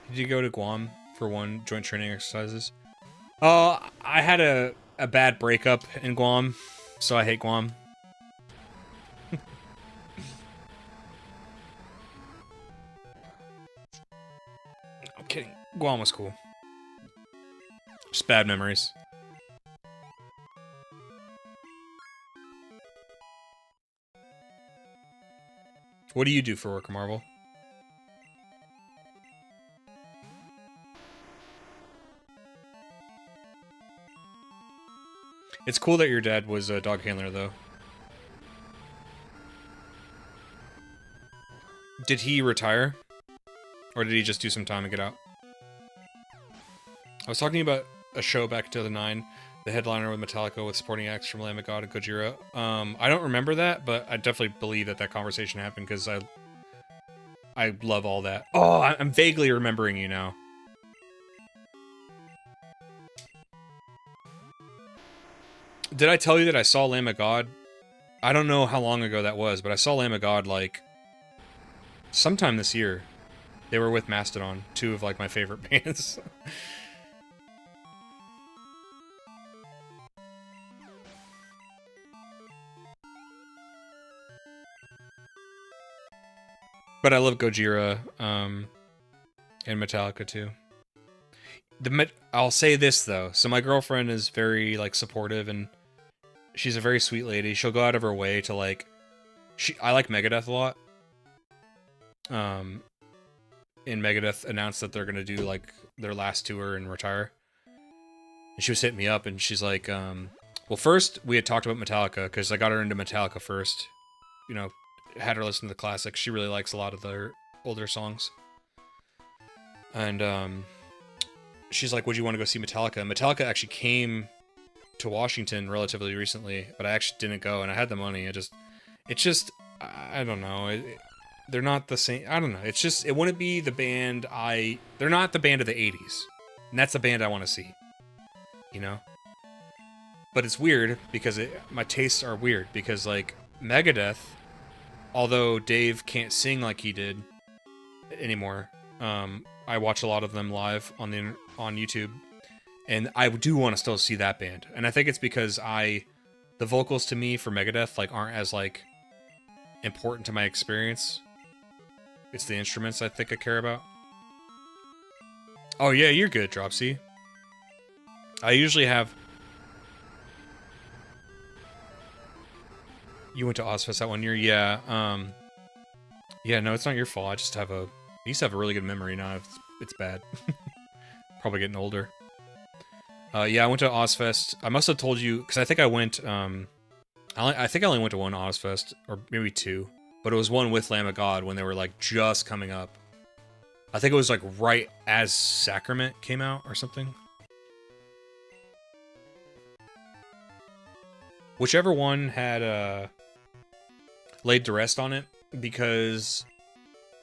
Did you go to Guam for one joint training exercises? I had a bad breakup in Guam, so I hate Guam. I'm kidding. Guam was cool. Just bad memories. What do you do for work, Marvel? It's cool that your dad was a dog handler, though. Did he retire? Or did he just do some time and get out? I was talking about a show back in 2009, the headliner with Metallica with supporting acts from Lamb of God and Gojira. I don't remember that, but I definitely believe that conversation happened because I love all that. Oh, I'm vaguely remembering you now. Did I tell you that I saw Lamb of God? I don't know how long ago that was, but I saw Lamb of God, like, sometime this year. They were with Mastodon, two of, like, my favorite bands. But I love Gojira, and Metallica, too. I'll say this, though. So my girlfriend is very, like, supportive, and she's a very sweet lady. She'll go out of her way to, like... I like Megadeth a lot. And Megadeth announced that they're gonna do, like, their last tour and retire. And she was hitting me up, and she's like, well, first, we had talked about Metallica, because I got her into Metallica first. You know, had her listen to the classics. She really likes a lot of their older songs. And, she's like, would you want to go see Metallica? Metallica actually came to Washington relatively recently, but I actually didn't go, and I had the money. It's just, I don't know. They're not the same. I don't know. It's just, it wouldn't be the band they're not the band of the 80s. And that's the band I want to see. You know? But it's weird because my tastes are weird because, like, Megadeth, although Dave can't sing like he did anymore, I watch a lot of them live on YouTube, and I do want to still see that band. And I think it's because the vocals to me for Megadeth, like, aren't as, like, important to my experience. It's the instruments I think I care about. Oh yeah, you're good, Dropsy. I usually have... You went to Ozfest that 1 year? Yeah, yeah, no, it's not your fault. I just have I used to have a really good memory, now it's bad. Probably getting older. Yeah, I went to Ozfest. I must have told you, because I think I went, I think I only went to one Ozfest, or maybe two. But it was one with Lamb of God when they were, like, just coming up. I think it was, like, right as Sacrament came out, or something. Whichever one had, Laid to Rest on it, because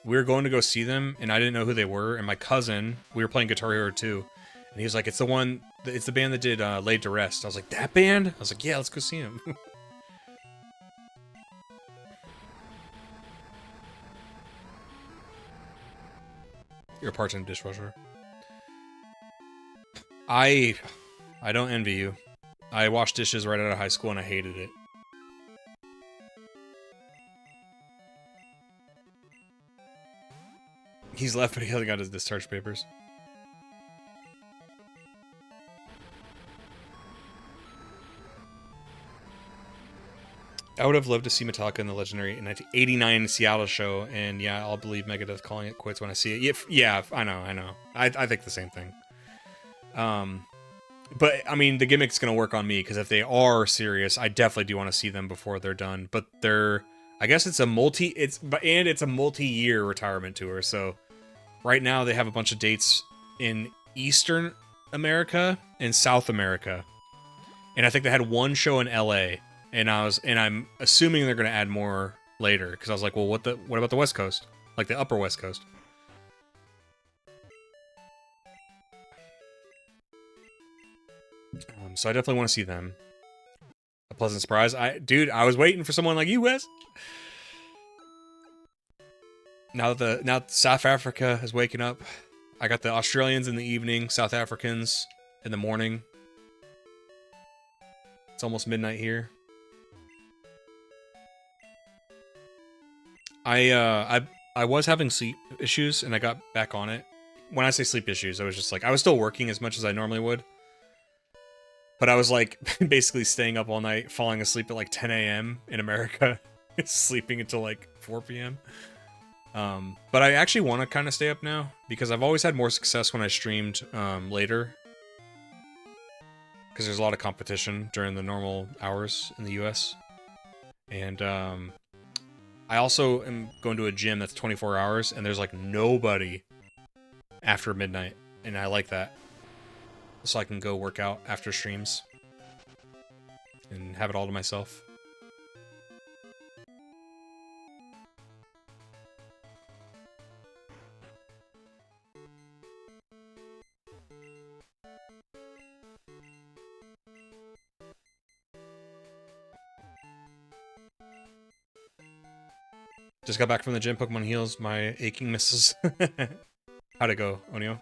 we were going to go see them, and I didn't know who they were, and my cousin, we were playing Guitar Hero 2, and he was like, it's the band that did, Laid to Rest. I was like, that band? I was like, yeah, let's go see them. You're a part-time dishwasher. I don't envy you. I washed dishes right out of high school and I hated it. He's left, but he hasn't got his discharge papers. I would have loved to see Metallica in the legendary 1989 Seattle show, and yeah, I'll believe Megadeth calling it quits when I see it. Yeah, I know. I think the same thing. But, I mean, the gimmick's gonna work on me, because if they are serious, I definitely do want to see them before they're done. But I guess it's a multi-year retirement tour, so right now they have a bunch of dates in Eastern America and South America. And I think they had one show in LA. And I'm assuming they're gonna add more later, because I was like, well, what about the West Coast? Like the upper West Coast. So I definitely want to see them. A pleasant surprise. Dude, I was waiting for someone like you, Wes. Now South Africa is waking up. I got the Australians in the evening, South Africans in the morning. It's almost midnight here. I was having sleep issues, and I got back on it. When I say sleep issues, I was just like, I was still working as much as I normally would. But I was like, basically staying up all night, falling asleep at like 10 a.m. in America, sleeping until like 4 p.m. But I actually want to kind of stay up now, because I've always had more success when I streamed later. Because there's a lot of competition during the normal hours in the US. And I also am going to a gym that's 24 hours, and there's like nobody after midnight, and I like that. so I can go work out after streams and have it all to myself. Just got back from the gym. Pokemon heals my aching misses. How'd it go, Onio?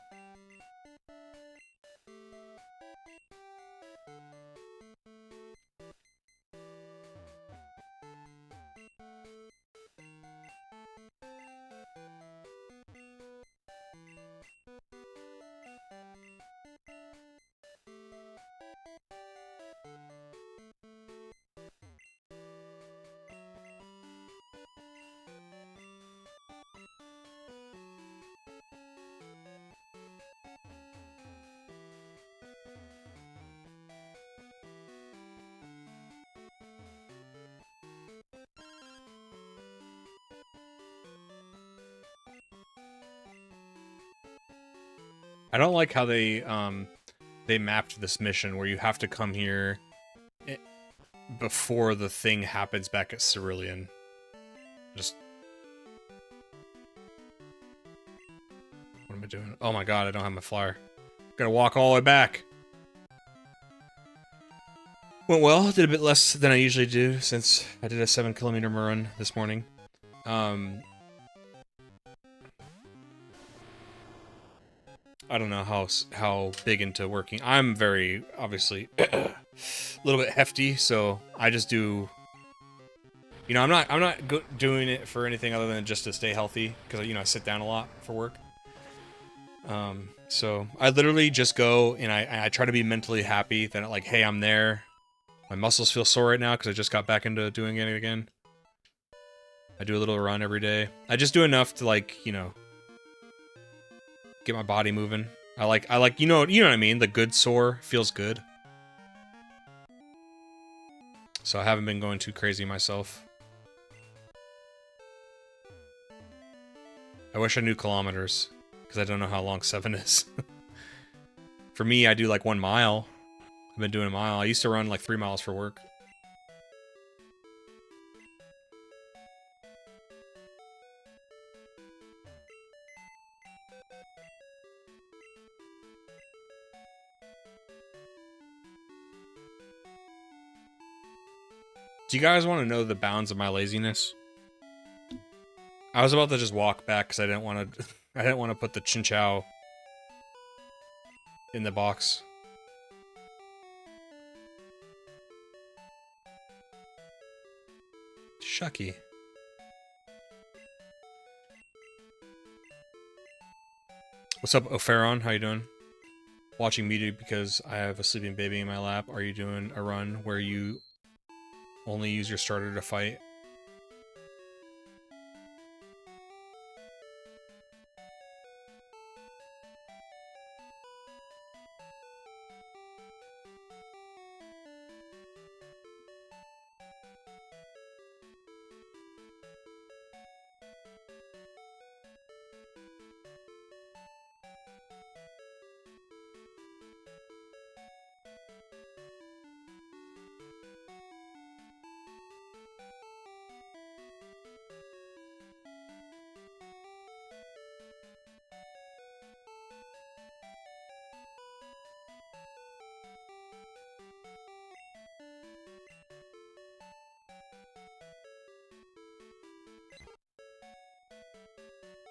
I don't like how they mapped this mission where you have to come here before the thing happens back at Cerulean. Just... What am I doing? Oh my god, I don't have my flyer. Gotta walk all the way back. Went well, did a bit less than I usually do since I did a 7-kilometer run this morning. I don't know how big into working. I'm very, obviously, a little bit hefty, so I just do... You know, I'm not doing it for anything other than just to stay healthy, because, you know, I sit down a lot for work. So I literally just go, and I try to be mentally happy that, like, hey, I'm there. My muscles feel sore right now, because I just got back into doing it again. I do a little run every day. I just do enough to, like, you know... get my body moving. I like you know what I mean? The good sore feels good. So I haven't been going too crazy myself. I wish I knew kilometers, because I don't know how long 7 is. For me, I do like 1 mile. I've been doing a mile. I used to run like 3 miles for work. Do you guys want to know the bounds of my laziness? I was about to just walk back because I didn't want to. I didn't want to put the Chinchou in the box. Shucky. What's up, Opheron? How you doing? Watching me because I have a sleeping baby in my lap. Are you doing a run where you only use your starter to fight?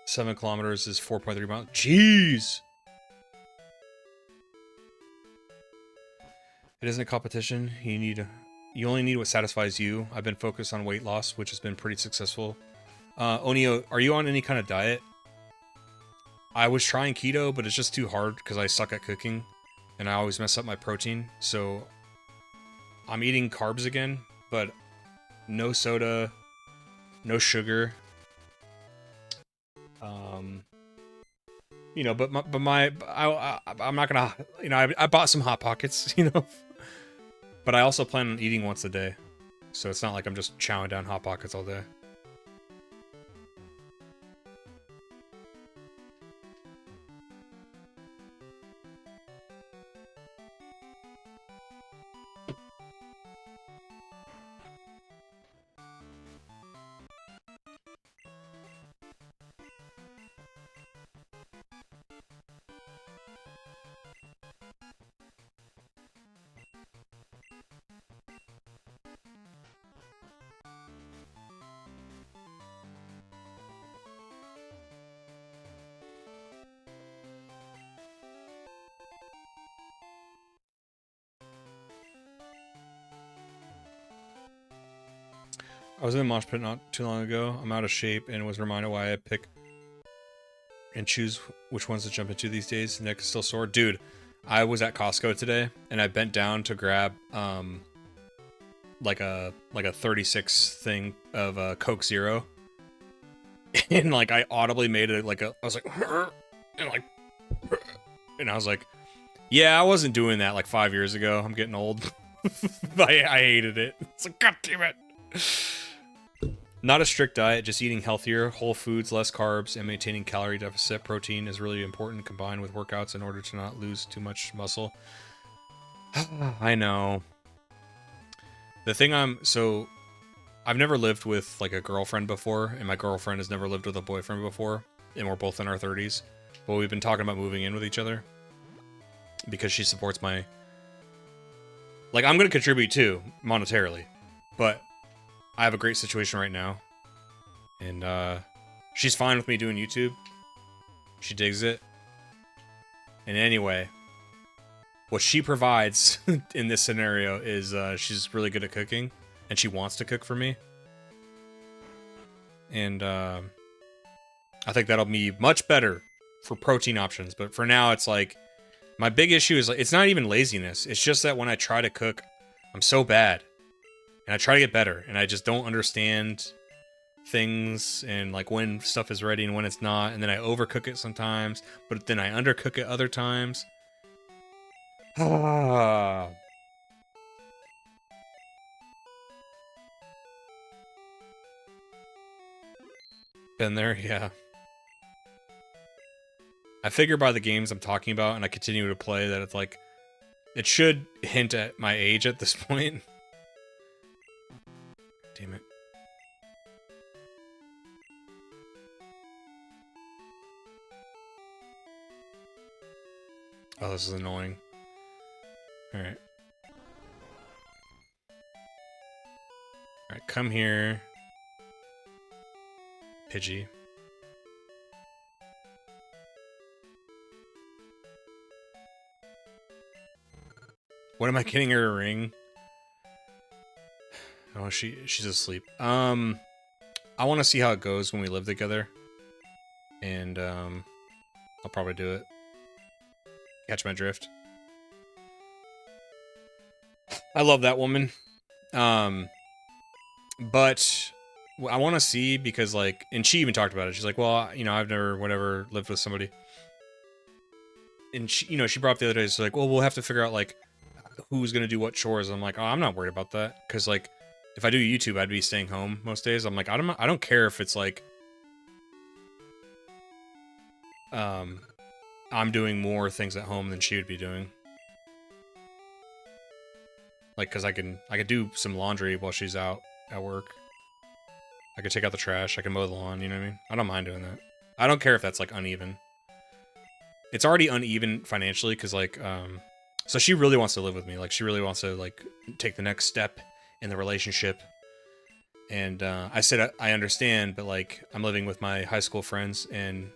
Seven kilometers is 4.3 miles. Jeez! It isn't a competition. You only need what satisfies you. I've been focused on weight loss, which has been pretty successful. Onio, are you on any kind of diet? I was trying keto, but it's just too hard because I suck at cooking, and I always mess up my protein. So I'm eating carbs again, but no soda, no sugar. You know, I'm not gonna, you know, I bought some Hot Pockets, you know, but I also plan on eating once a day, so it's not like I'm just chowing down Hot Pockets all day. I was in a mosh pit not too long ago. I'm out of shape and was reminded why I pick and choose which ones to jump into these days. Neck is still sore. Dude, I was at Costco today and I bent down to grab like a 36 thing of Coke Zero. And like I audibly made it I was like and I was like, yeah, I wasn't doing that like 5 years ago. I'm getting old. I hated it. It's like, god damn it. Not a strict diet, just eating healthier, whole foods, less carbs, and maintaining calorie deficit. Protein is really important combined with workouts in order to not lose too much muscle. I know. The thing I've never lived with like a girlfriend before, and my girlfriend has never lived with a boyfriend before, and we're both in our 30s. But we've been talking about moving in with each other because she supports my... Like, I'm going to contribute too, monetarily, but I have a great situation right now, and she's fine with me doing YouTube. She digs it. And anyway, what she provides in this scenario is she's really good at cooking, and she wants to cook for me. And I think that'll be much better for protein options. But for now, it's like, my big issue is like, it's not even laziness. It's just that when I try to cook, I'm so bad. And I try to get better, and I just don't understand things and like when stuff is ready and when it's not, and then I overcook it sometimes, but then I undercook it other times. Ah. Been there, yeah. I figure by the games I'm talking about and I continue to play that it's like, it should hint at my age at this point. Damn it. Oh, this is annoying. Alright. Alright, come here. Pidgey. What am I getting her a ring? Oh, she's asleep. I want to see how it goes when we live together. And, I'll probably do it. Catch my drift. I love that woman. But I want to see because, like, and she even talked about it. She's like, well, you know, I've never, whatever, lived with somebody. And she, you know, she brought up the other day, it's like, well, we'll have to figure out, like, who's going to do what chores. I'm like, oh, I'm not worried about that. Because, like, if I do YouTube, I'd be staying home most days. I'm like, I don't care if it's, like, I'm doing more things at home than she would be doing. Like, because I could do some laundry while she's out at work. I could take out the trash. I can mow the lawn, you know what I mean? I don't mind doing that. I don't care if that's, like, uneven. It's already uneven financially, because, like, so she really wants to live with me. Like, she really wants to, like, take the next step in the relationship. And I said, I understand, but, like, I'm living with my high school friends, and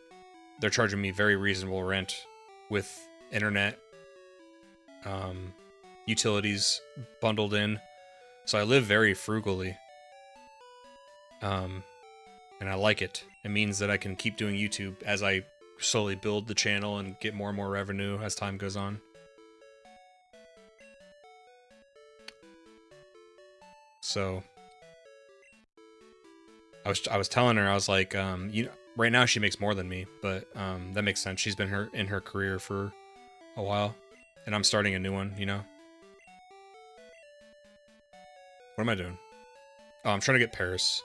they're charging me very reasonable rent with internet, utilities bundled in. So I live very frugally. And I like it. It means that I can keep doing YouTube as I slowly build the channel and get more and more revenue as time goes on. So I was telling her, I was like, you know, right now she makes more than me, but that makes sense. She's been in her career for a while, and I'm starting a new one, you know. What am I doing? Oh, I'm trying to get Paris.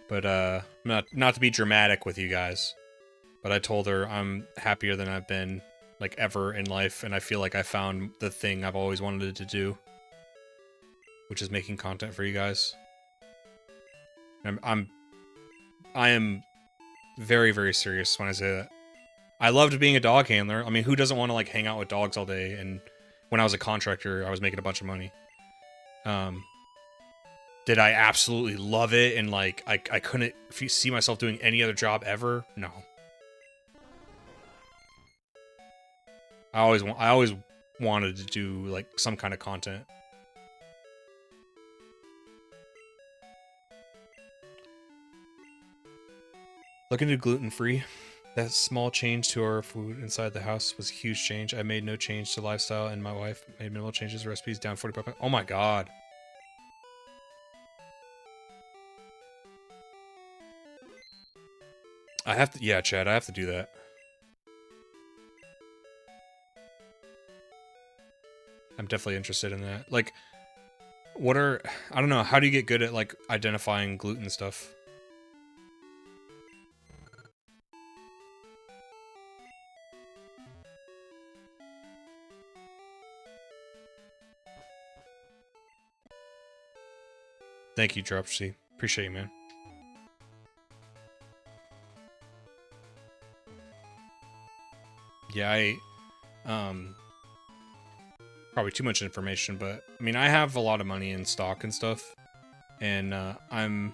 But not to be dramatic with you guys, but I told her I'm happier than I've been like ever in life, and I feel like I found the thing I've always wanted to do, which is making content for you guys. I am very, very serious when I say that. I loved being a dog handler. I mean, who doesn't want to like hang out with dogs all day? And when I was a contractor, I was making a bunch of money. Did I absolutely love it and like I couldn't see myself doing any other job ever? No. I always wanted to do like some kind of content. Looking to gluten-free. That small change to our food inside the house was a huge change. I made no change to lifestyle, and my wife made minimal changes to recipes, down 40%. Oh my god. I have to, yeah, Chad, I have to do that. I'm definitely interested in that. Like, what are, I don't know, how do you get good at, like, identifying gluten stuff? Thank you, Dropsy. Appreciate you, man. Yeah, probably too much information, but I mean, I have a lot of money in stock and stuff, and I'm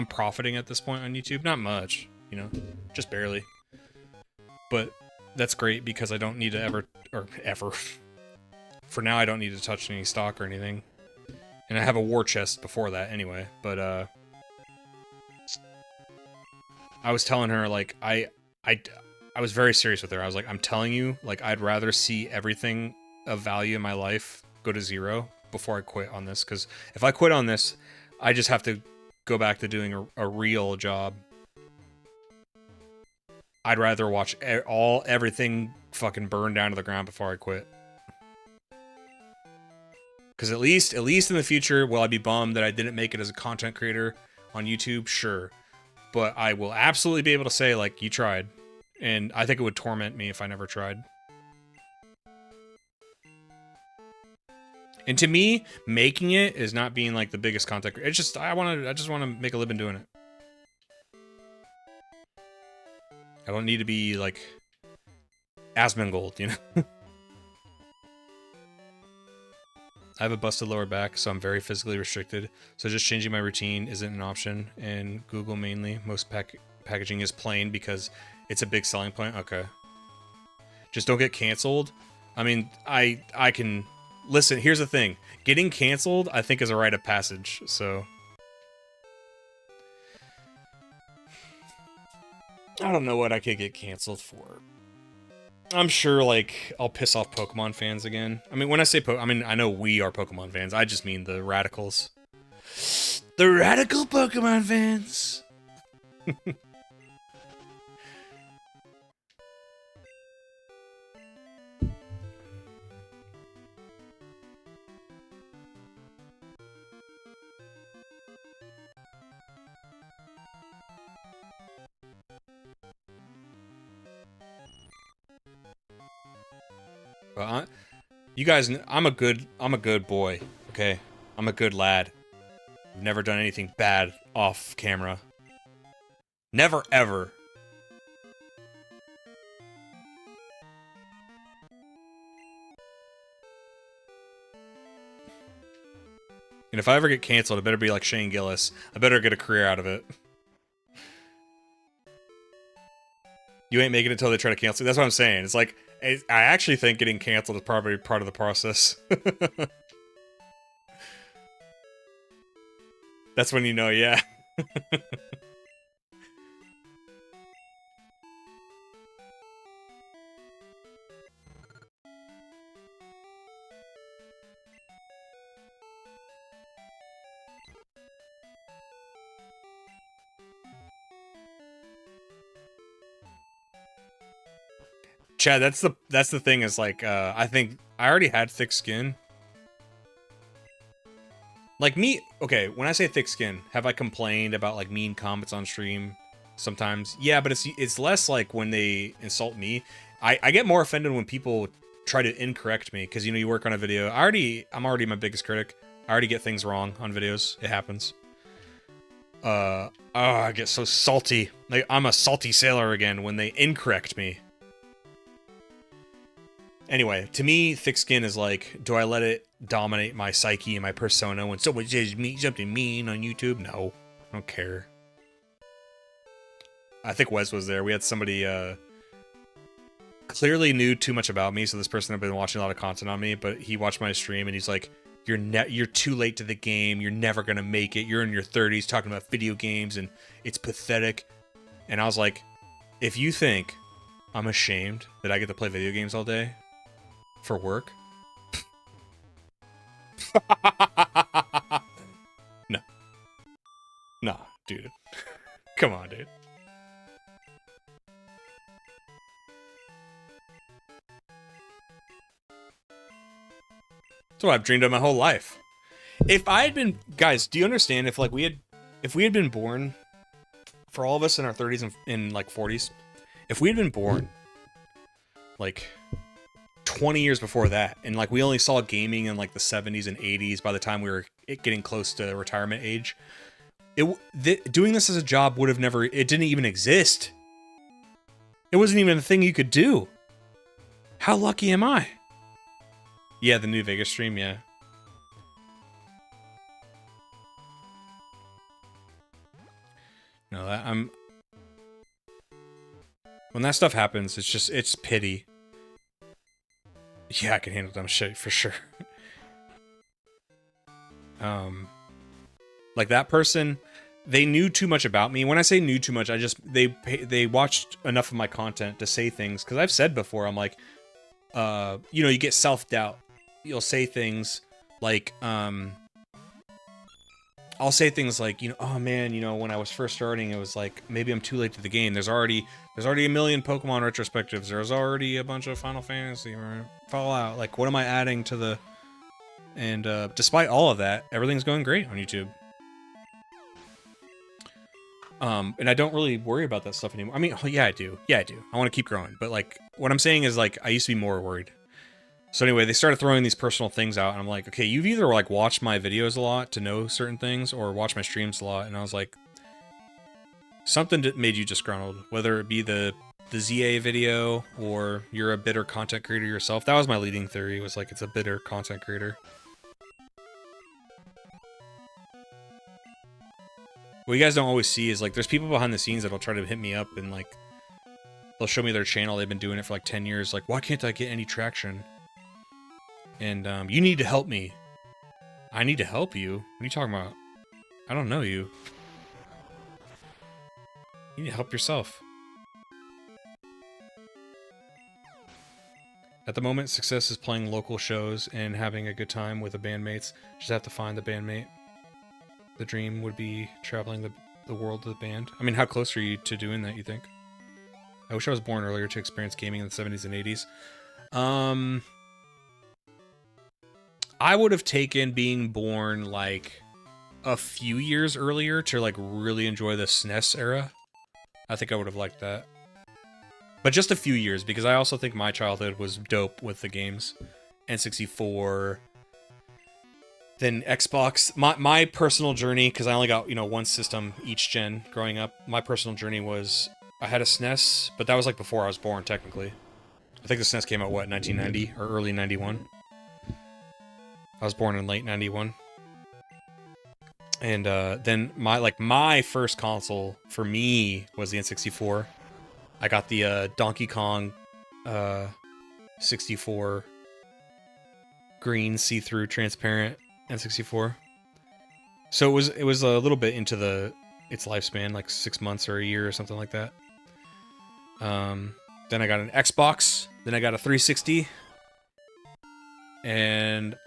profiting at this point on YouTube. Not much, you know, just barely. But that's great because I don't need to ever. For now, I don't need to touch any stock or anything. And I have a war chest before that anyway, but I was telling her, like, I was very serious with her. I was like, I'm telling you, like, I'd rather see everything of value in my life go to zero before I quit on this, because if I quit on this, I just have to go back to doing a real job. I'd rather watch everything fucking burn down to the ground before I quit. Because at least in the future, will I be bummed that I didn't make it as a content creator on YouTube? Sure. But I will absolutely be able to say, like, you tried. And I think it would torment me if I never tried. And to me, making it is not being, like, the biggest content creator. It's just, I just want to make a living doing it. I don't need to be, like, Asmongold, you know? I have a busted lower back, so I'm very physically restricted. So just changing my routine isn't an option. And Google mainly, most packaging is plain because it's a big selling point. Okay. Just don't get canceled. I mean, I can... Listen, here's the thing. Getting canceled, I think, is a rite of passage, so... I don't know what I could get canceled for. I'm sure, like, I'll piss off Pokemon fans again. I mean, when I say I mean, I know we are Pokemon fans. I just mean the radicals. The radical Pokemon fans! Well, you guys, I'm a good boy, okay? I'm a good lad. I've never done anything bad off camera. Never, ever. And if I ever get canceled, I better be like Shane Gillis. I better get a career out of it. You ain't making it until they try to cancel you. That's what I'm saying. It's like, I actually think getting canceled is probably part of the process. That's when you know, yeah. Chad, that's the thing is, like, I think I already had thick skin. Like, me, okay, when I say thick skin, have I complained about, like, mean comments on stream sometimes? Yeah, but it's less like when they insult me. I get more offended when people try to incorrect me, because, you know, you work on a video. I'm already my biggest critic. I already get things wrong on videos. It happens. Oh, I get so salty. Like, I'm a salty sailor again when they incorrect me. Anyway, to me, thick skin is like, do I let it dominate my psyche and my persona when someone says something mean on YouTube? No, I don't care. I think Wes was there. We had somebody clearly knew too much about me, so this person had been watching a lot of content on me, but he watched my stream and he's like, you're too late to the game, you're never gonna make it, you're in your 30s talking about video games and it's pathetic. And I was like, if you think I'm ashamed that I get to play video games all day for work, no, no, dude, come on, dude. That's what I've dreamed of my whole life. If I had been, guys, do you understand? If we had been born, for all of us in our 30s and like 40s, if we had been born like 20 years before that, and like we only saw gaming in like the 70s and 80s by the time we were getting close to retirement age, doing this as a job would have never, it didn't even exist. It wasn't even a thing you could do. How lucky am I? Yeah, the new Vegas stream, yeah. No, I'm... When that stuff happens, it's pity. Yeah, I can handle dumb shit for sure. Like that person, they knew too much about me. When I say knew too much, they watched enough of my content to say things. Because I've said before, I'm like, you know, you get self-doubt. You'll say things like, I'll say things like, you know, oh man, you know, when I was first starting, it was like, maybe I'm too late to the game. There's already a million Pokemon retrospectives. There's already a bunch of Final Fantasy or Fallout. Like, what am I adding to the... And despite all of that, everything's going great on YouTube. And I don't really worry about that stuff anymore. I mean, yeah, I do. Yeah, I do. I want to keep growing. But like, what I'm saying is like, I used to be more worried. So anyway, they started throwing these personal things out, and I'm like, okay, you've either like watched my videos a lot to know certain things, or watched my streams a lot, and I was like, something that made you disgruntled, whether it be the ZA video, or you're a bitter content creator yourself. That was my leading theory, was like, it's a bitter content creator. What you guys don't always see is like, there's people behind the scenes that'll try to hit me up, and like, they'll show me their channel, they've been doing it for like 10 years, like, why can't I get any traction? And, you need to help me. I need to help you? What are you talking about? I don't know you. You need to help yourself. At the moment, success is playing local shows and having a good time with the bandmates. Just have to find the bandmate. The dream would be traveling the world with the band. I mean, how close are you to doing that, you think? I wish I was born earlier to experience gaming in the 70s and 80s. I would have taken being born like a few years earlier to like really enjoy the SNES era. I think I would have liked that. But just a few years, because I also think my childhood was dope with the games. N64, then Xbox. My personal journey, because I only got, you know, one system each gen growing up, my personal journey was, I had a SNES, but that was like before I was born, technically. I think the SNES came out, what, 1990 or early 91? I was born in late 91. And then my first console for me was the N64. I got the Donkey Kong 64 green see-through transparent N64. So it was a little bit into its lifespan, like 6 months or a year or something like that. Then I got an Xbox, then I got a 360, and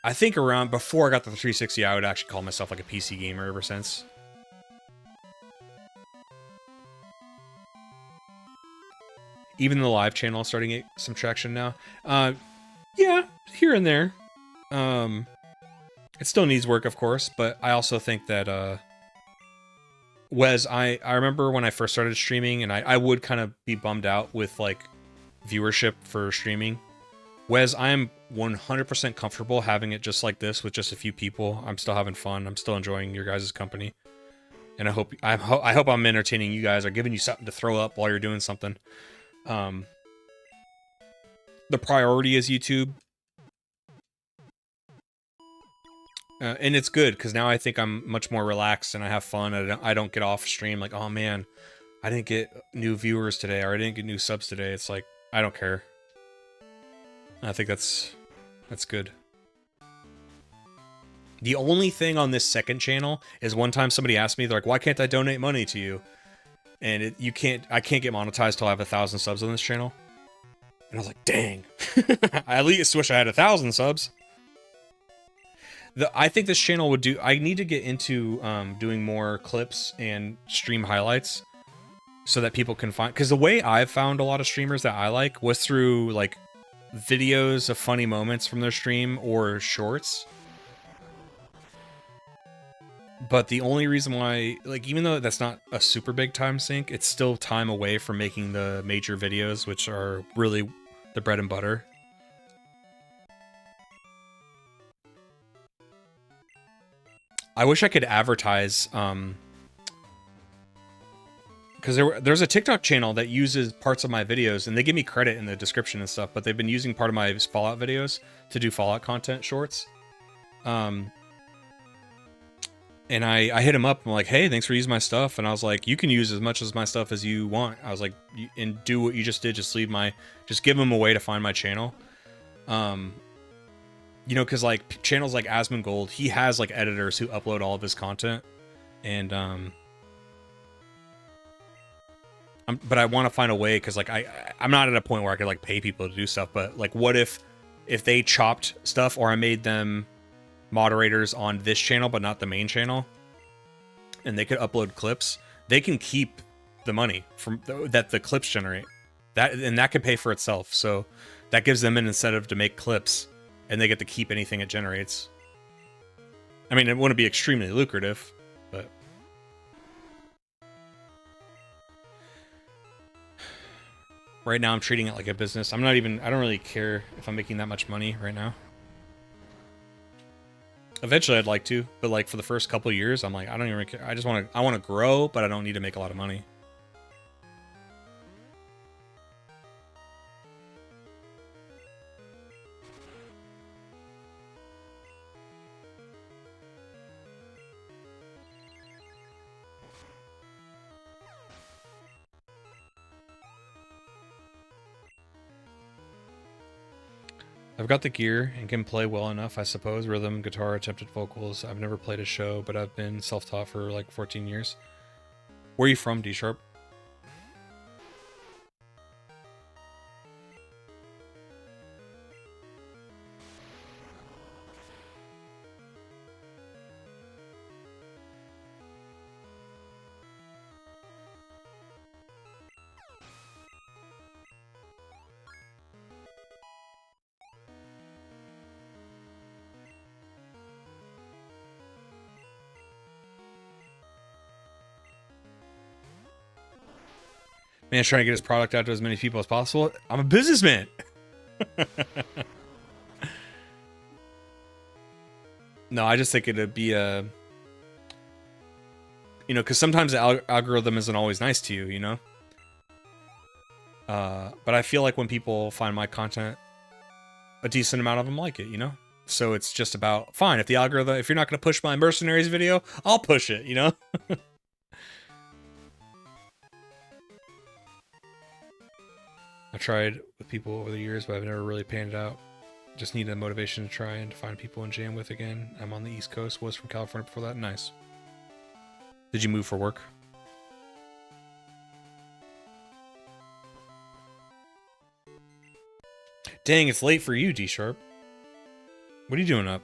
I think around before I got the 360, I would actually call myself like a PC gamer ever since. Even the live channel is starting to get some traction now. Yeah, here and there. It still needs work, of course, but I also think that Wes, I remember when I first started streaming, and I would kind of be bummed out with like viewership for streaming. Wes, I am 100% comfortable having it just like this with just a few people. I'm still having fun. I'm still enjoying your guys' company, and I hope I'm entertaining you guys or giving you something to throw up while you're doing something. The priority is YouTube, and it's good because now I think I'm much more relaxed and I have fun. I don't get off stream like, oh man, I didn't get new viewers today, or I didn't get new subs today. It's like, I don't care. I think that's good. The only thing on this second channel is one time somebody asked me, they're like, why can't I donate money to you? and I can't get monetized till I have 1,000 subs on this channel. And I was like, dang. I at least wish I had 1,000 subs. I think this channel would do... I need to get into doing more clips and stream highlights so that people can find... Because the way I've found a lot of streamers that I like was through, like, videos of funny moments from their stream or shorts. But the only reason why... Like, even though that's not a super big time sink, it's still time away from making the major videos, which are really the bread and butter. I wish I could advertise, because there's a TikTok channel that uses parts of my videos, and they give me credit in the description and stuff, but they've been using part of my Fallout videos to do Fallout content shorts. And I hit him up, I'm like, hey, thanks for using my stuff, and I was like, you can use as much of my stuff as you want. I was like, and do what you just did, just give them a way to find my channel. You know, because, like, channels like Asmongold, he has, like, editors who upload all of his content, and, but I want to find a way, because, like, I'm not at a point where I could, like, pay people to do stuff, but, like, what if they chopped stuff, or I made them moderators on this channel, but not the main channel, and they could upload clips, they can keep the money from that the clips generate. That could pay for itself, so that gives them an incentive to make clips, and they get to keep anything it generates. I mean, it wouldn't be extremely lucrative, but... Right now, I'm treating it like a business. I don't really care if I'm making that much money right now. Eventually, I'd like to, but, like, for the first couple of years, I'm like, I don't even care. I want to grow, but I don't need to make a lot of money. I've got the gear and can play well enough, I suppose. Rhythm, guitar, attempted vocals. I've never played a show, but I've been self-taught for like 14 years. Where are you from, D-Sharp? Man's trying to get his product out to as many people as possible. I'm a businessman. No, I just think it'd be a... You know, because sometimes the algorithm isn't always nice to you, you know? But I feel like when people find my content, a decent amount of them like it, you know? So it's just about, fine, if you're not going to push my Mercenaries video, I'll push it, you know? I tried with people over the years, but I've never really panned it out. Just need a motivation to try and to find people and jam with again. I'm on the East Coast, was from California before that. Nice. Did you move for work? Dang, it's late for you, D-Sharp. What are you doing up?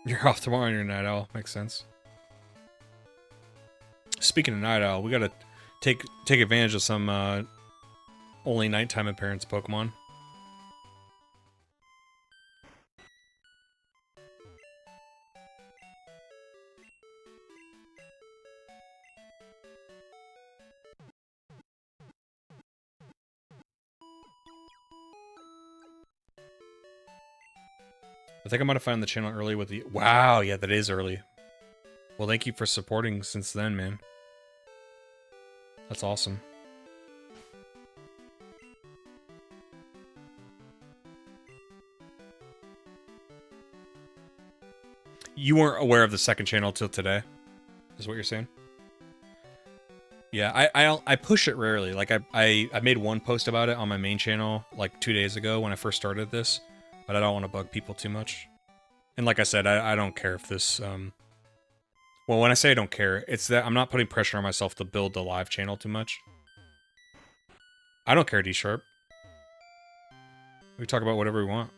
You're off tomorrow on your Night Owl. Makes sense. Speaking of Night Owl, we gotta take advantage of some only nighttime appearance Pokemon. I think I might have found the channel early with the... Wow, yeah, that is early. Well, thank you for supporting since then, man. That's awesome. You weren't aware of the second channel till today, is what you're saying? Yeah, I push it rarely. Like I made one post about it on my main channel like 2 days ago when I first started this, but I don't want to bug people too much. And like I said, I don't care if this well, when I say I don't care, it's that I'm not putting pressure on myself to build the live channel too much. I don't care, D-Sharp. We talk about whatever we want.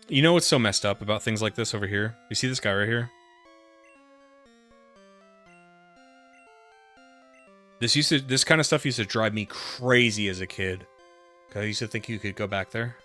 You know what's so messed up about things like this over here? You see this guy right here? This kind of stuff used to drive me crazy as a kid. 'Cause I used to think you could go back there.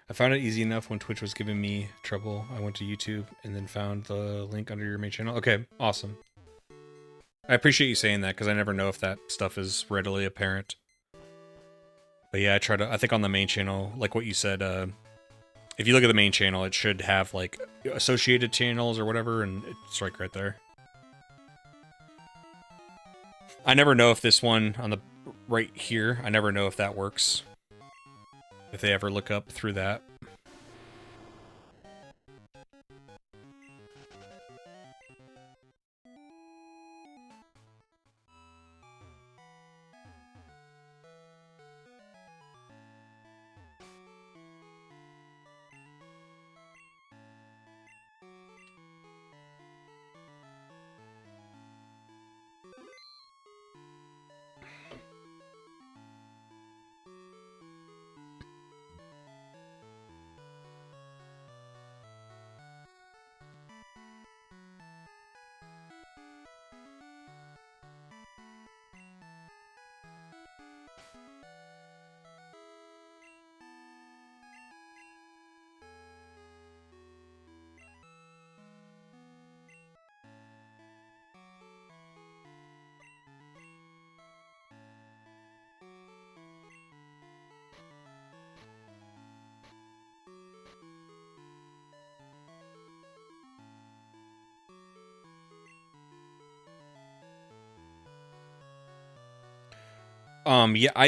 I found it easy enough when Twitch was giving me trouble. I went to YouTube and then found the link under your main channel. Okay, awesome. I appreciate you saying that because I never know if that stuff is readily apparent. But yeah, I think on the main channel, like what you said, if you look at the main channel, it should have like associated channels or whatever, and it's right there. I never know if this one on the right here, I never know if that works. If they ever look up through that.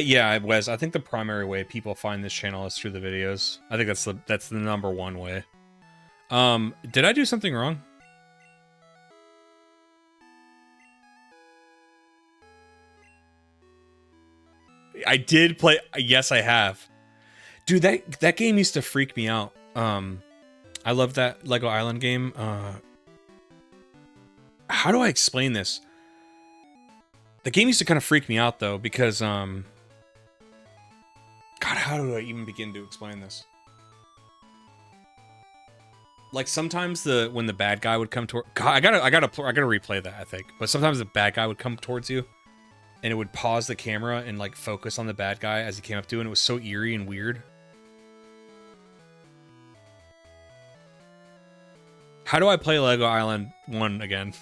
Yeah, Wes, I think the primary way people find this channel is through the videos. I think that's the number one way. Did I do something wrong? I did play, yes, I have. Dude, that game used to freak me out. I love that Lego Island game. How do I explain this? The game used to kind of freak me out though, because God, how do I even begin to explain this? Like sometimes when the bad guy would come toward, God, I gotta replay that, I think. But sometimes the bad guy would come towards you, and it would pause the camera and like focus on the bad guy as he came up to you, and it was so eerie and weird. How do I play Lego Island 1 again?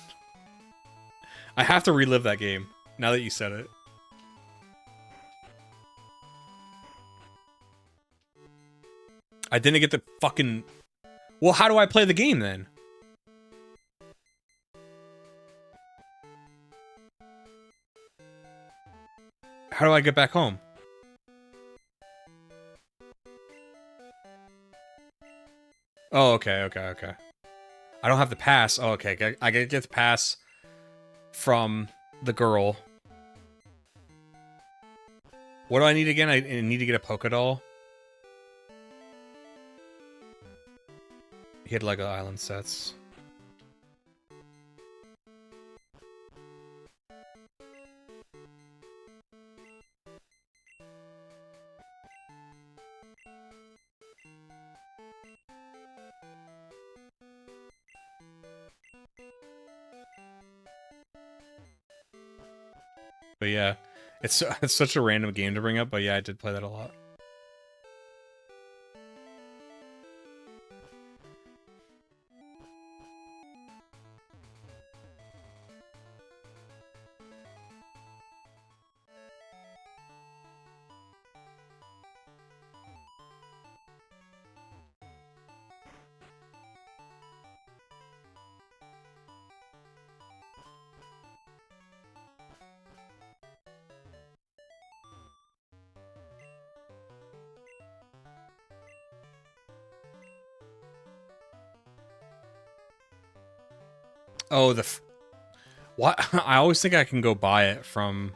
I have to relive that game, now that you said it. I didn't get the fucking... Well, how do I play the game, then? How do I get back home? Oh, okay. I don't have the pass. Oh, okay. I gotta get the pass from the girl. What do I need again? I need to get a Pokedoll. He had Lego Island sets. But yeah, it's such a random game to bring up. But yeah, I did play that a lot. Oh, what? I always think I can go buy it from.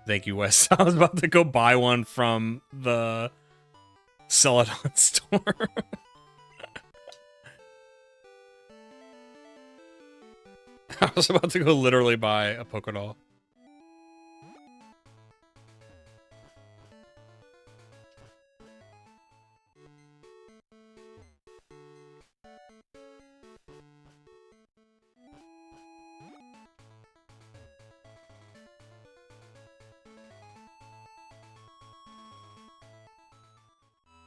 Thank you, Wes. I was about to go buy one from the Celadon store. I was about to go literally buy a Pokédoll.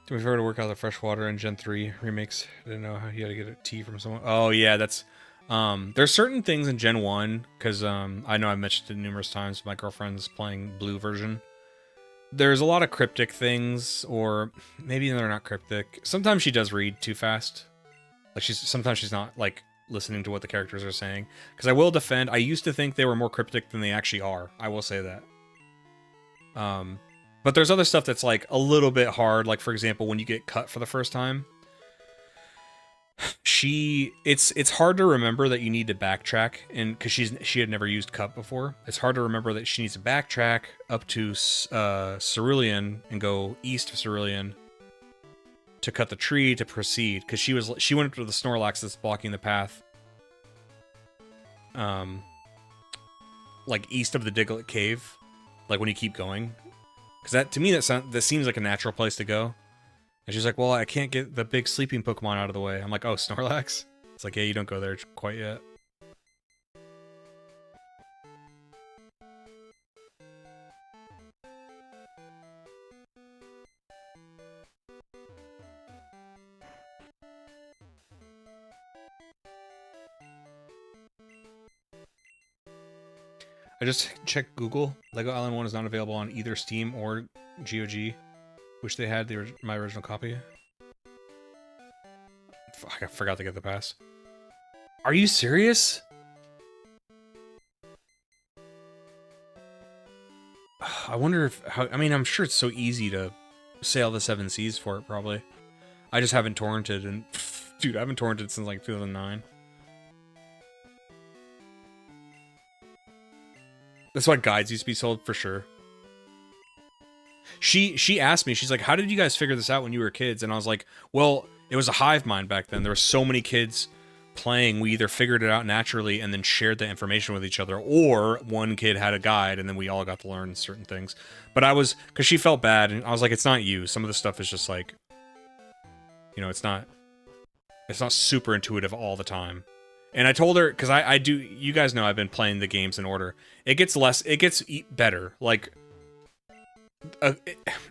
Do we prefer to work out the freshwater in Gen 3 remakes? I didn't know how you had to get a tea from someone. Oh yeah, that's there's certain things in Gen 1, because I know I've mentioned it numerous times, my girlfriend's playing blue version. There's a lot of cryptic things, or maybe they're not cryptic. Sometimes she does read too fast. Like sometimes she's not like listening to what the characters are saying. Because I will defend, I used to think they were more cryptic than they actually are. I will say that. But there's other stuff that's like a little bit hard. Like for example, when you get cut for the first time, it's hard to remember that you need to backtrack, and because she had never used cut before, it's hard to remember that she needs to backtrack up to Cerulean and go east of Cerulean to cut the tree to proceed, because she went up to the Snorlax that's blocking the path, like east of the Diglett cave, like when you keep going. Because that, to me, that seems like a natural place to go. And she's like, well, I can't get the big sleeping Pokemon out of the way. I'm like, oh, Snorlax? It's like, yeah, you don't go there quite yet. I just checked Google. Lego Island 1 is not available on either Steam or GOG. Wish they had my original copy. Fuck, I forgot to get the pass. Are you serious? I wonder if... I mean, I'm sure it's so easy to sail the 7 seas for it, probably. I just haven't torrented, and... Dude, I haven't torrented since, like, 2009. That's why guides used to be sold, for sure. She asked me, she's like, how did you guys figure this out when you were kids? And I was like, well, it was a hive mind back then. There were so many kids playing, we either figured it out naturally and then shared the information with each other, or one kid had a guide and then we all got to learn certain things. But I was, because she felt bad, and I was like, it's not you. Some of the stuff is just like, you know, it's not super intuitive all the time. And I told her, because I do, you guys know I've been playing the games in order. It gets better. Like, and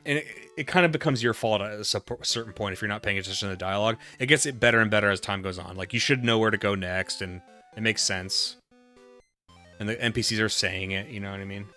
it kind of becomes your fault at a certain point if you're not paying attention to the dialogue. It gets better and better as time goes on. Like, you should know where to go next, and it makes sense. And the NPCs are saying it, you know what I mean?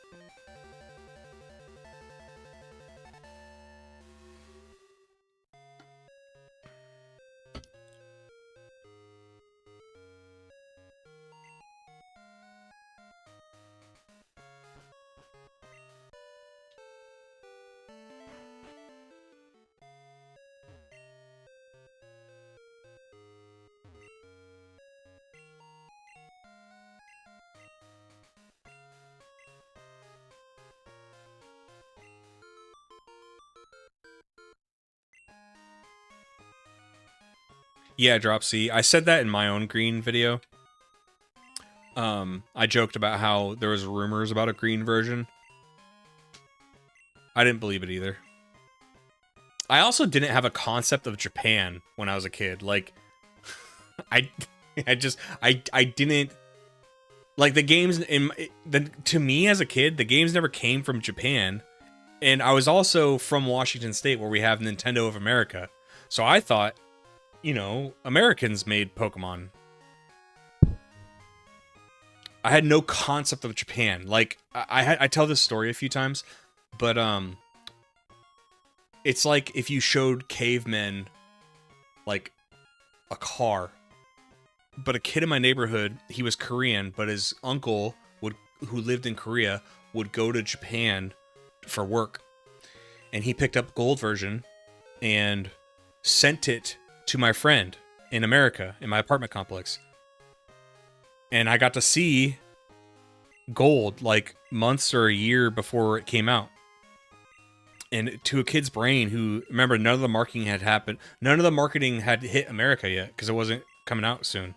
Yeah, Drop C. I said that in my own green video. I joked about how there was rumors about a green version. I didn't believe it either. I also didn't have a concept of Japan when I was a kid. Like, I didn't... Like the games to me as a kid, the games never came from Japan, and I was also from Washington State where we have Nintendo of America. So I thought, you know, Americans made Pokemon. I had no concept of Japan. Like I tell this story a few times, but it's like if you showed cavemen like a car, but a kid in my neighborhood, he was Korean, but his uncle who lived in Korea would go to Japan for work, and he picked up gold version and sent it to my friend in America in my apartment complex. And I got to see gold like months or a year before it came out. And to a kid's brain who, remember, none of the marketing had happened. None of the marketing had hit America yet because it wasn't coming out soon.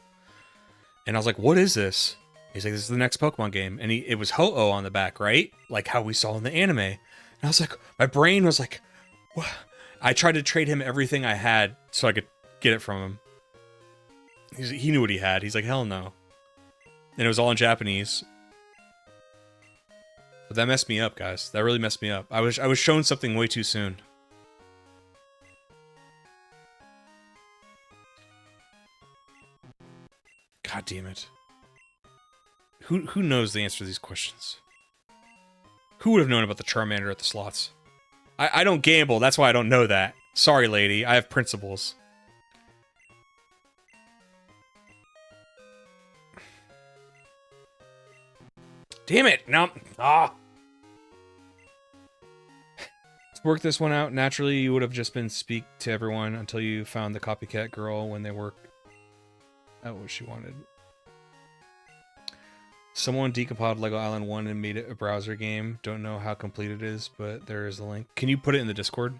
And I was like, what is this? He's like, this is the next Pokemon game. And it was Ho-Oh on the back, right? Like how we saw in the anime. And I was like, my brain was like, what? I tried to trade him everything I had so I could get it from him. He knew what he had. He's like, hell no. And it was all in Japanese. But that messed me up, guys. That really messed me up. I was shown something way too soon. God damn it. Who knows the answer to these questions? Who would have known about the Charmander at the slots? I don't gamble, that's why I don't know that. Sorry, lady. I have principles. Damn it! No. Ah. To work this one out, naturally you would have just been speak to everyone until you found the copycat girl when they worked out what she wanted. Someone decompiled Lego Island 1 and made it a browser game. Don't know how complete it is, but there is a link. Can you put it in the Discord?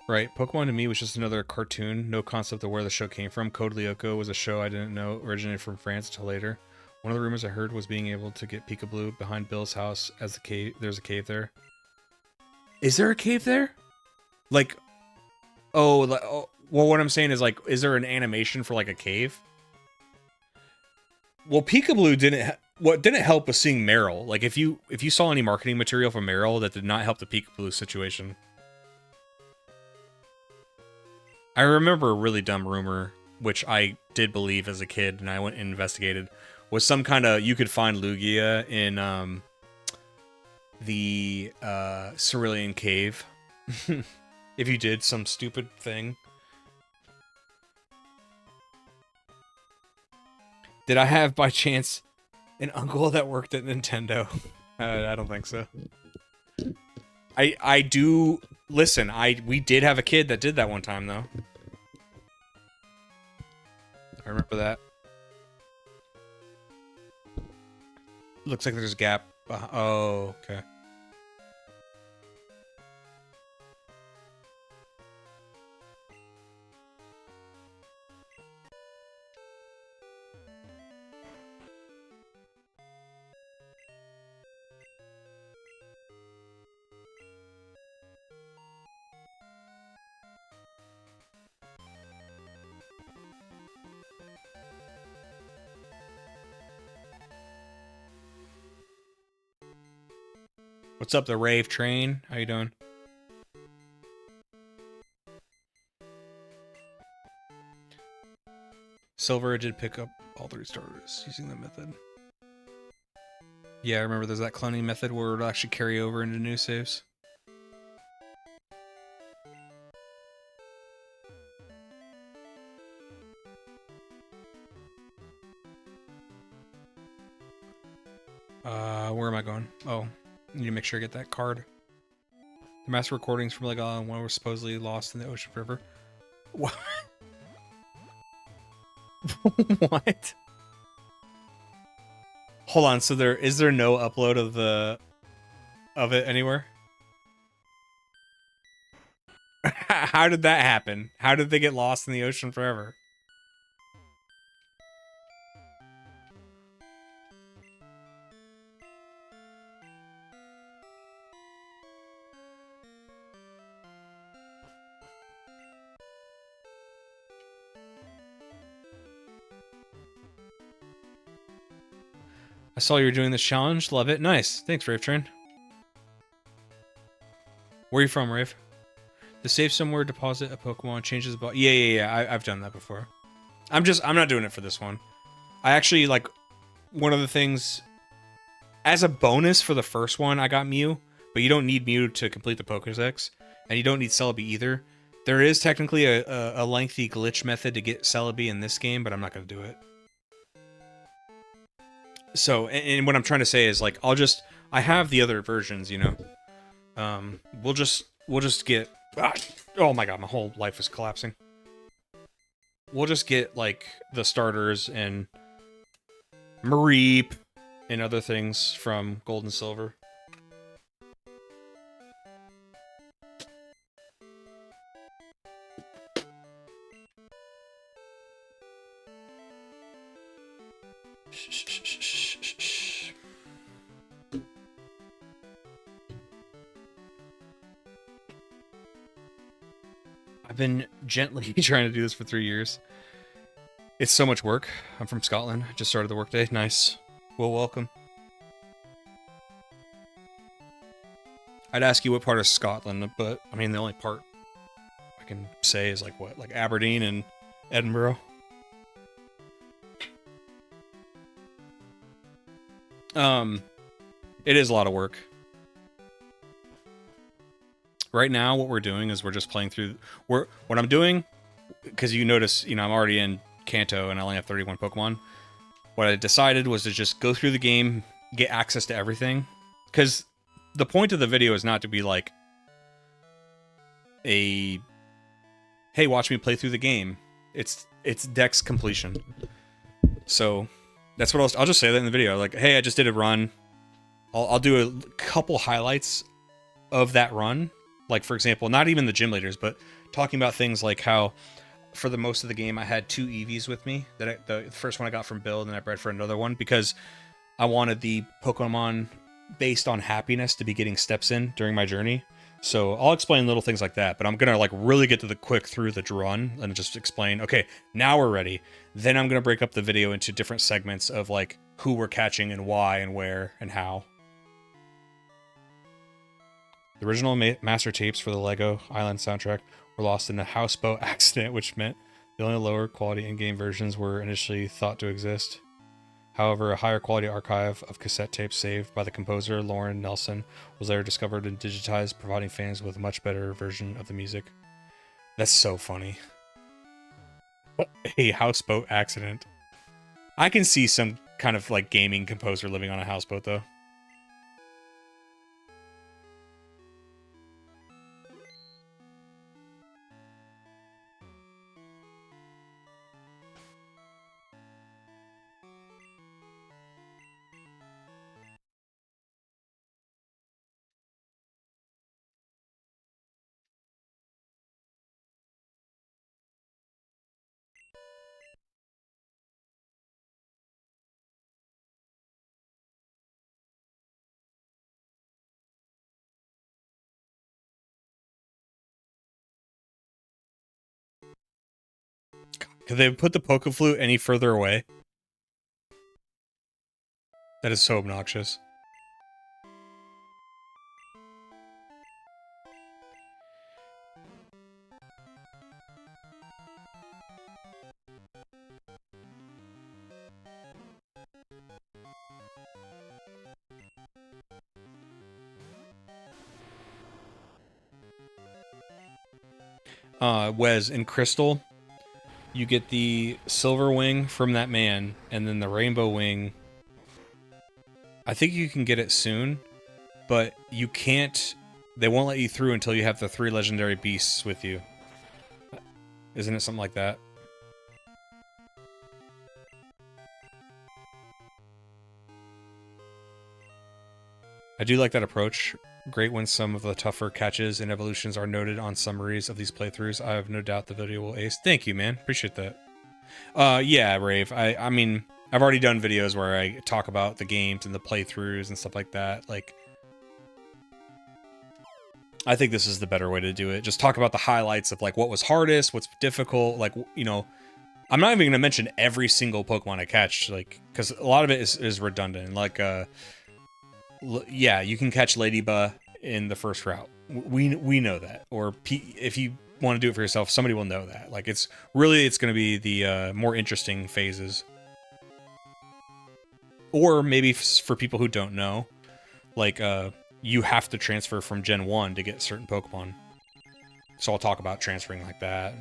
Right, Pokemon to me was just another cartoon, no concept of where the show came from. Code Lyoko was a show I didn't know originated from France until later. One of the rumors I heard was being able to get Peekaboo behind Bill's house as the cave. There's a cave there. Is there a cave there? Like, well, what I'm saying is, like, is there an animation for like a cave? Well, Peekaboo didn't help with seeing Meryl. Like, if you saw any marketing material for Meryl, that did not help the Peekaboo situation. I remember a really dumb rumor, which I did believe as a kid, and I went and investigated, was some kind of, you could find Lugia in the Cerulean Cave. If you did some stupid thing. Did I have, by chance, an uncle that worked at Nintendo? I don't think so. I do... Listen, we did have a kid that did that one time, though. I remember that. Looks like there's a gap. Oh, okay. What's up, the rave train? How you doing? Silver did pick up all 3 starters using that method. Yeah, I remember there's that cloning method where it'll actually carry over into new saves. Where am I going? Oh. I need to make sure I get that card. The master recordings from Lego Island 1 were supposedly lost in the ocean forever. What? What? Hold on, so is there no upload of it anywhere? How did that happen? How did they get lost in the ocean forever? I saw you were doing this challenge. Love it. Nice. Thanks, Rave Train. Where are you from, Rave? The save somewhere, deposit a Pokemon, changes the Yeah. I've done that before. I'm not doing it for this one. I actually, like, one of the things, as a bonus for the first one, I got Mew, but you don't need Mew to complete the Pokedex, and you don't need Celebi either. There is technically a lengthy glitch method to get Celebi in this game, but I'm not going to do it. So, and what I'm trying to say is, like, I have the other versions, you know? We'll just get, oh my god, my whole life is collapsing. We'll just get, like, the starters and Mareep and other things from Gold and Silver. I've been gently trying to do this for 3 years. It's so much work. I'm from Scotland. Just started the workday. Nice. Well, welcome. I'd ask you what part of Scotland, but I mean the only part I can say is like what, like Aberdeen and Edinburgh. It is a lot of work. Right now, what we're doing is we're just playing through. What I'm doing, because you notice, you know, I'm already in Kanto and I only have 31 Pokemon. What I decided was to just go through the game, get access to everything, because the point of the video is not to be like a, hey, watch me play through the game. It's Dex completion. So that's what I'll just say that in the video. Like, hey, I just did a run. I'll do a couple highlights of that run. Like, for example, not even the gym leaders, but talking about things like how for the most of the game I had 2 Eevees with me. The first one I got from Bill, and then I bred for another one because I wanted the Pokemon based on happiness to be getting steps in during my journey. So I'll explain little things like that, but I'm gonna like really get to the quick through the run and just explain, okay, now we're ready. Then I'm gonna break up the video into different segments of like who we're catching and why and where and how. The original master tapes for the Lego Island soundtrack were lost in a houseboat accident, which meant the only lower quality in-game versions were initially thought to exist. However, a higher quality archive of cassette tapes saved by the composer Lauren Nelson was later discovered and digitized, providing fans with a much better version of the music. That's so funny. A houseboat accident. I can see some kind of like gaming composer living on a houseboat though. Could they put the Pokeflute any further away? That is so obnoxious. Wes, in Crystal, you get the silver wing from that man, and then the rainbow wing. I think you can get it soon, but you can't. They won't let you through until you have the 3 legendary beasts with you. Isn't it something like that? I do like that approach. Great when some of the tougher catches and evolutions are noted on summaries of these playthroughs. I have no doubt the video will ace. Thank you, man. Appreciate that. Yeah, Rave. I mean, I've already done videos where I talk about the games and the playthroughs and stuff like that. Like, I think this is the better way to do it. Just talk about the highlights of like what was hardest, what's difficult. Like, you know, I'm not even going to mention every single Pokemon I catch, like, because a lot of it is redundant. Like, yeah, you can catch Ladybug in the first route. We know that. Or if you want to do it for yourself, somebody will know that. Like, it's going to be the more interesting phases. Or maybe for people who don't know, like, you have to transfer from Gen 1 to get certain Pokemon. So I'll talk about transferring like that.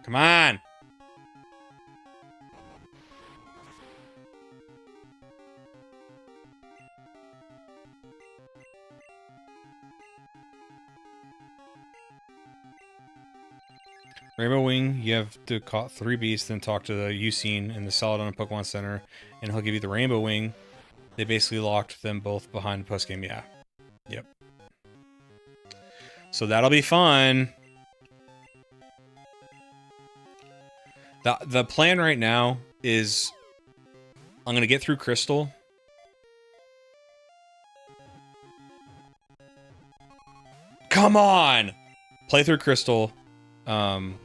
Come on! Rainbow Wing, you have to caught 3 beasts, then talk to the Ucene in the Celadon Pokemon Center, and he'll give you the Rainbow Wing. They basically locked them both behind postgame, yeah. Yep. So that'll be fun. The plan right now is I'm going to get through Crystal. Come on! Play through Crystal. And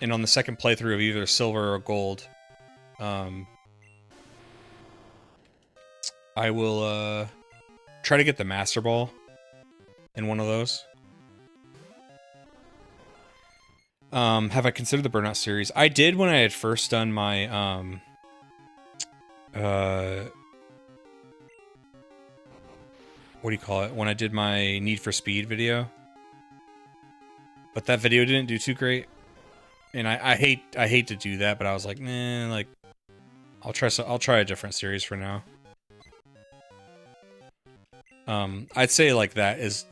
on the second playthrough of either Silver or Gold, I will try to get the Master Ball in one of those. Have I considered the Burnout series? I did when I had first done my what do you call it? When I did my Need for Speed video. But that video didn't do too great. And I hate to do that, but I was like, nah, like I'll try a different series for now. I'd say like it's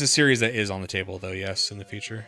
a series that is on the table though, yes, in the future.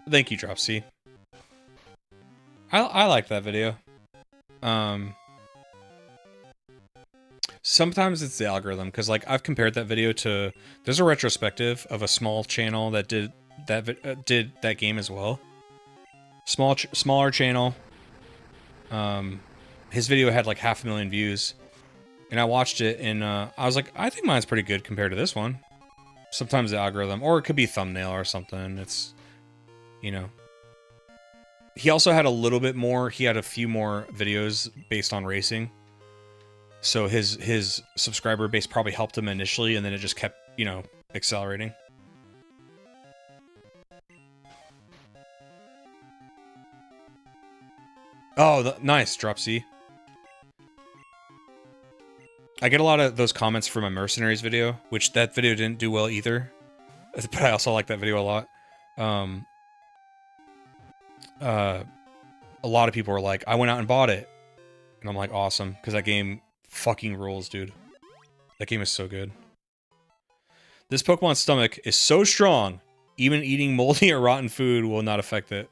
Thank you, Drop C. I like that video. Sometimes it's the algorithm, because like I've compared that video to, there's a retrospective of a small channel that did that game as well. Smaller channel. His video had like 500,000 views, and I watched it and I was like, I think mine's pretty good compared to this one. Sometimes the algorithm, or it could be thumbnail or something. It's, you know. He also had a little bit more. He had a few more videos based on racing. So his subscriber base probably helped him initially, and then it just kept, you know, accelerating. Oh, nice, Drop C. I get a lot of those comments from my Mercenaries video, which that video didn't do well either. But I also like that video a lot. A lot of people were like, I went out and bought it. And I'm like, awesome, because that game fucking rules, dude. That game is so good. This Pokemon's stomach is so strong, even eating moldy or rotten food will not affect it.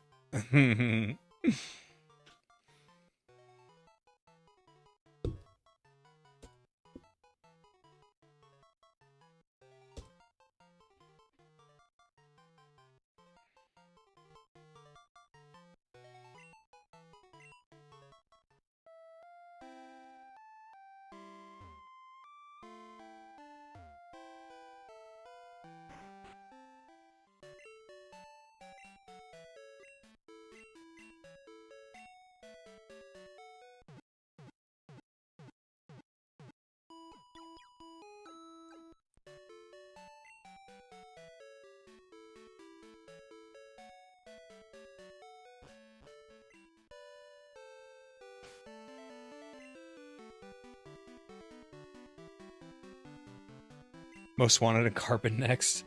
Most Wanted and Carbon next.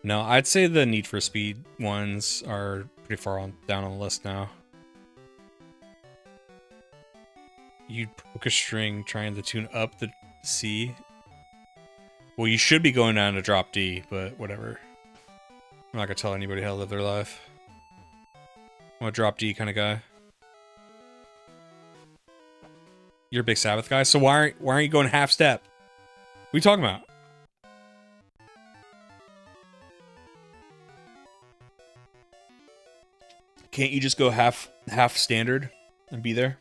No, I'd say the Need for Speed ones are pretty far down on the list now. You'd poke a string trying to tune up the C. Well, you should be going down to drop D, but whatever. I'm not gonna tell anybody how to live their life. I'm a drop D kind of guy. You're a big Sabbath guy, so why aren't you going half step? What are you talking about? Can't you just go half standard and be there?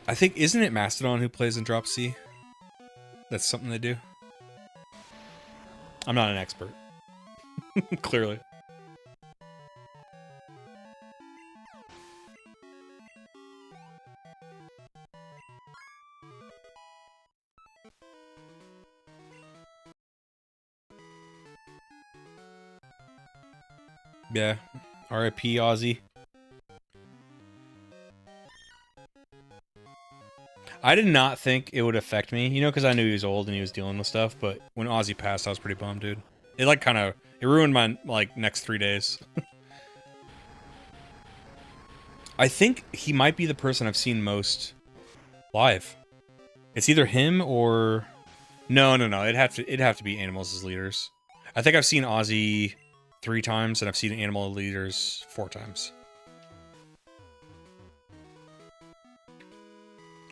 I think, isn't it Mastodon who plays in drop C? That's something they do. I'm not an expert. Clearly. Yeah. R.I.P. Ozzy. I did not think it would affect me, you know, because I knew he was old and he was dealing with stuff, but when Ozzy passed, I was pretty bummed, dude. It, like, it ruined my, like, next 3 days. I think he might be the person I've seen most live. It's either him or... No. It'd have to be Animals as Leaders. I think I've seen Ozzy 3 times, and I've seen Animal Leaders 4 times.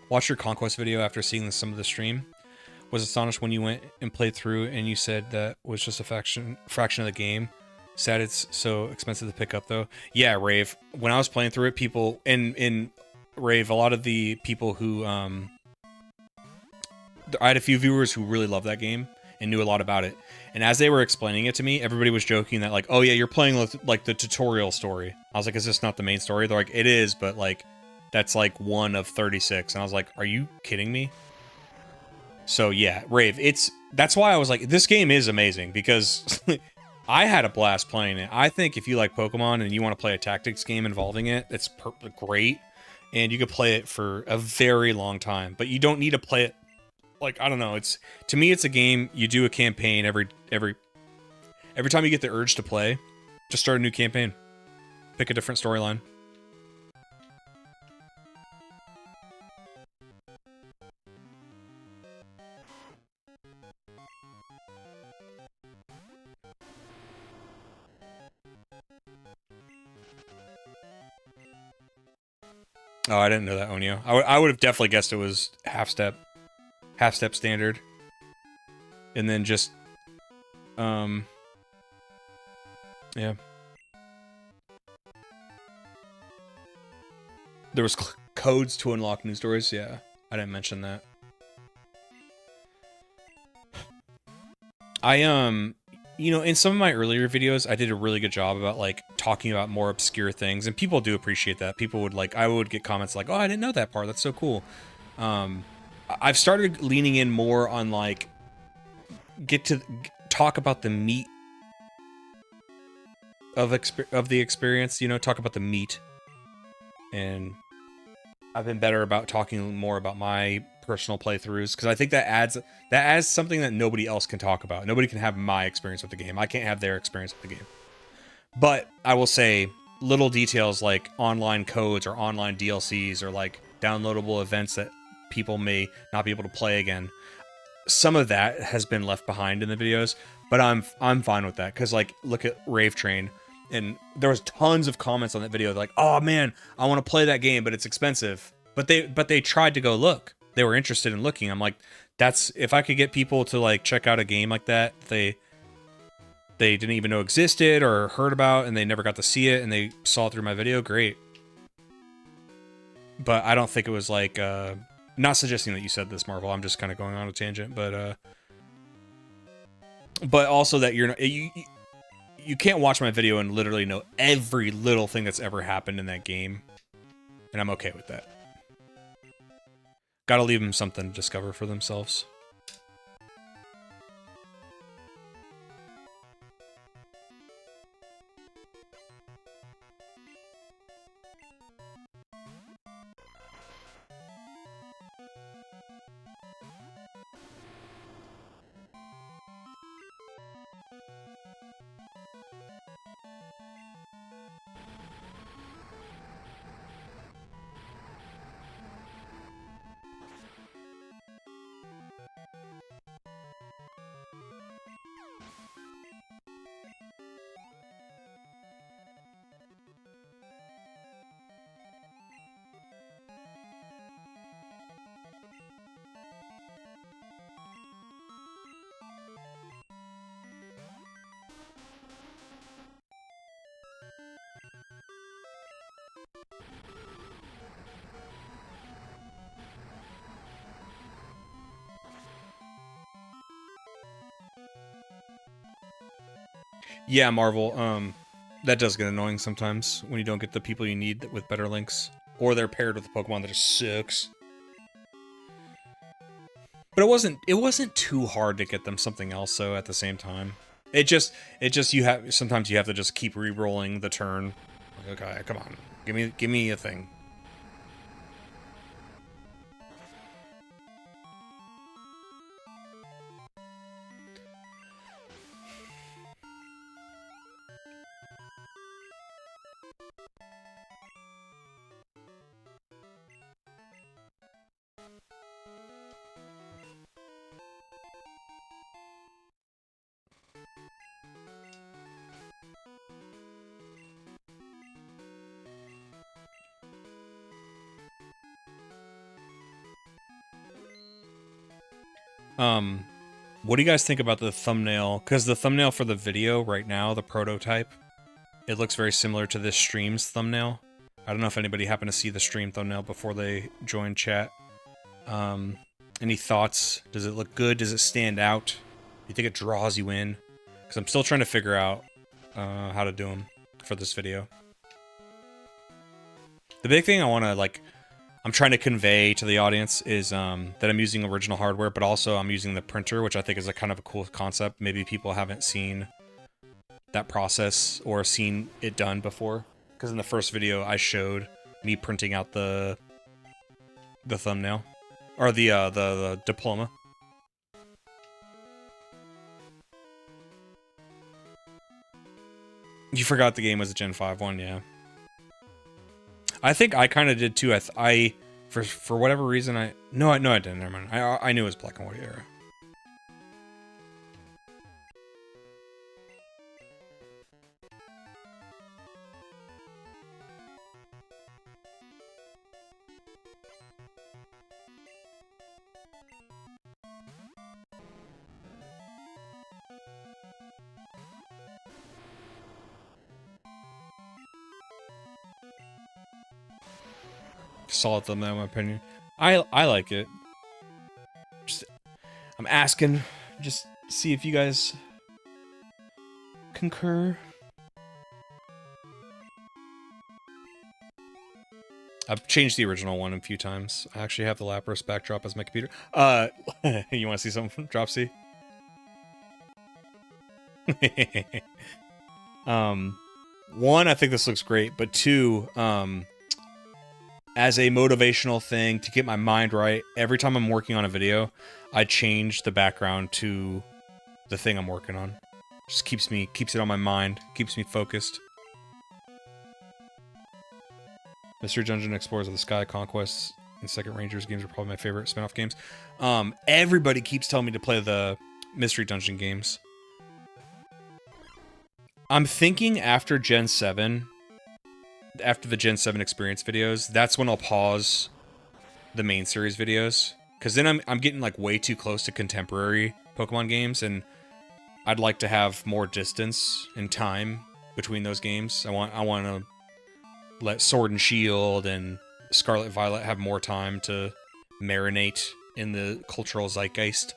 Watched your Conquest video after seeing some of the stream. Was astonished when you went and played through and you said that was just a fraction of the game. Sad it's so expensive to pick up though. Yeah, Rave. When I was playing through it, people in Rave, a lot of the people who I had a few viewers who really loved that game and knew a lot about it. And as they were explaining it to me, everybody was joking that like, oh yeah, you're playing with like the tutorial story. I was like, is this not the main story? They're like, it is, but like that's like 1 of 36. And I was like, are you kidding me? So yeah, Rave, that's why I was like, this game is amazing because I had a blast playing it. I think if you like Pokemon and you want to play a tactics game involving it, it's great. And you could play it for a very long time, but you don't need to play it like, I don't know, to me it's a game you do a campaign every time you get the urge to play, just start a new campaign. Pick a different storyline. Oh, I didn't know that, Onio. I would have definitely guessed it was half step standard. And then just, yeah. There was codes to unlock new stories, yeah. I didn't mention that. You know, in some of my earlier videos, I did a really good job about, like, talking about more obscure things, and people do appreciate that. People would, like, I would get comments like, oh, I didn't know that part, that's so cool. I've started leaning in more on, like, talk about the meat of the experience, you know, talk about the meat. And I've been better about talking more about my personal playthroughs, because I think that adds something that nobody else can talk about. Nobody can have my experience with the game. I can't have their experience with the game. But I will say little details like online codes or online DLCs or like downloadable events that people may not be able to play again. Some of that has been left behind in the videos, but I'm fine with that, because like look at Rave Train, and there was tons of comments on that video like, oh man, I want to play that game, but it's expensive. But they tried to go look. They were interested in looking. I'm like, that's, if I could get people to like check out a game like that they didn't even know existed or heard about, and they never got to see it, and they saw it through my video, great. But I don't think it was like, not suggesting that you said this, Marvel, I'm just kind of going on a tangent, but also that you can't watch my video and literally know every little thing that's ever happened in that game, and I'm okay with that. Gotta leave them something to discover for themselves. Yeah, Marvel. That does get annoying sometimes when you don't get the people you need with better links, or they're paired with a Pokemon that just sucks. But it wasn't too hard to get them something else though at the same time. It just sometimes you have to just keep re-rolling the turn. Like, okay, come on. Give me a thing. What do you guys think about the thumbnail? Because the thumbnail for the video right now, the prototype, it looks very similar to this stream's thumbnail. I don't know if anybody happened to see the stream thumbnail before they joined chat. Any thoughts? Does it look good? Does it stand out? Do you think it draws you in? Because I'm still trying to figure out how to do them for this video. The big thing I want to, like, I'm trying to convey to the audience is that I'm using original hardware, but also I'm using the printer, which I think is a kind of a cool concept. Maybe people haven't seen that process or seen it done before. Because in the first video, I showed me printing out the thumbnail. Or the diploma. You forgot the game was a Gen 5 one, yeah. I think I kind of did too. For whatever reason, I didn't. Never mind. I knew it was black and white era. Solid thumbnail, in my opinion. I like it. I'm asking, just see if you guys concur. I've changed the original one a few times. I actually have the Lapras backdrop as my computer. You want to see something from Dropsy? One, I think this looks great, but two, as a motivational thing to get my mind right, every time I'm working on a video, I change the background to the thing I'm working on. Just keeps it on my mind, keeps me focused. Mystery Dungeon Explorers of the Sky, Conquest, and Second Rangers games are probably my favorite spin-off games. Everybody keeps telling me to play the Mystery Dungeon games. I'm thinking after Gen 7... after the Gen 7 experience videos, that's when I'll pause the main series videos. Because then I'm getting like way too close to contemporary Pokemon games, and I'd like to have more distance and time between those games. I want to let Sword and Shield and Scarlet Violet have more time to marinate in the cultural zeitgeist.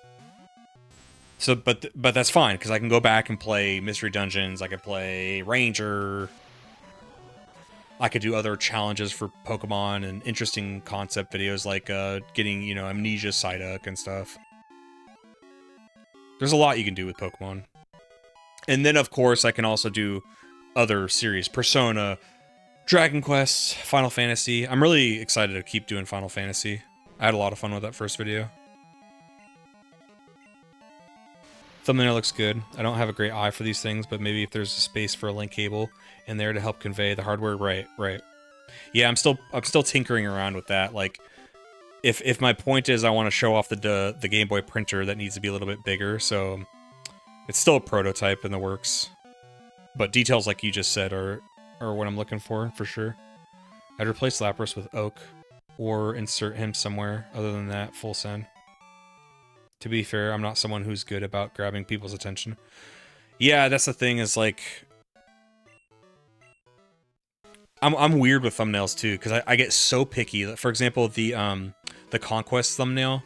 So, but that's fine, because I can go back and play Mystery Dungeons, I can play Ranger... I could do other challenges for Pokemon and interesting concept videos like getting, you know, Amnesia Psyduck and stuff. There's a lot you can do with Pokemon. And then, of course, I can also do other series. Persona, Dragon Quest, Final Fantasy. I'm really excited to keep doing Final Fantasy. I had a lot of fun with that first video. Thumbnail looks good. I don't have a great eye for these things, but maybe if there's a space for a link cable in there to help convey the hardware, right. Yeah, I'm still tinkering around with that. Like, if my point is I want to show off the Game Boy printer, that needs to be a little bit bigger. So it's still a prototype in the works, but details like you just said are what I'm looking for sure. I'd replace Lapras with Oak, or insert him somewhere. Other than that, full send. To be fair, I'm not someone who's good about grabbing people's attention. Yeah, that's the thing, is like... I'm weird with thumbnails too, because I get so picky. For example, the Conquest thumbnail.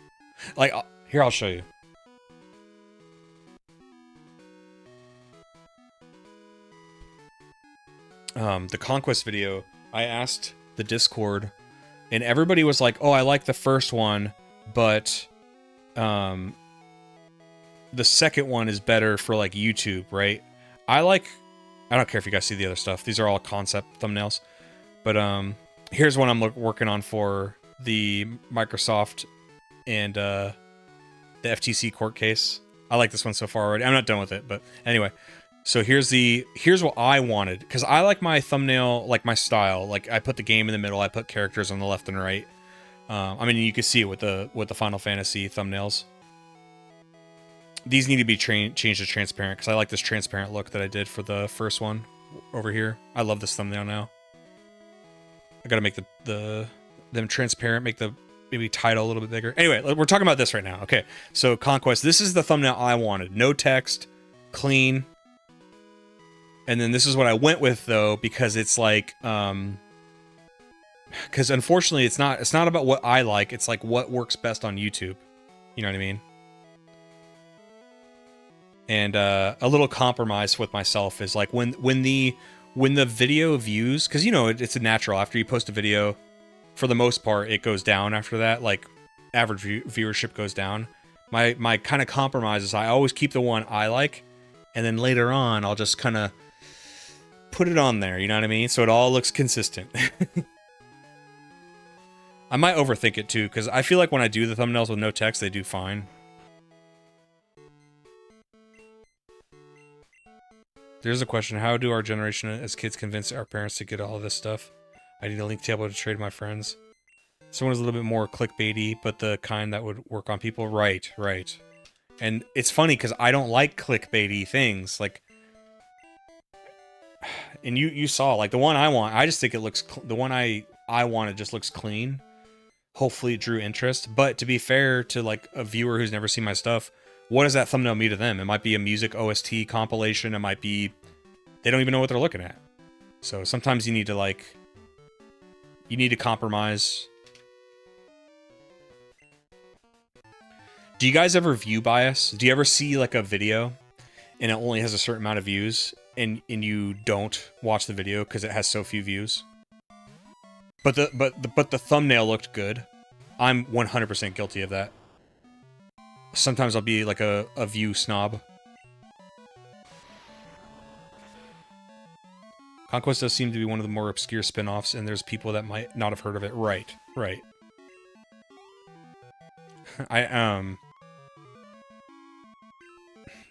Like, here, I'll show you. the Conquest video, I asked the Discord, and everybody was like, "Oh, I like the first one, but the second one is better for like YouTube, right?" I don't care if you guys see the other stuff. These are all concept thumbnails. But here's one I'm working on for the Microsoft and the FTC court case. I like this one so far already. I'm not done with it, but anyway. So here's what I wanted, because I like my thumbnail, like my style. Like I put the game in the middle, I put characters on the left and right. I mean, you can see it with the Final Fantasy thumbnails. These need to be changed to transparent, because I like this transparent look that I did for the first one over here. I love this thumbnail now. I gotta make them transparent, make the maybe title a little bit bigger. Anyway, we're talking about this right now. Okay, so Conquest, this is the thumbnail I wanted. No text, clean. And then this is what I went with, though, because it's like, because unfortunately it's not about what I like, it's like what works best on YouTube. You know what I mean? And a little compromise with myself is like when the video views, because you know it's a natural, after you post a video, for the most part it goes down after that, like average viewership goes down. My kind of compromise is I always keep the one I like, and then later on I'll just kind of put it on there, you know what I mean? So it all looks consistent. I might overthink it too, because I feel like when I do the thumbnails with no text, they do fine. There's a question: how do our generation as kids convince our parents to get all of this stuff? I need a link table to trade my friends. Someone is a little bit more clickbaity, but the kind that would work on people. Right. And it's funny because I don't like clickbaity things. Like, and you saw, like, the one I want, I just think it looks, the one I wanted just looks clean. Hopefully it drew interest. But to be fair to, like, a viewer who's never seen my stuff, what does that thumbnail mean to them? It might be a music OST compilation. It might be, they don't even know what they're looking at. So sometimes you need to, like, you need to compromise. Do you guys ever view bias? Do you ever see, like, a video and it only has a certain amount of views, and you don't watch the video because it has so few views? But the thumbnail looked good. I'm 100% guilty of that. Sometimes I'll be like a view snob. Conquest does seem to be one of the more obscure spin-offs, and there's people that might not have heard of it. Right.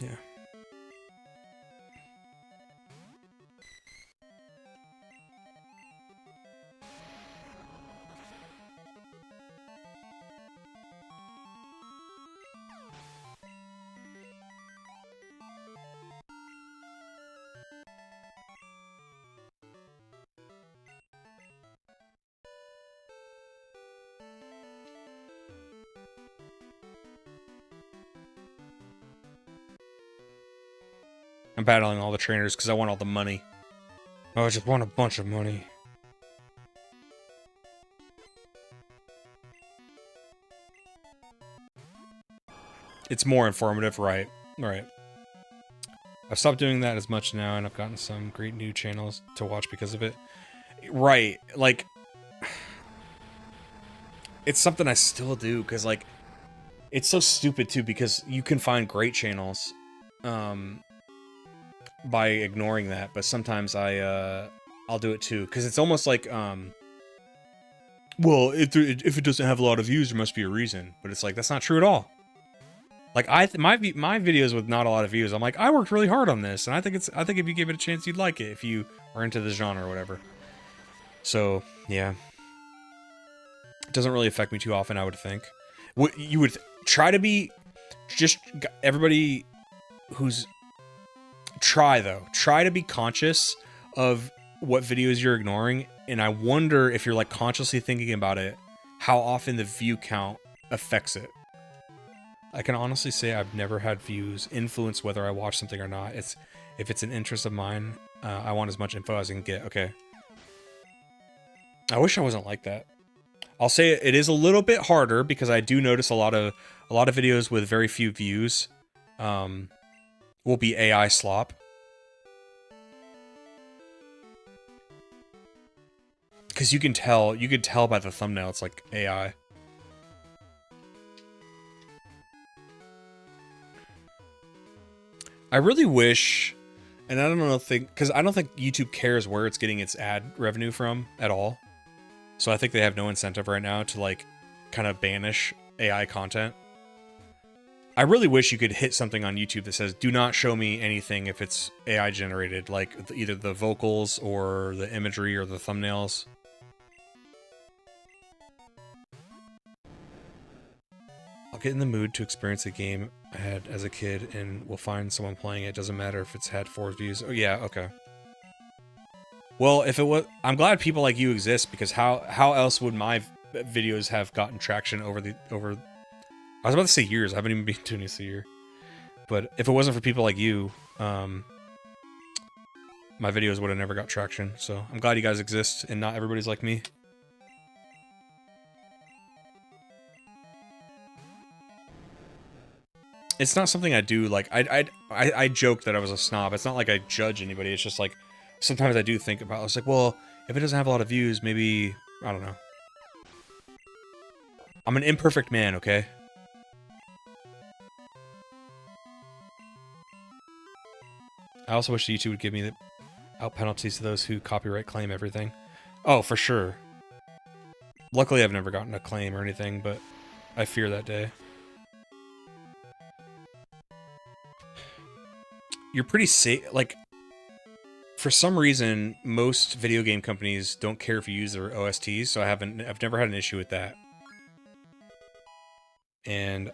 Yeah. I'm battling all the trainers because I want all the money. Oh, I just want a bunch of money. It's more informative, right. I've stopped doing that as much now, and I've gotten some great new channels to watch because of it. Right, like, it's something I still do, because, like, it's so stupid, too, because you can find great channels, by ignoring that, but sometimes I'll do it too, because it's almost like, well, if it doesn't have a lot of views, there must be a reason. But it's like, that's not true at all. Like, my videos with not a lot of views, I'm like, I worked really hard on this, and I think if you give it a chance, you'd like it, if you are into the genre or whatever. So, yeah. It doesn't really affect me too often, I would think. You would try to be, just, everybody who's, try to be conscious of what videos you're ignoring, and I wonder if you're, like, consciously thinking about it, how often the view count affects it. I can honestly say I've never had views influence whether I watch something or not. If it's an interest of mine, I want as much info as I can get. Okay. I wish I wasn't like that. I'll say it is a little bit harder, because I do notice a lot of videos with very few views will be AI slop. Because you could tell by the thumbnail it's like AI. I really wish, and I don't know, because I don't think YouTube cares where it's getting its ad revenue from at all. So I think they have no incentive right now to like kind of banish AI content. I really wish you could hit something on YouTube that says, do not show me anything if it's AI generated, like either the vocals or the imagery or the thumbnails. I'll get in the mood to experience a game I had as a kid and we'll find someone playing it. Doesn't matter if it's had 4 views. Oh yeah, okay. Well, if it was, I'm glad people like you exist, because how else would my videos have gotten traction over I was about to say years. I haven't even been doing this a year. But if it wasn't for people like you, my videos would have never got traction. So I'm glad you guys exist and not everybody's like me. It's not something I do. Like I joked that I was a snob. It's not like I judge anybody. It's just like sometimes I do think about. It's like, well, if it doesn't have a lot of views, maybe I don't know. I'm an imperfect man, okay? I also wish YouTube would give me out penalties to those who copyright claim everything. Oh, for sure. Luckily, I've never gotten a claim or anything, but I fear that day. You're pretty safe. Like, for some reason, most video game companies don't care if you use their OSTs, so I've never had an issue with that. And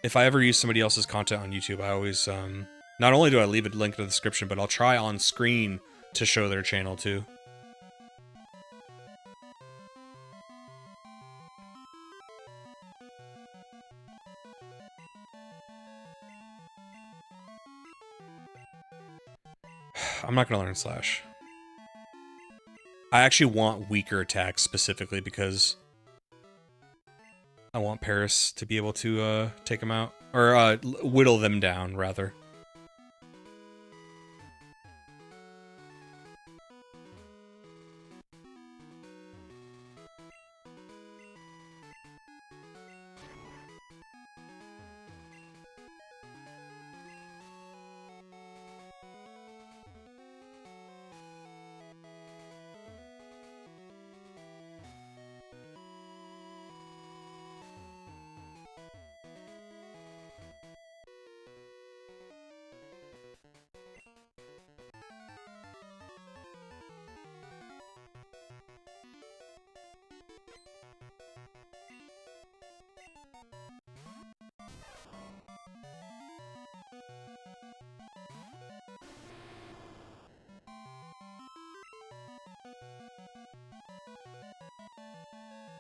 if I ever use somebody else's content on YouTube, I always, not only do I leave a link in the description, but I'll try on screen to show their channel too. I'm not gonna learn Slash. I actually want weaker attacks specifically because I want Paris to be able to take them out. Or whittle them down, rather.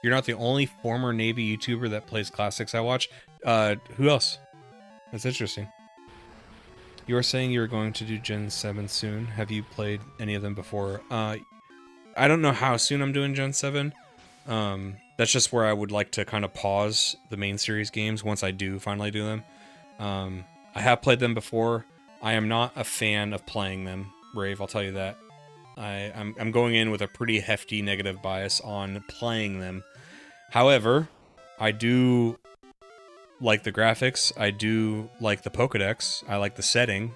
You're not the only former Navy YouTuber that plays classics I watch. Who else? That's interesting. You were saying you were going to do Gen 7 soon. Have you played any of them before? I don't know how soon I'm doing Gen 7. That's just where I would like to kind of pause the main series games once I do finally do them. I have played them before. I am not a fan of playing them, Rave, I'll tell you that. I'm going in with a pretty hefty negative bias on playing them. However, I do like the graphics. I do like the Pokedex. I like the setting.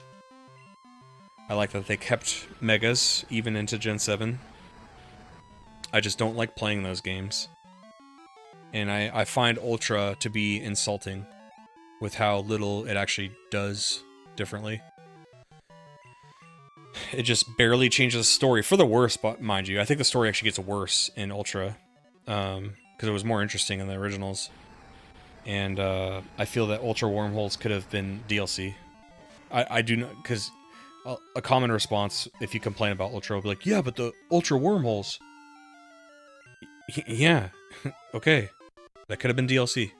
I like that they kept Megas even into Gen 7. I just don't like playing those games. And I find Ultra to be insulting with how little it actually does differently. It just barely changes the story, for the worse, but mind you. I think the story actually gets worse in Ultra, because it was more interesting in the originals. And I feel that Ultra Wormholes could have been DLC. I do not, because a common response, if you complain about Ultra, will be like, yeah, but the Ultra Wormholes. Yeah, okay. That could have been DLC.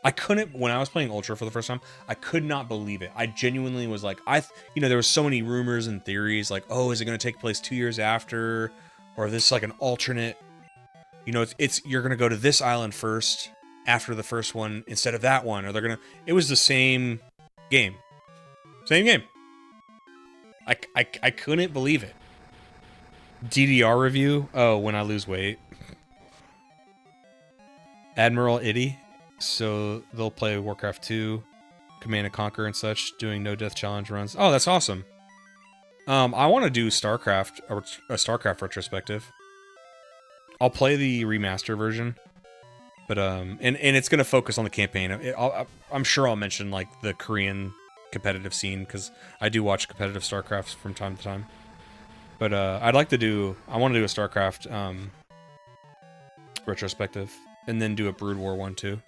I couldn't, when I was playing Ultra for the first time, I could not believe it. I genuinely was like, you know, there was so many rumors and theories, like, oh, is it going to take place 2 years after? Or this is like an alternate, you know, you're going to go to this island first, after the first one, instead of that one, or they're going to, it was the same game. Same game. I couldn't believe it. DDR review. Oh, when I lose weight. Admiral Itty. So they'll play Warcraft 2, Command and Conquer and such, doing no death challenge runs. Oh, that's awesome. I want to do StarCraft, or a StarCraft retrospective. I'll play the remaster version, but and it's gonna focus on the campaign. I'm sure I'll mention like the Korean competitive scene because I do watch competitive StarCrafts from time to time. But I'd like to do. I want to do a StarCraft retrospective, and then do a Brood War one too.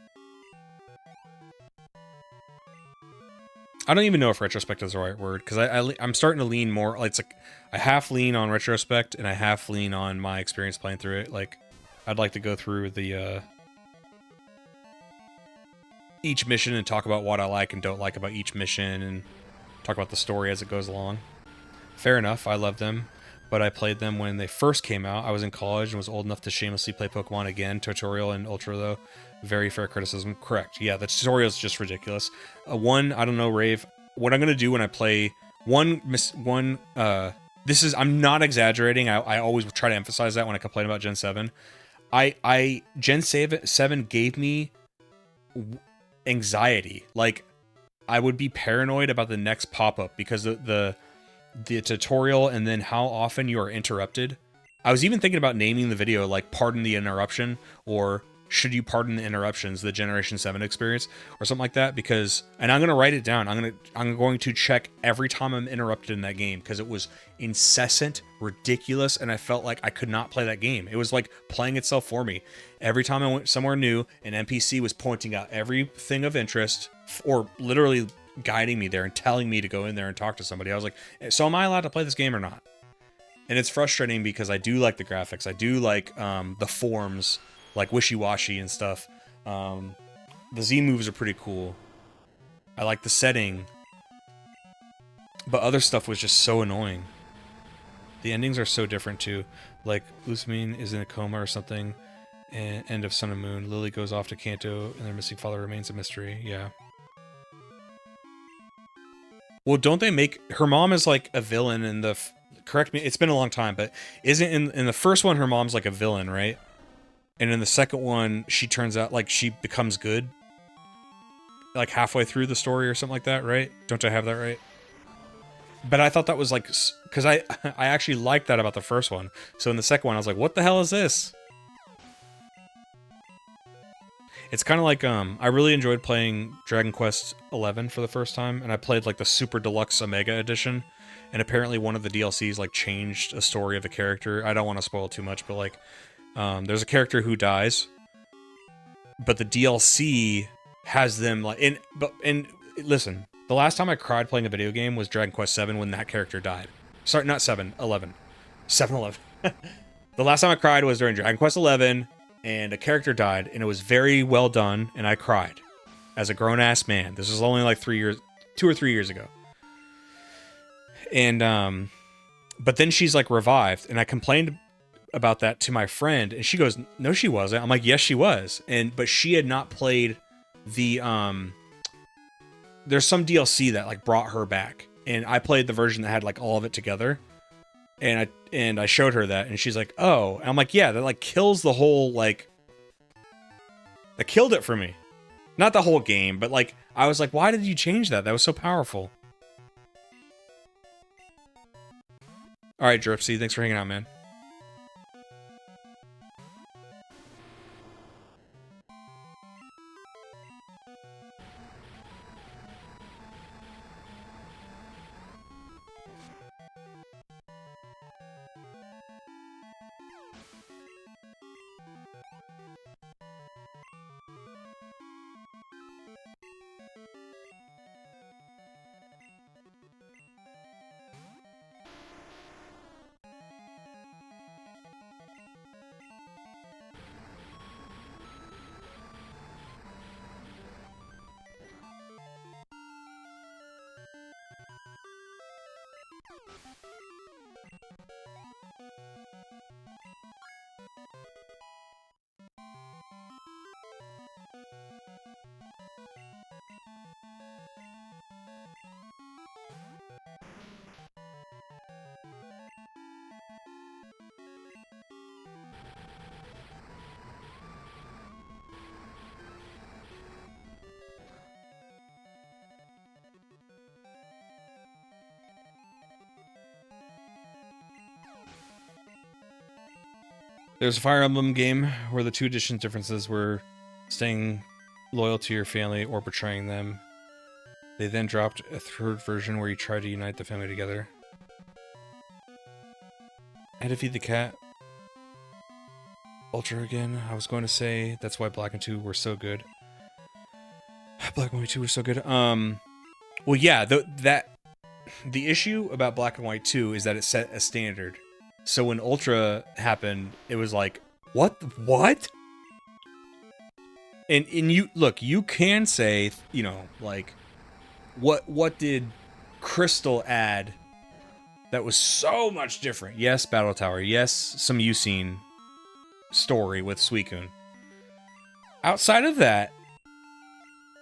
I don't even know if retrospective is the right word because I'm starting to lean more. Like, it's like I half lean on retrospect and I half lean on my experience playing through it. Like, I'd like to go through the each mission and talk about what I like and don't like about each mission and talk about the story as it goes along. Fair enough, I love them, but I played them when they first came out. I was in college and was old enough to shamelessly play Pokemon again. Tutorial and Ultra, though. Very fair criticism. Correct. Yeah, the tutorial is just ridiculous. One, I don't know, Rave. What I'm going to do when I play this is, I'm not exaggerating. I always try to emphasize that when I complain about Gen 7. Gen 7 gave me anxiety. Like, I would be paranoid about the next pop-up because the tutorial and then how often you are interrupted. I was even thinking about naming the video like "Pardon the Interruption" or "Should You Pardon the Interruptions?" The Generation 7 experience or something like that, because, and I'm gonna write it down. I'm going to check every time I'm interrupted in that game because it was incessant, ridiculous, and I felt like I could not play that game. It was like playing itself for me. Every time I went somewhere new, an NPC was pointing out everything of interest, or literally guiding me there and telling me to go in there and talk to somebody. I was like, so am I allowed to play this game or not? And it's frustrating because I do like the graphics. I do like the forms, like wishy-washy and stuff. The Z moves are pretty cool. I like the setting. But other stuff was just so annoying. The endings are so different too. Like, Usmin is in a coma or something. And end of Sun and Moon. Lily goes off to Kanto and their missing father remains a mystery. Yeah. Well, don't they make... Her mom is like a villain in the... Correct me, it's been a long time, but isn't in the first one her mom's like a villain, right? And in the second one, she turns out like she becomes good? Like halfway through the story or something like that, right? Don't I have that right? But I thought that was like... Because I actually liked that about the first one. So in the second one, I was like, what the hell is this? It's kind of like, I really enjoyed playing Dragon Quest XI for the first time, and I played, like, the Super Deluxe Omega Edition, and apparently one of the DLCs, like, changed a story of a character. I don't want to spoil too much, but, like, there's a character who dies, but the DLC has them, like, and listen, the last time I cried playing a video game was Dragon Quest VII when that character died. Sorry, not 7, 11. 7-11. The last time I cried was during Dragon Quest XI, and a character died, and it was very well done, and I cried. As a grown-ass man. This was only like 2 or 3 years ago. And, but then she's like revived, and I complained about that to my friend, and she goes, no, she wasn't. I'm like, yes, she was. But she had not played the, there's some DLC that like brought her back, and I played the version that had like all of it together. And I showed her that, and she's like, oh. And I'm like, yeah, that like kills the whole, like... That killed it for me. Not the whole game, but like, I was like, why did you change that? That was so powerful. Alright, Dripsy, thanks for hanging out, man. There's a Fire Emblem game where the 2 edition differences were staying loyal to your family or betraying them. They then dropped a 3rd version where you try to unite the family together. I had to feed the cat. Ultra again. I was going to say that's why Black and 2 were so good. Black and White 2 were so good. Well, yeah, the issue about Black and White 2 is that it set a standard. So when Ultra happened, it was like, what? And you look, you can say, you know, like, what did Crystal add that was so much different? Yes, Battle Tower. Yes, some Yusin story with Suicune. Outside of that,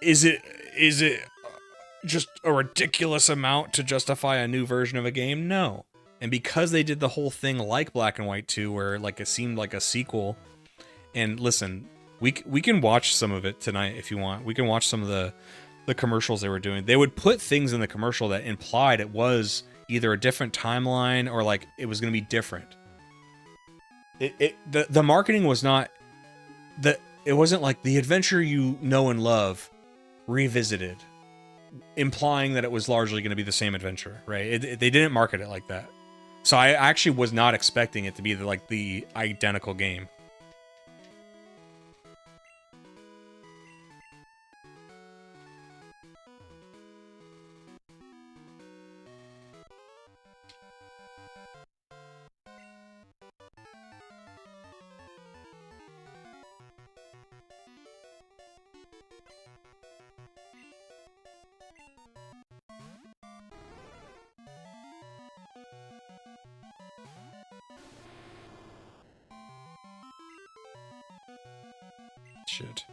is it just a ridiculous amount to justify a new version of a game? No. And because they did the whole thing like Black and White 2, where like it seemed like a sequel, and listen, we can watch some of it tonight if you want. We can watch some of the commercials they were doing. They would put things in the commercial that implied it was either a different timeline or like it was going to be different. The marketing was not it wasn't like the adventure you know and love revisited, implying that it was largely going to be the same adventure, right? They didn't market it like that. So I actually was not expecting it to be the identical game. Shit.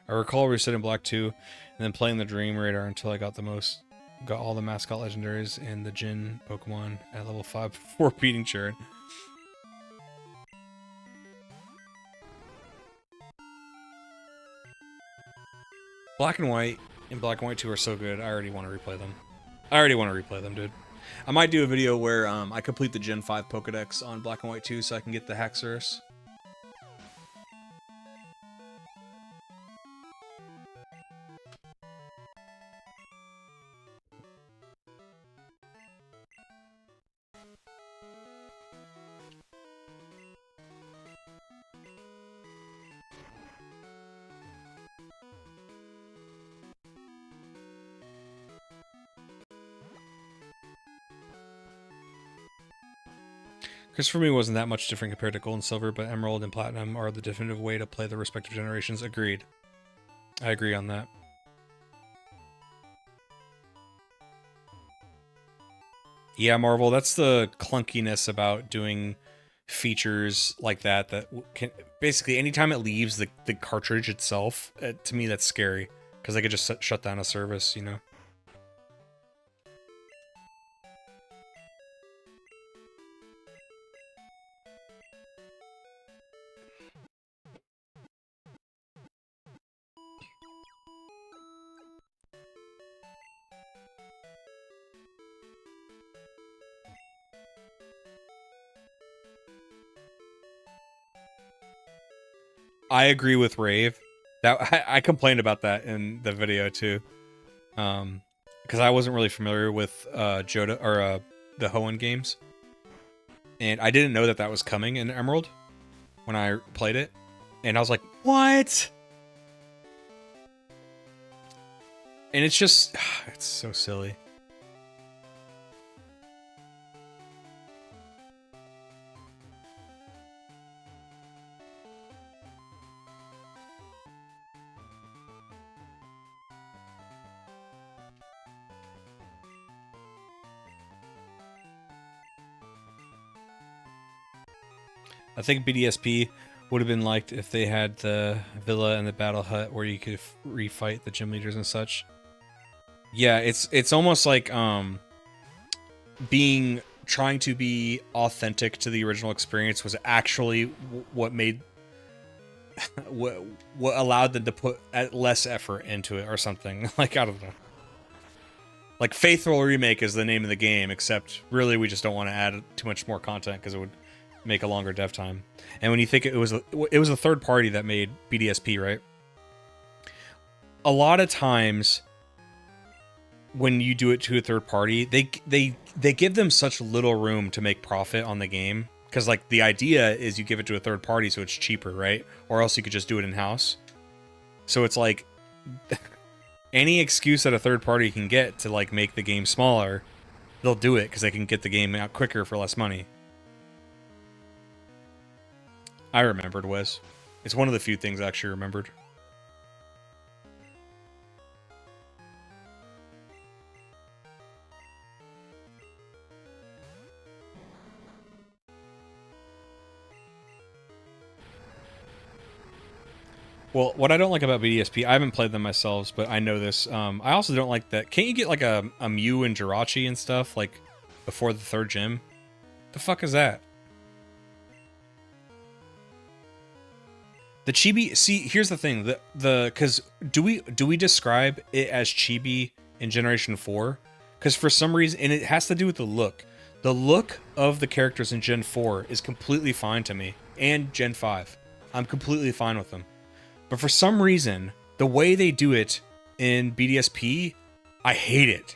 I recall resetting Black 2 and then playing the Dream Radar until I got all the mascot legendaries and the Jin Pokemon at level 5 before beating Sharon. Black and White and Black and White 2 are so good, I already want to replay them. Dude. I might do a video where I complete the Gen 5 Pokedex on Black and White 2 so I can get the Haxorus. For me wasn't that much different compared to Gold and Silver, but Emerald and Platinum are the definitive way to play the respective generations. Agreed. I agree on that. Yeah, Marvel, that's the clunkiness about doing features like that can basically anytime it leaves the cartridge itself, to me that's scary because I could just shut down a service, you know. I agree with Rave. That I complained about that in the video too, because I wasn't really familiar with Joda or the Hoenn games, and I didn't know that was coming in Emerald when I played it, and I was like, "What?" And it's just, it's so silly. I think BDSP would have been liked if they had the villa and the battle hut where you could refight the gym leaders and such. Yeah, it's almost like being trying to be authentic to the original experience was actually what made what allowed them to put less effort into it or something. Like, I don't know. Like, Faithful Remake is the name of the game, except really we just don't want to add too much more content because it would make a longer dev time. And when you think it was a third party that made BDSP, right? A lot of times when you do it to a third party, they give them such little room to make profit on the game. Because, like, the idea is you give it to a third party so it's cheaper, right? Or else you could just do it in-house. So it's like, any excuse that a third party can get to, like, make the game smaller, they'll do it because they can get the game out quicker for less money. I remembered, Wes. It's one of the few things I actually remembered. Well, what I don't like about BDSP, I haven't played them myself, but I know this. I also don't like that. Can't you get like a Mew and Jirachi and stuff like before the third gym? The fuck is that? The chibi. See, here's the thing. Because do we describe it as chibi in Generation 4? Because for some reason, and it has to do with the look. The look of the characters in Gen 4 is completely fine to me, and Gen 5. I'm completely fine with them. But for some reason, the way they do it in BDSP, I hate it.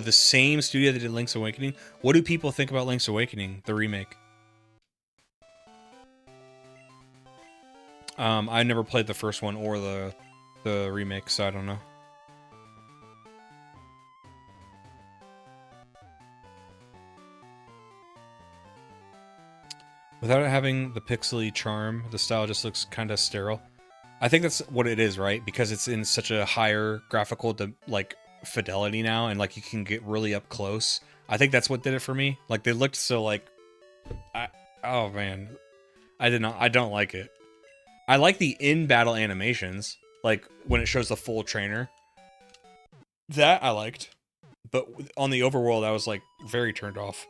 The same studio that did Link's Awakening. What do people think about Link's Awakening, the remake? I never played the first one or the remake, so I don't know. Without it having the pixely charm, the style just looks kind of sterile. I think that's what it is, right? Because it's in such a higher graphical like fidelity now, and like you can get really up close. I think that's what did it for me. Like, they looked so like, oh man, I don't like it. I like the in-battle animations, like when it shows the full trainer. That I liked, but on the overworld, I was like very turned off.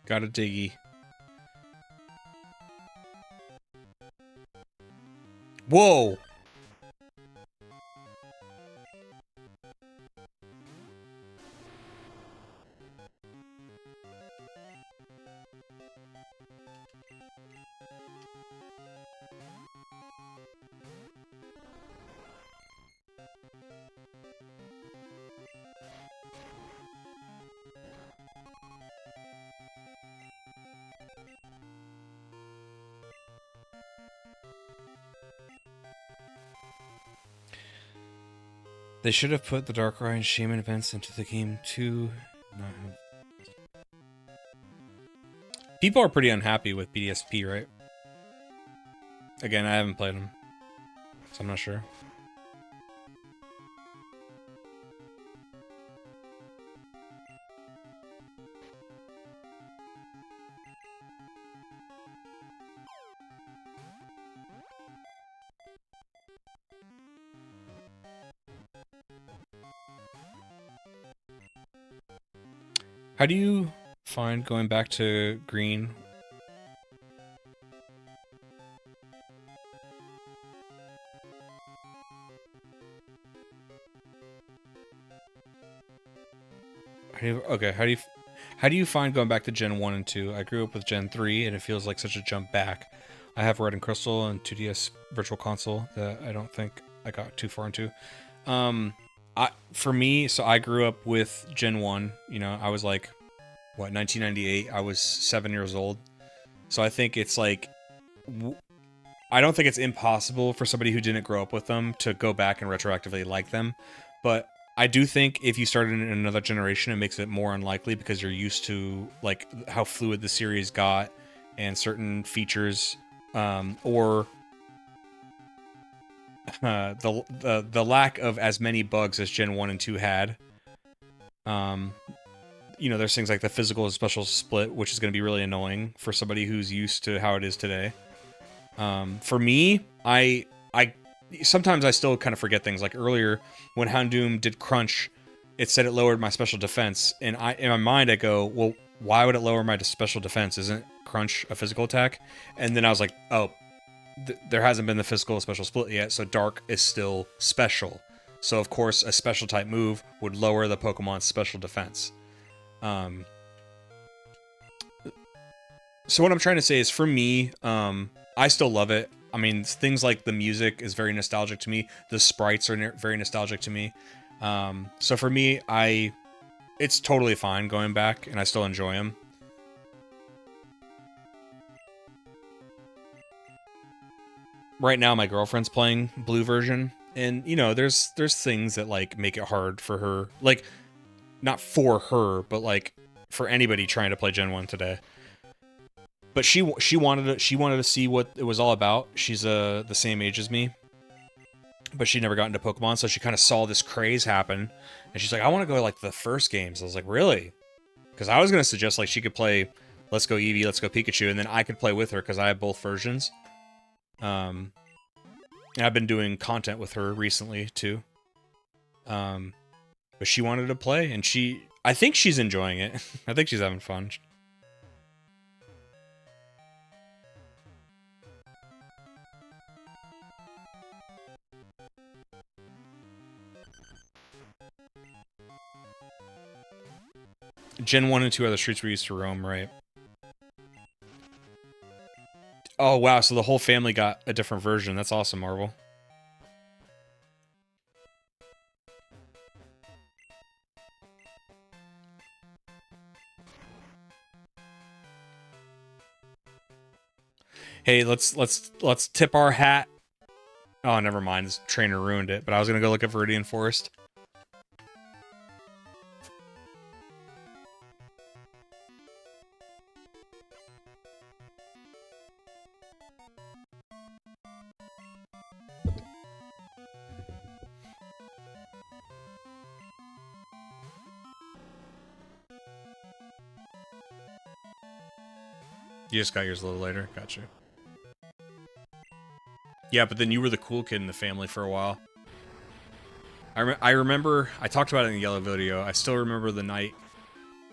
Got a diggy. Whoa! They should have put the Darkrai and Shaman events into the game too. Not have... People are pretty unhappy with BDSP, right? Again, I haven't played them, so I'm not sure. How do you find going back to green? How do you find going back to Gen 1 and 2? I grew up with Gen 3 and it feels like such a jump back. I have Red and Crystal and 2DS Virtual Console that I don't think I got too far into. For me, so I grew up with Gen 1. You know, I was like, what, 1998? I was 7 years old. So I think it's like, I don't think it's impossible for somebody who didn't grow up with them to go back and retroactively like them. But I do think if you started in another generation, it makes it more unlikely because you're used to like how fluid the series got and certain features, or the lack of as many bugs as Gen 1 and 2 had. You know, there's things like the physical and special split, which is going to be really annoying for somebody who's used to how it is today. For me, I sometimes I still kind of forget things. Like earlier, when Houndoom did Crunch, it said it lowered my special defense, and in my mind I go, well, why would it lower my special defense? Isn't Crunch a physical attack? And then I was like, oh, there hasn't been the physical special split yet, so Dark is still special. So of course, a special type move would lower the Pokemon's special defense. So what I'm trying to say is, for me, I still love it. I mean, things like the music is very nostalgic to me. The sprites are very nostalgic to me. So for me, it's totally fine going back, and I still enjoy them. Right now, my girlfriend's playing Blue version, and you know, there's things that like make it hard for her, like not for her, but like for anybody trying to play Gen 1 today. But she wanted to see what it was all about. She's the same age as me, but she never got into Pokemon, so she kind of saw this craze happen, and she's like, I want to go like the first games. I was like, really? Because I was gonna suggest like she could play Let's Go Eevee, Let's Go Pikachu, and then I could play with her because I have both versions. And I've been doing content with her recently too. But she wanted to play, and I think she's enjoying it. I think she's having fun. Gen 1 and 2 are the streets we used to roam, right? Oh, wow, so the whole family got a different version. That's awesome, Marvel. Hey, let's tip our hat. Oh, never mind. This trainer ruined it, but I was gonna go look at Viridian Forest. You just got yours a little later. Gotcha. Yeah, but then you were the cool kid in the family for a while. I remember, I talked about it in the yellow video. I still remember the night,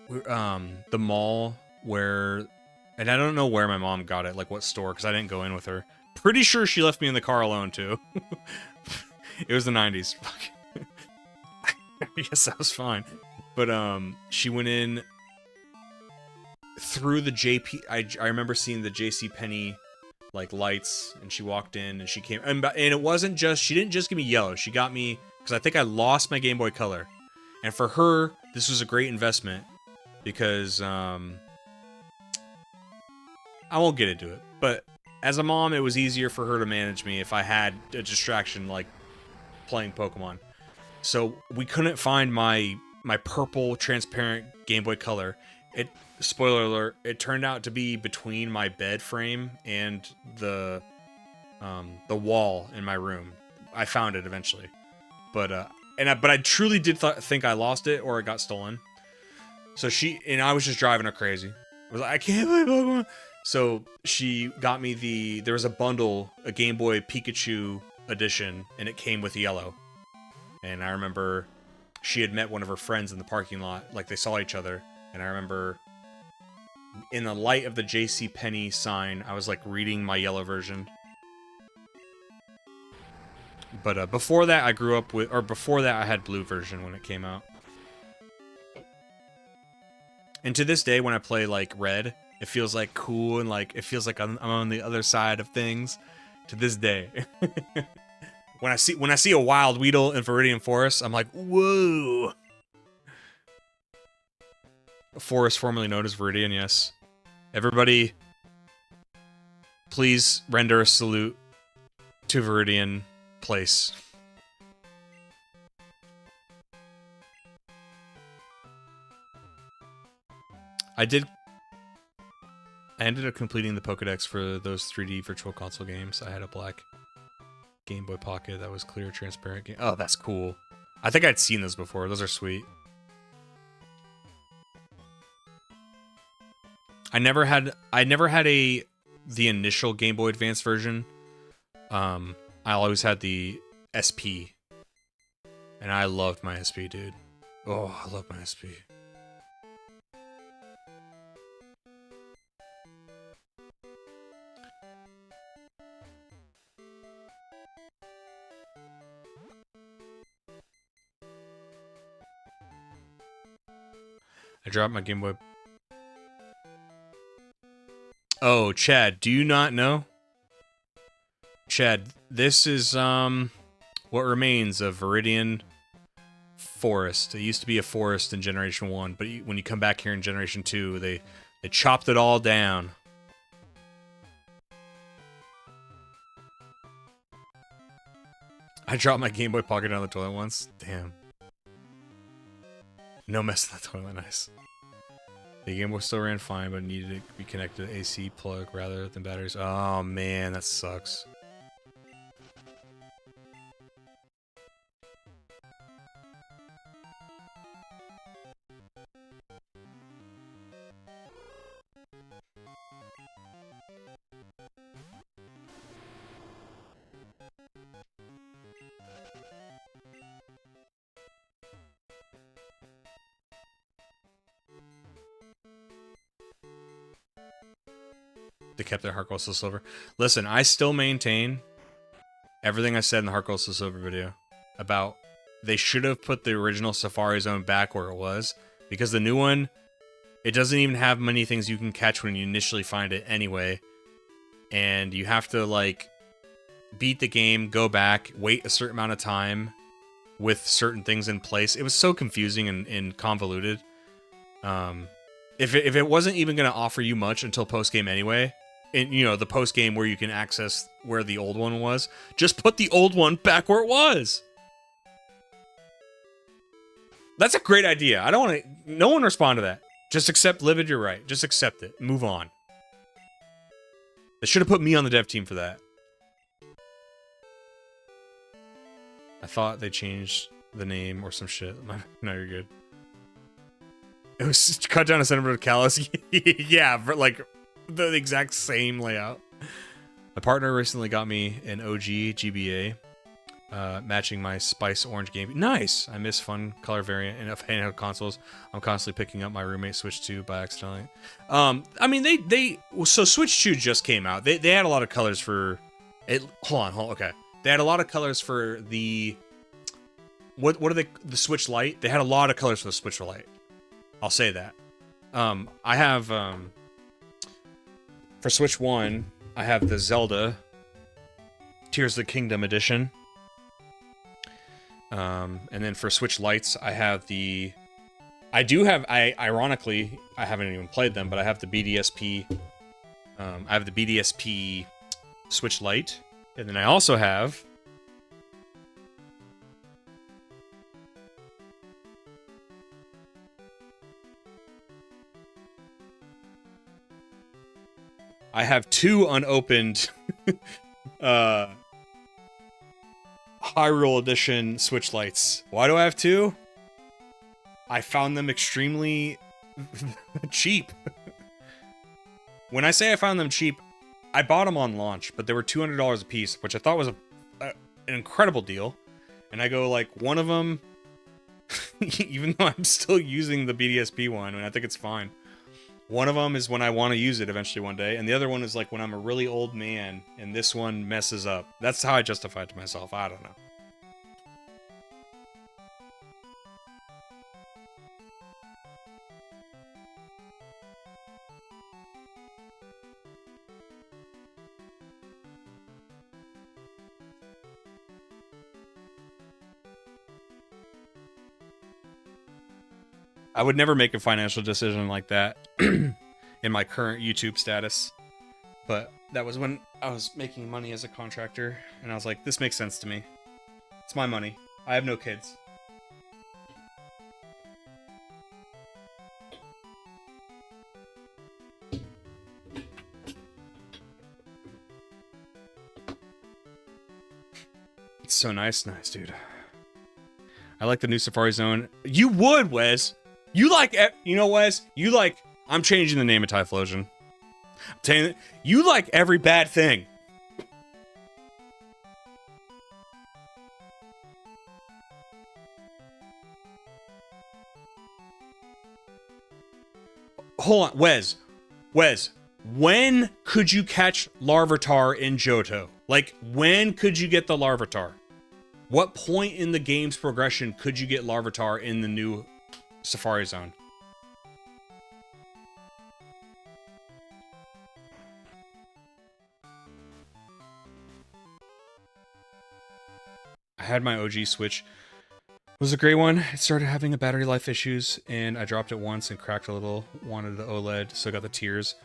the mall where, and I don't know where my mom got it, like what store, because I didn't go in with her. Pretty sure she left me in the car alone, too. It was the 90s. I guess that was fine. But, she went in through the JP, I remember seeing the JCPenney like lights, and she walked in and she came, and it wasn't just, she didn't just give me yellow, she got me, because I think I lost my Game Boy Color, and for her this was a great investment because I won't get into it, but as a mom it was easier for her to manage me if I had a distraction like playing Pokemon. So we couldn't find my purple transparent Game Boy Color. It, spoiler alert, it turned out to be between my bed frame and the wall in my room. I found it eventually, but I truly did think I lost it or it got stolen. So I was just driving her crazy. I was like, I can't play Pokemon. So she got me there was a bundle, a Game Boy Pikachu edition, and it came with yellow. And I remember she had met one of her friends in the parking lot, like they saw each other. And I remember in the light of the JCPenney sign, I was like reading my yellow version. But before that, before that, I had blue version when it came out. And to this day, when I play like red, it feels like cool and like it feels like I'm on the other side of things. To this day, when I see a wild Weedle in Viridian Forest, I'm like, whoa! A forest formerly known as Viridian, yes. Everybody, please render a salute to Viridian Place. I ended up completing the Pokedex for those 3D Virtual Console games. I had a black Game Boy Pocket that was clear, transparent game. Oh, that's cool. I think I'd seen those before. Those are sweet. I never had the initial Game Boy Advance version. I always had the SP. And I loved my SP, dude. Oh, I love my SP. I dropped my Game Boy. Oh, Chad, do you not know? Chad, this is what remains of Viridian Forest. It used to be a forest in Generation 1, but when you come back here in Generation 2, they chopped it all down. I dropped my Game Boy Pocket down the toilet once. Damn. No mess in the toilet, nice. The Game Boy still ran fine, but needed to be connected to AC plug rather than batteries. Oh man, that sucks. They kept their Heart Gold Soul Silver. Listen, I still maintain everything I said in the Heart Gold Soul Silver video about they should have put the original Safari Zone back where it was, because the new one, it doesn't even have many things you can catch when you initially find it anyway, and you have to like beat the game, go back, wait a certain amount of time with certain things in place. It was so confusing and convoluted. If it wasn't even going to offer you much until post-game anyway, and, you know, the post-game where you can access where the old one was, just put the old one back where it was. That's a great idea. I don't want to... No one respond to that. Just accept, Livid, you're right. Just accept it. Move on. They should have put me on the dev team for that. I thought they changed the name or some shit. No, you're good. It was cut down to centimeter callus. Yeah, for like the exact same layout. My partner recently got me an OG GBA, matching my Spice Orange game. Nice! I miss fun color variant and handheld consoles. I'm constantly picking up my roommate Switch 2 by accidentally. I mean, so Switch 2 just came out. They had a lot of colors for it. Hold on, okay. They had a lot of colors for the what are they? The Switch Lite. They had a lot of colors for the Switch Lite. I'll say that. I have, for Switch 1, I have the Zelda Tears of the Kingdom edition. And then for Switch Lites, I have ironically, I haven't even played them, but I have the BDSP, Switch Lite. And then I also have I have 2 unopened uh, Hyrule Edition Switch lights. Why do I have 2? I found them extremely cheap. When I say I found them cheap, I bought them on launch, but they were $200 a piece, which I thought was an incredible deal. And I go, like, one of them, even though I'm still using the BDSP one, and I think it's fine. One of them is when I want to use it eventually one day, and the other one is like when I'm a really old man, and this one messes up. That's how I justify it to myself. I don't know. I would never make a financial decision like that in my current YouTube status. But that was when I was making money as a contractor, and I was like, this makes sense to me. It's my money. I have no kids. It's so nice, dude. I like the new Safari Zone. You would, Wes. You like, you know, Wes, you like, I'm changing the name of Typhlosion. I'm telling you, you like every bad thing. Hold on, Wes, when could you catch Larvitar in Johto? Like, when could you get the Larvitar? What point in the game's progression could you get Larvitar in the new Safari Zone? I had my OG Switch. It was a great one. It started having a battery life issues, and I dropped it once and cracked a little. Wanted the OLED, so I got the tears.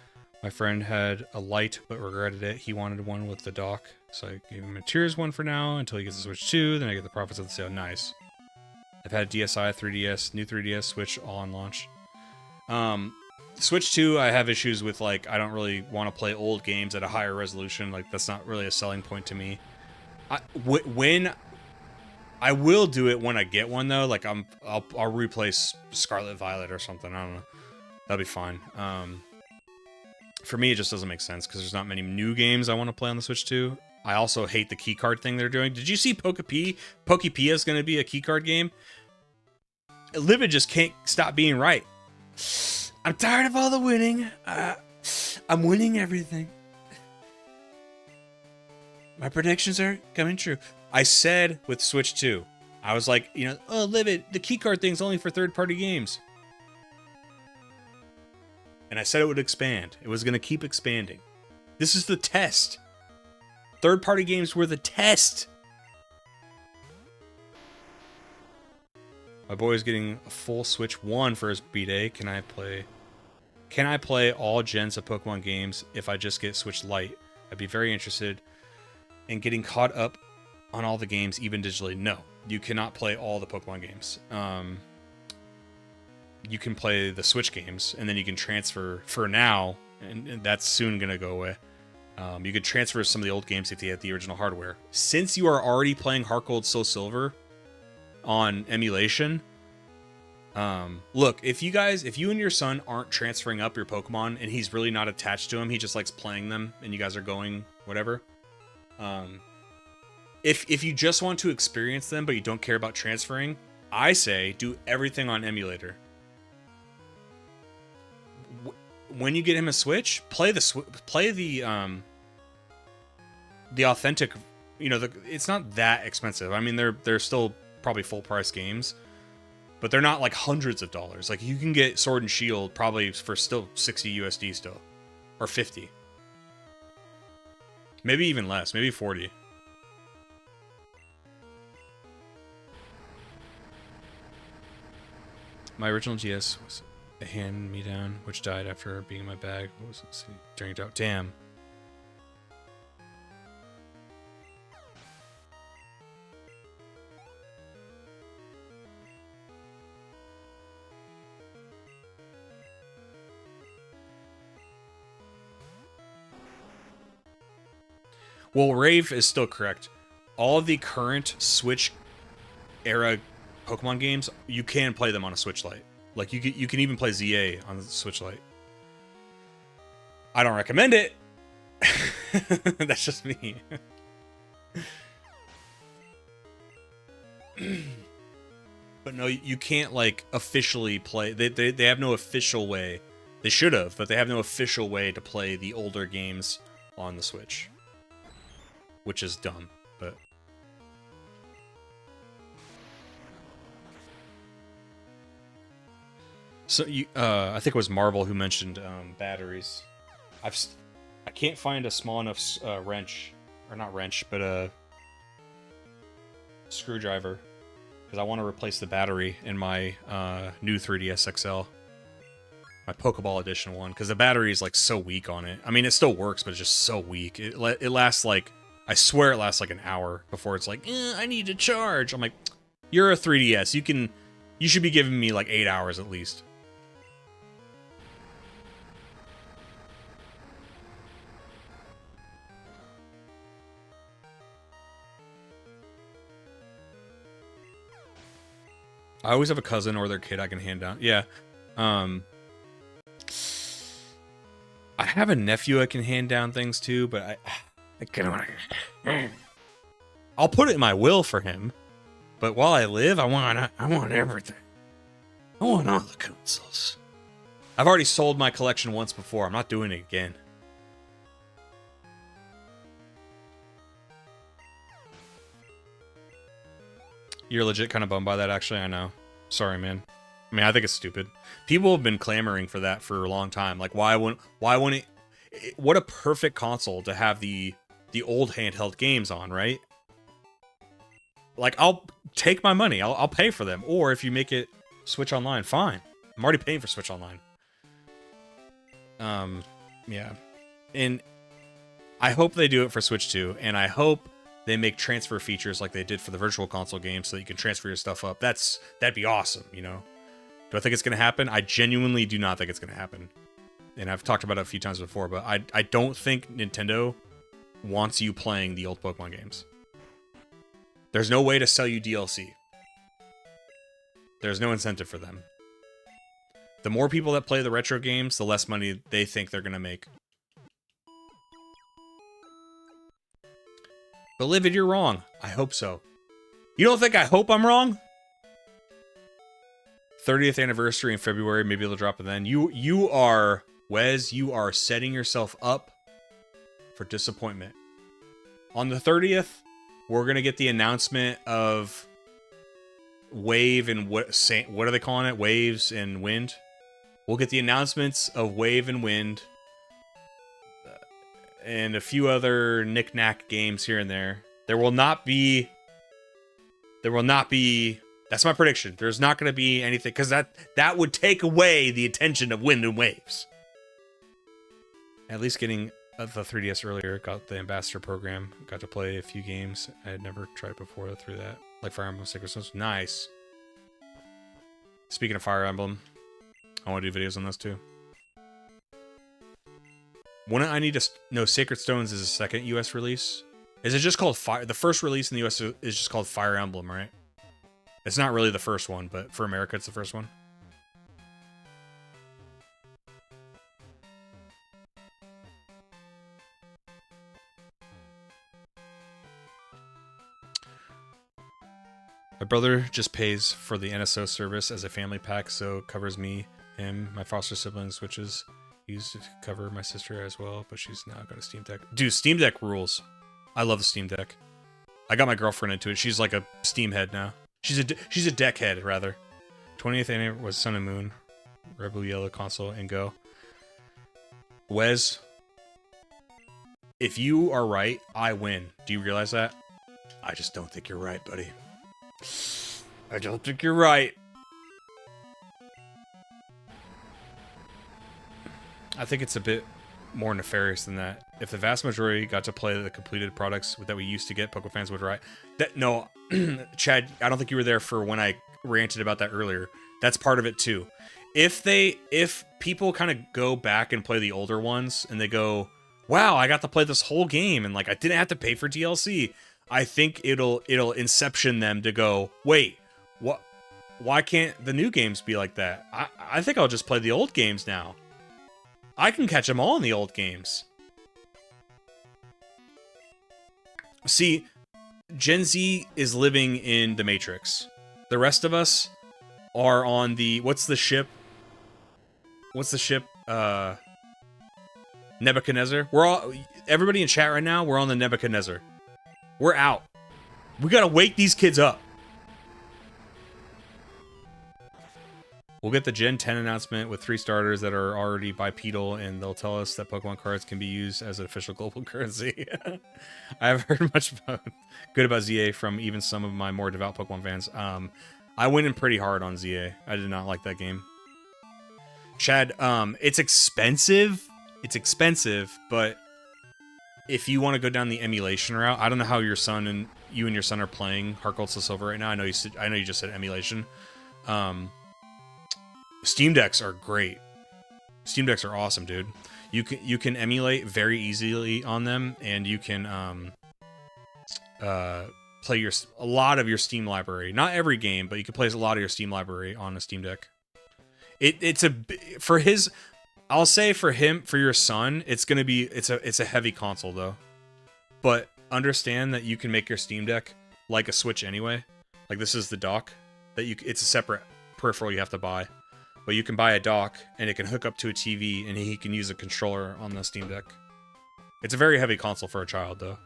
My friend had a light, but regretted it. He wanted one with the dock, so I gave him a tears one for now until he gets the Switch 2. Then I get the profits of the sale. Nice. I've had DSi, 3DS, new 3DS, Switch, all on launch. Switch 2, I have issues with, like, I don't really want to play old games at a higher resolution. Like, that's not really a selling point to me. When I will do it when I get one, though. Like, I'll replace Scarlet Violet or something. I don't know. That'll be fine. For me, it just doesn't make sense because there's not many new games I want to play on the Switch 2. I also hate the keycard thing they're doing. Did you see Pokepia is going to be a keycard game? Livid just can't stop being right. I'm tired of all the winning. I'm winning everything. My predictions are coming true. I said with Switch 2, I was like, you know, oh, Livid, the keycard thing's only for third-party games. And I said it would expand. It was going to keep expanding. This is the test. Third-party games were the test. My boy is getting a full Switch 1 for his B-Day. Can I play all gens of Pokemon games if I just get Switch Lite? I'd be very interested in getting caught up on all the games, even digitally. No, you cannot play all the Pokemon games. You can play the Switch games, and then you can transfer for now, and that's soon going to go away. You can transfer some of the old games if you have the original hardware. Since you are already playing Heart Gold Soul Silver on emulation, look, if you and your son aren't transferring up your Pokemon, and he's really not attached to them, he just likes playing them, and you guys are going whatever. If you just want to experience them, but you don't care about transferring, I say do everything on emulator. When you get him a Switch, play the authentic. You know, it's not that expensive. I mean, they're still probably full price games, but they're not like hundreds of dollars. Like, you can get Sword and Shield probably for still 60 USD still, or 50, maybe even less, maybe 40. My original GS was a hand-me-down, which died after being in my bag. What was it? During it out. Damn. Well, Rave is still correct. All of the current Switch era Pokemon games, you can play them on a Switch Lite. Like, you can even play ZA on the Switch Lite. I don't recommend it. That's just me. But no, you can't, like, officially play. They have no official way. They should have, but they have no official way to play the older games on the Switch. Which is dumb, but... So, I think it was Marvel who mentioned batteries. I can't find a small enough wrench, or not wrench, but a screwdriver, because I want to replace the battery in my new 3DS XL, my Pokeball Edition one, because the battery is like so weak on it. I mean, it still works, but it's just so weak. It lasts like, I swear it lasts like an hour before it's like, I need to charge. I'm like, you're a 3DS. You should be giving me like 8 hours at least. I always have a cousin or their kid I can hand down. Yeah. I have a nephew I can hand down things to, but I kind of want to... I'll put it in my will for him. But while I live, I want everything. I want all the consoles. I've already sold my collection once before. I'm not doing it again. You're legit kind of bummed by that, actually. I know. Sorry, man. I mean, I think it's stupid. People have been clamoring for that for a long time. Like, why wouldn't it? What a perfect console to have the old handheld games on, right? Like, I'll take my money. I'll pay for them. Or if you make it Switch Online, fine. I'm already paying for Switch Online. Yeah. And I hope they do it for Switch 2, and I hope they make transfer features like they did for the Virtual Console game so that you can transfer your stuff up. That'd be awesome, you know? Do I think it's going to happen? I genuinely do not think it's going to happen. And I've talked about it a few times before, but I don't think Nintendo wants you playing the old Pokemon games. There's no way to sell you DLC. There's no incentive for them. The more people that play the retro games, the less money they think they're going to make. But Livid, you're wrong. I hope so. You don't think I hope I'm wrong? 30th anniversary in February. Maybe it'll drop it then. You are, Wes, you are setting yourself up for disappointment. On the 30th, we're going to get the announcement of Wave and what are they calling it? Waves and Wind. We'll get the announcements of Wave and Wind. And a few other knick-knack games here and there. There will not be... That's my prediction. There's not going to be anything, because that would take away the attention of Wind and Waves. At least getting the 3DS earlier, got the Ambassador program, got to play a few games I had never tried before through that. Like Fire Emblem Sacred Stones. Nice. Speaking of Fire Emblem, I want to do videos on those too. Wouldn't I need to... No, Sacred Stones is a second US release. Is it just called Fire... The first release in the US is just called Fire Emblem, right? It's not really the first one, but for America, it's the first one. My brother just pays for the NSO service as a family pack, so it covers me, him, my foster siblings, Switches. He used to cover my sister as well, but she's now got a Steam Deck. Dude, Steam Deck rules. I love the Steam Deck. I got my girlfriend into it. She's like a Steam head now. She's a deck head, rather. 20th anniversary was Sun and Moon, Red, Blue, Yellow console, and Go. Wes, if you are right, I win. Do you realize that? I just don't think you're right, buddy. I don't think you're right. I think it's a bit more nefarious than that. If the vast majority got to play the completed products that we used to get, Poke fans would write. No, Chad, I don't think you were there for when I ranted about that earlier. That's part of it too. If people kind of go back and play the older ones and they go, wow, I got to play this whole game and like I didn't have to pay for DLC. I think it'll inception them to go, wait, what? Why can't the new games be like that? I think I'll just play the old games now. I can catch them all in the old games. See, Gen Z is living in the Matrix. The rest of us are on the, what's the ship? What's the ship? Nebuchadnezzar. We're all, everybody in chat right now, we're on the Nebuchadnezzar. We're out. We gotta wake these kids up. We'll get the Gen 10 announcement with 3 starters that are already bipedal, and they'll tell us that Pokemon cards can be used as an official global currency. I haven't heard much good about ZA from even some of my more devout Pokemon fans. I went in pretty hard on ZA. I did not like that game. Chad, it's expensive. It's expensive, but if you want to go down the emulation route, I don't know how you and your son are playing Heart Gold Soul Silver right now. I know you just said emulation. Steam Decks are great. Steam Decks are awesome, dude. You can emulate very easily on them, and you can play a lot of your Steam library. Not every game, but you can play a lot of your Steam library on a Steam Deck. I'll say for your son, it's a heavy console though. But understand that you can make your Steam Deck like a Switch anyway. Like this is the dock it's a separate peripheral you have to buy. But you can buy a dock and it can hook up to a TV and he can use a controller on the Steam Deck. It's a very heavy console for a child though.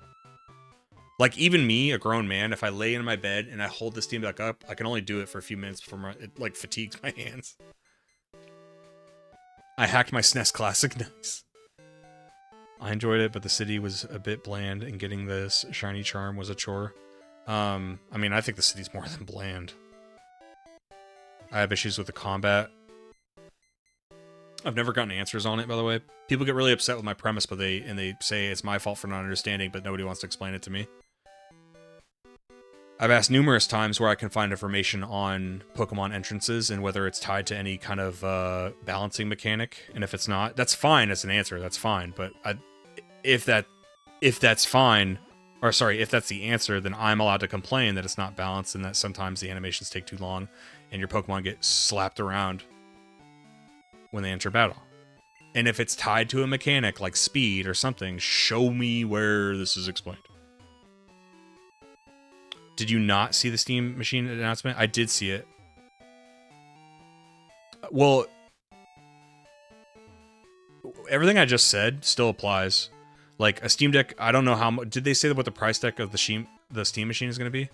Like even me, a grown man, if I lay in my bed and I hold the Steam Deck up, I can only do it for a few minutes before it like fatigues my hands. I hacked my SNES Classic. Nice. I enjoyed it, but the city was a bit bland, and getting this shiny charm was a chore. I mean, I think the city's more than bland. I have issues with the combat. I've never gotten answers on it, by the way. People get really upset with my premise, but they say it's my fault for not understanding, but nobody wants to explain it to me. I've asked numerous times where I can find information on Pokemon entrances and whether it's tied to any kind of balancing mechanic, and if it's not, that's fine as an answer. That's fine, but if that's fine, or sorry, if that's the answer, then I'm allowed to complain that it's not balanced and that sometimes the animations take too long and your Pokemon get slapped around when they enter battle. And if it's tied to a mechanic like speed or something, show me where this is explained. Did you not see the Steam Machine announcement? I did see it. Well, everything I just said still applies. Like a Steam Deck, I don't know how much. Did they say what the price tag of the Steam Machine is going to be?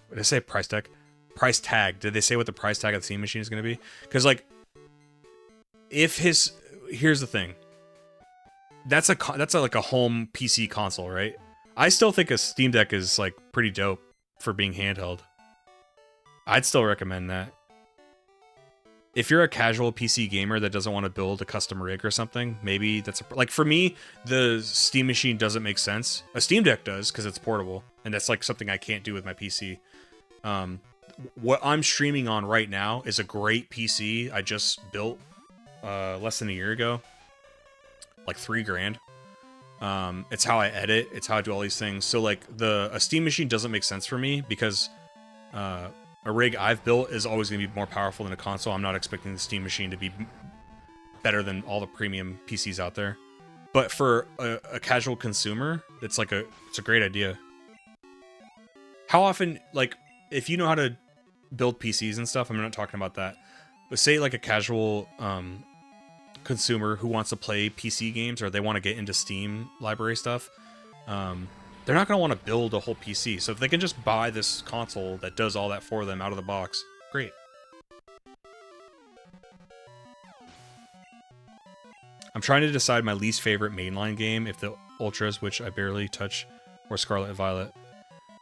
Did they say price tag? Price tag. Did they say what the price tag of the Steam Machine is going to be? Because like, here's the thing. That's like a home PC console, right? I still think a Steam Deck is like pretty dope for being handheld. I'd still recommend that. If you're a casual PC gamer that doesn't want to build a custom rig or something, maybe that's like for me, the Steam Machine doesn't make sense. A Steam Deck does because it's portable, and that's like something I can't do with my PC. What I'm streaming on right now is a great PC I just built less than a year ago, like $3,000. It's how I edit, it's how I do all these things. So like a Steam Machine doesn't make sense for me because a rig I've built is always going to be more powerful than a console. I'm not expecting the Steam Machine to be better than all the premium PCs out there. But for a casual consumer, it's a great idea. How often, like, if you know how to build PCs and stuff, I'm not talking about that. But say like a casual consumer who wants to play PC games or they want to get into Steam library stuff, they're not going to want to build a whole PC. So if they can just buy this console that does all that for them out of the box, great. I'm trying to decide my least favorite mainline game, if the Ultras, which I barely touch, or Scarlet and Violet.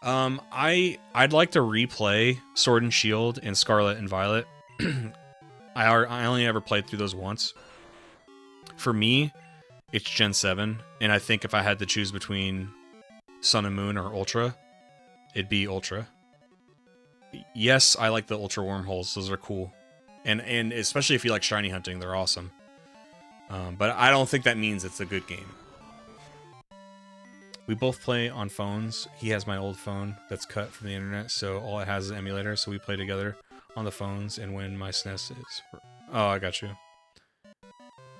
I'd like to replay Sword and Shield and Scarlet and Violet. I only ever played through those once. For me, it's Gen 7, and I think if I had to choose between Sun and Moon or Ultra, it'd be Ultra. Yes, I like the Ultra wormholes; those are cool, and especially if you like shiny hunting, they're awesome. But I don't think that means it's a good game. We both play on phones. He has my old phone that's cut from the internet, so all it has is an emulator. So we play together on the phones. And when my SNES is, oh, I got you.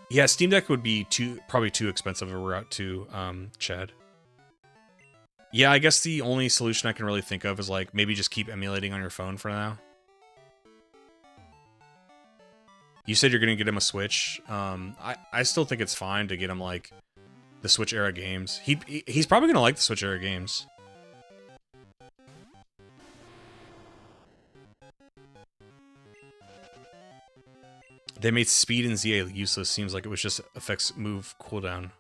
Yeah, Steam Deck would be probably too expensive a route to Chad. Yeah, I guess the only solution I can really think of is like maybe just keep emulating on your phone for now. You said you're gonna get him a Switch. I still think it's fine to get him like the Switch era games. He's probably gonna like the Switch era games. They made speed in ZA useless. Seems like it was just affects move cooldown.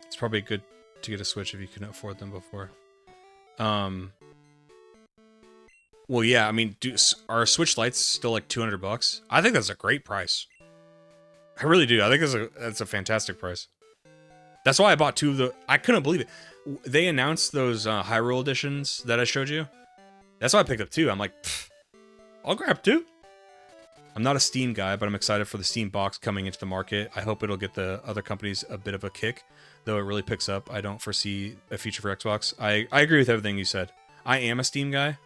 It's probably good to get a Switch if you couldn't afford them before. Well, yeah, I mean, are Switch Lites still like $200? I think that's a great price. I really do. I think that's a fantastic price. That's why I bought 2 of the... I couldn't believe it. They announced those Hyrule editions that I showed you. That's why I picked up 2. I'm like, I'll grab 2. I'm not a Steam guy, but I'm excited for the Steam box coming into the market. I hope it'll get the other companies a bit of a kick, though it really picks up. I don't foresee a future for Xbox. I agree with everything you said. I am a Steam guy.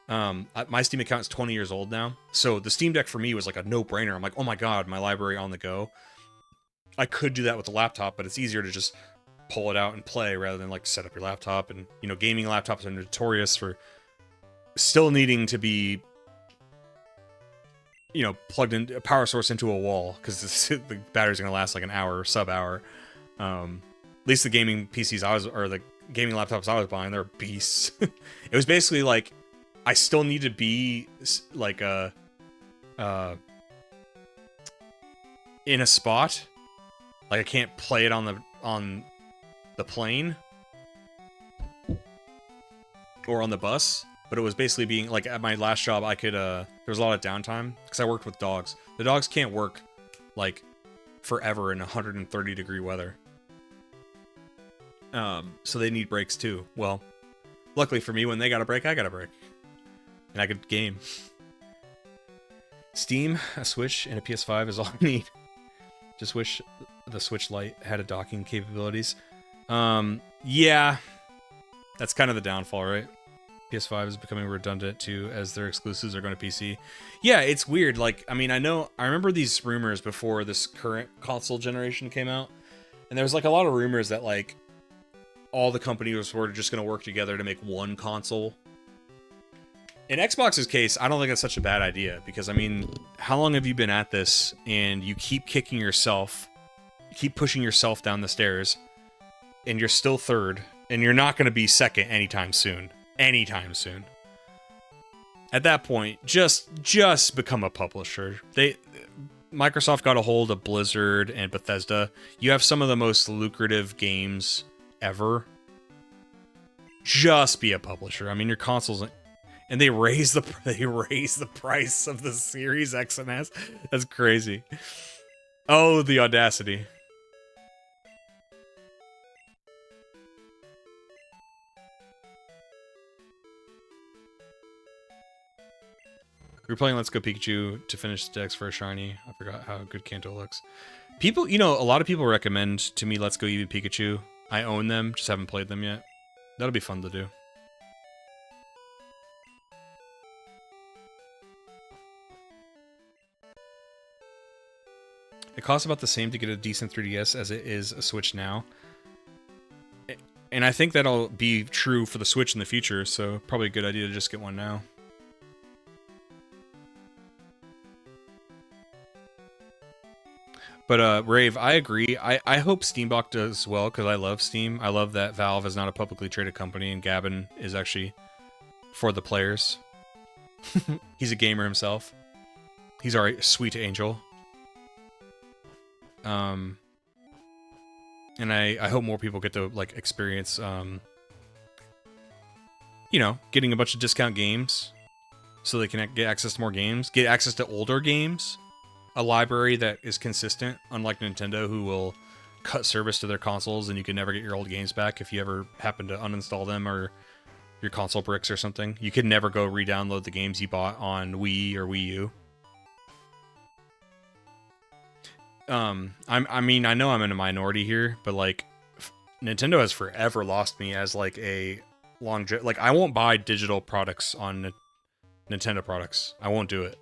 My Steam account is 20 years old now, so the Steam Deck for me was like a no-brainer. I'm like, oh my god, my library on the go. I could do that with the laptop, but it's easier to just pull it out and play rather than like set up your laptop. And, you know, gaming laptops are notorious for still needing to be, you know, plugged in a power source into a wall because the battery's gonna last like an hour or sub-hour. At least the gaming PCs or the gaming laptops I was buying, they're beasts. It was basically like I still need to be like in a spot, like I can't play it on the plane or on the bus. But it was basically being like at my last job, I could there was a lot of downtime because I worked with dogs. The dogs can't work like forever in 130-degree weather. So they need breaks too. Well, luckily for me, when they got a break, I got a break. And I could game. Steam, a Switch, and a PS5 is all I need. Just wish the Switch Lite had a docking capabilities. Yeah. That's kind of the downfall, right? PS5 is becoming redundant too, as their exclusives are going to PC. Yeah, it's weird. Like, I mean, I remember these rumors before this current console generation came out. And there was like a lot of rumors that like all the companies were just going to work together to make one console. In Xbox's case, I don't think that's such a bad idea because, I mean, how long have you been at this and you keep kicking yourself, you keep pushing yourself down the stairs, and you're still third, and you're not going to be second anytime soon. Anytime soon. At that point, just become a publisher. Microsoft got a hold of Blizzard and Bethesda. You have some of the most lucrative games ever. Just be a publisher. I mean, your consoles, and they raise the price of the Series X and S. That's crazy. Oh, the audacity. We were playing Let's Go Pikachu to finish the decks for a shiny. I forgot how good Kanto looks. People, you know, a lot of people recommend to me Let's Go Eevee Pikachu. I own them, just haven't played them yet. That'll be fun to do. It costs about the same to get a decent 3DS as it is a Switch now. And I think that'll be true for the Switch in the future, so probably a good idea to just get one now. But, Rave, I agree. I hope Steambox does well, because I love Steam. I love that Valve is not a publicly traded company, and Gavin is actually for the players. He's a gamer himself. He's our sweet angel. And I hope more people get to like experience, you know, getting a bunch of discount games so they can get access to more games, get access to older games, a library that is consistent, unlike Nintendo, who will cut service to their consoles and you can never get your old games back if you ever happen to uninstall them or your console bricks or something. You can never go re-download the games you bought on Wii or Wii U. I mean, I know I'm in a minority here, but like, Nintendo has forever lost me as like a like, I won't buy digital products on Nintendo products. I won't do it.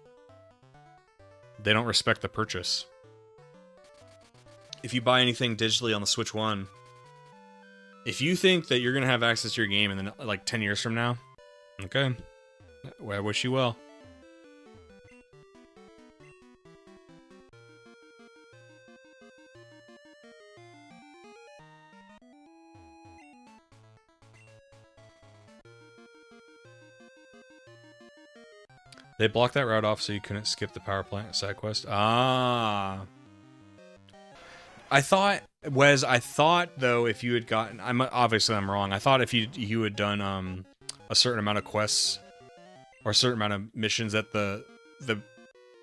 They don't respect the purchase. If you buy anything digitally on the Switch 1, if you think that you're gonna have access to your game in the, like 10 years from now, okay, well, I wish you well. They blocked that route off so you couldn't skip the power plant side quest. Ah. I thought, Wes, though, if you had gotten, obviously I'm wrong. I thought if you had done a certain amount of quests or a certain amount of missions that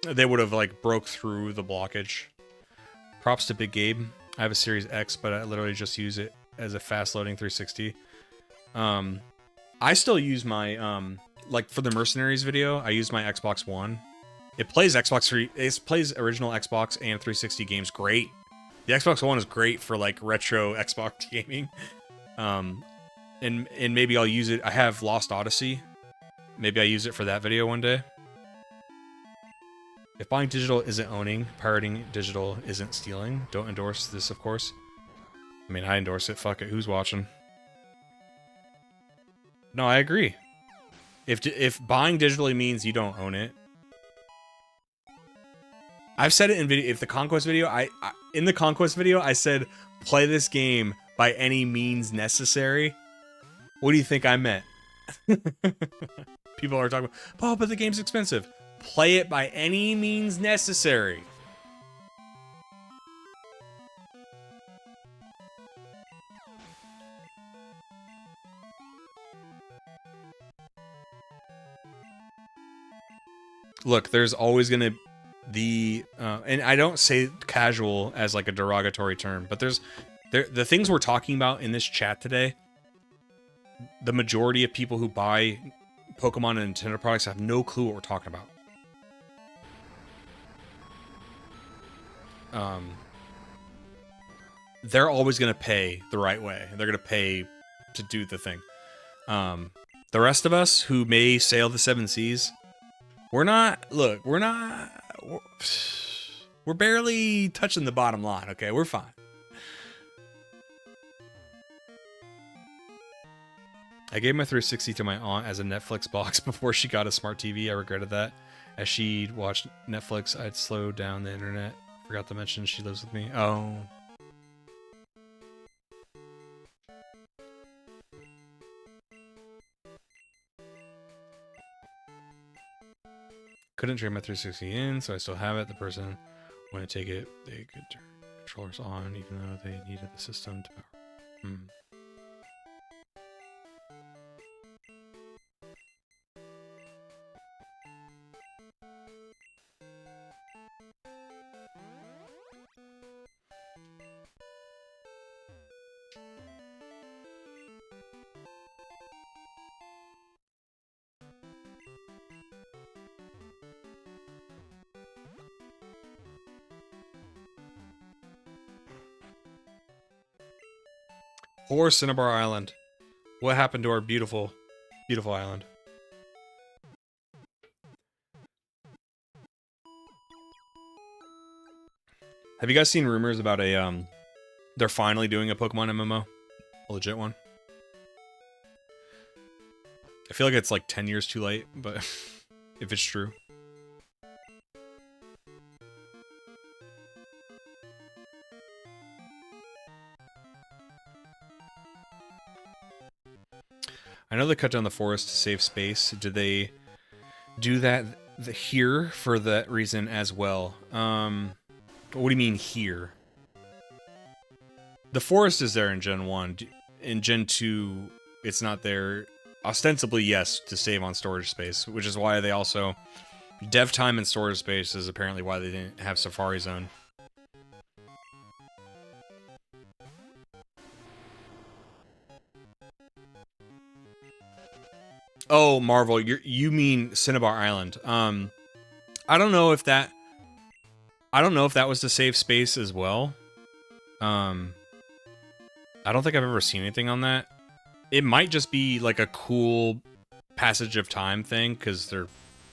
they would have like broke through the blockage. Props to Big Gabe. I have a Series X, but I literally just use it as a fast loading 360. I still use my like for the Mercenaries video, I use my Xbox One. It plays it plays original Xbox and 360 games great. The Xbox One is great for like retro Xbox gaming. And maybe I'll use it. I have Lost Odyssey. Maybe I use it for that video one day. If buying digital isn't owning, pirating digital isn't stealing. Don't endorse this, of course. I mean, I endorse it. Fuck it. Who's watching? No, I agree. If buying digitally means you don't own it, I've said it in video. If the Conquest video, in the Conquest video, I said play this game by any means necessary. What do you think I meant? People are talking about, oh, but the game's expensive. Play it by any means necessary. Look, there's always gonna and I don't say casual as like a derogatory term, but the things we're talking about in this chat today, the majority of people who buy Pokemon and Nintendo products have no clue what we're talking about. They're always going to pay the right way. They're going to pay to do the thing. The rest of us who may sail the seven seas, we're barely touching the bottom line, okay? We're fine. I gave my 360 to my aunt as a Netflix box before she got a smart TV. I regretted that. As she'd watched Netflix, I'd slowed down the internet. Forgot to mention she lives with me. Oh. Couldn't trade my 360 in, so I still have it. The person wouldn't take it. They could turn controllers on, even though they needed the system to power. Poor Cinnabar Island. What happened to our beautiful, beautiful island? Have you guys seen rumors about they're finally doing a Pokemon MMO? A legit one? I feel like it's like 10 years too late, but if it's true. I know they cut down the forest to save space. Did they do that here for that reason as well. What do you mean here? The forest is there in Gen 1. In Gen 2, it's not there. Ostensibly, yes, to save on storage space, which is why they also... Dev time and storage space is apparently why they didn't have Safari Zone. Oh, Marvel, you mean Cinnabar Island. I don't know if that... I don't know if that was to save space as well. I don't think I've ever seen anything on that. It might just be like a cool passage of time thing, because there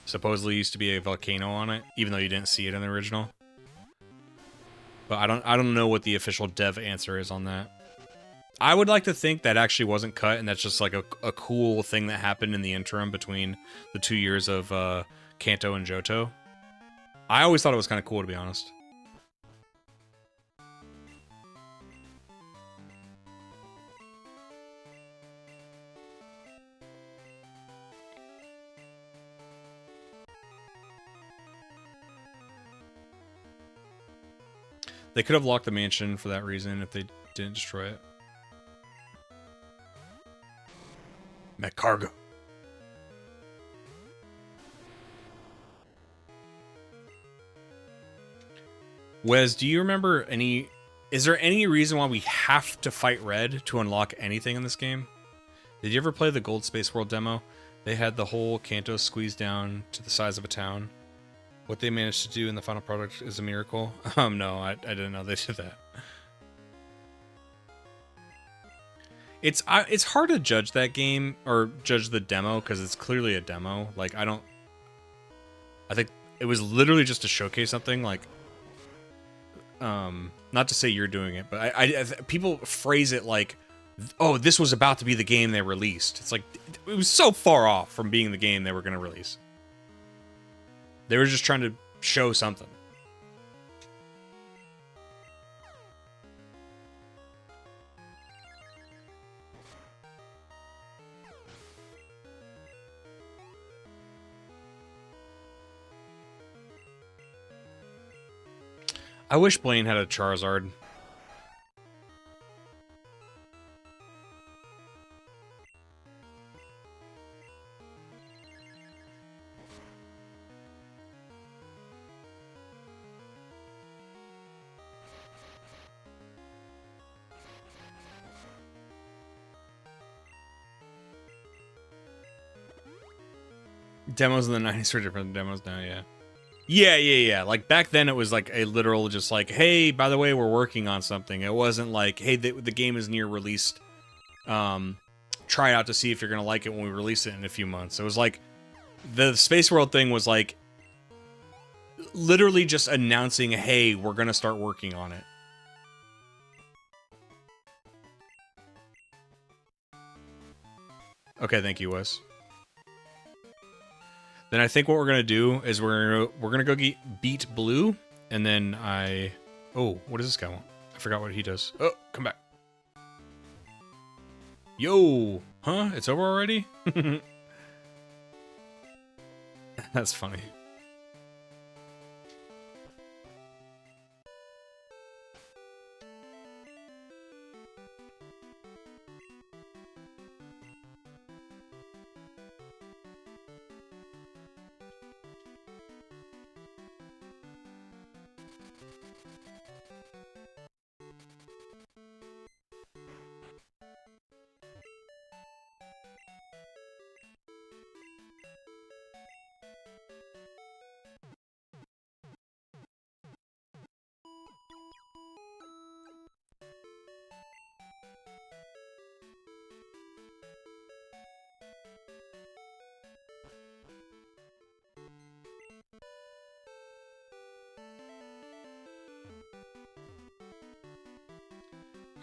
supposedly used to be a volcano on it, even though you didn't see it in the original. But I don't know what the official dev answer is on that. I would like to think that actually wasn't cut, and that's just like a cool thing that happened in the interim between the 2 years of Kanto and Johto. I always thought it was kind of cool, to be honest. They could have locked the mansion for that reason if they didn't destroy it. Met cargo. Wes, do you remember any... Is there any reason why we have to fight Red to unlock anything in this game? Did you ever play the Gold Space World demo? They had the whole Kanto squeezed down to the size of a town. What they managed to do in the final product is a miracle. No, I didn't know they did that. It's hard to judge that game, or judge the demo, because it's clearly a demo. Like, I think it was literally just to showcase something, like... not to say you're doing it, but people phrase it like, oh, this was about to be the game they released. It's like, it was so far off from being the game they were going to release. They were just trying to show something. I wish Blaine had a Charizard. Demos in the 90s were different than demos now, yeah. Yeah. Like, back then it was like a literal just like, hey, by the way, we're working on something. It wasn't like, hey, the game is near released. Try it out to see if you're going to like it when we release it in a few months. It was like, the Space World thing was like, literally just announcing, hey, we're going to start working on it. Okay, thank you, Wes. Then I think what we're gonna do is we're gonna go beat Blue, and then oh, what does this guy want? I forgot what he does. Oh, come back. Yo, huh? It's over already? That's funny.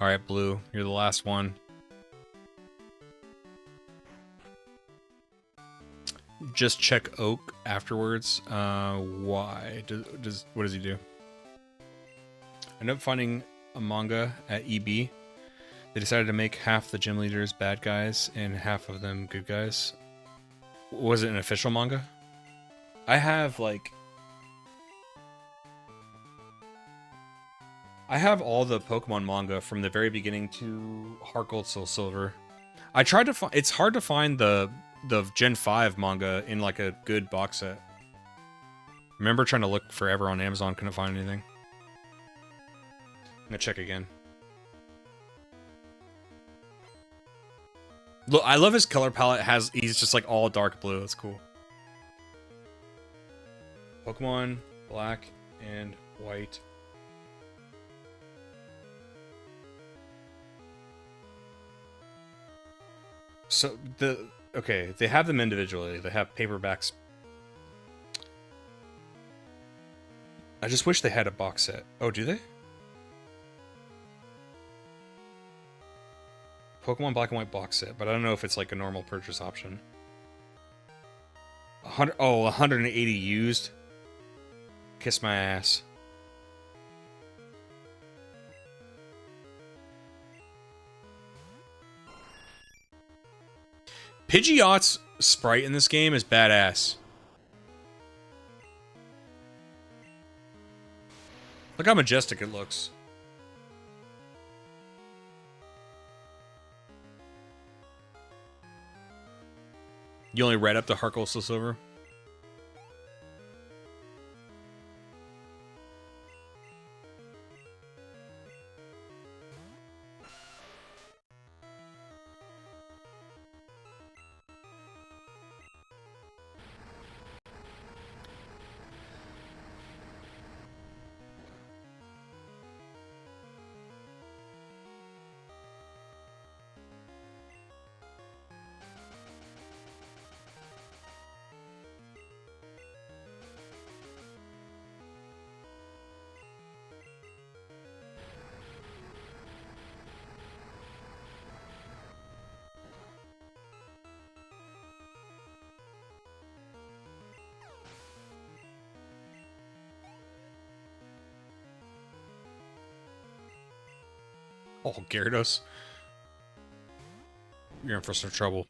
All right, Blue, you're the last one. Just check Oak afterwards. Why? What does he do? I ended up finding a manga at EB. They decided to make half the gym leaders bad guys and half of them good guys. Was it an official manga? I have like I have all the Pokemon manga from the very beginning to Heart Gold Soul Silver. I tried to find. It's hard to find the Gen 5 manga in like a good box set. Remember trying to look forever on Amazon, couldn't find anything. I'm gonna check again. Look, I love his color palette. He's just like all dark blue. That's cool. Pokemon Black and White. So okay, they have them individually. They have paperbacks. I just wish they had a box set. Oh, do they? Pokemon Black and White box set, but I don't know if it's like a normal purchase option. 180 used. Kiss my ass. Pidgeot's sprite in this game is badass. Look how majestic it looks. You only read up to Heart Gold Soul Silver? Oh, Gyarados. You're in for some trouble.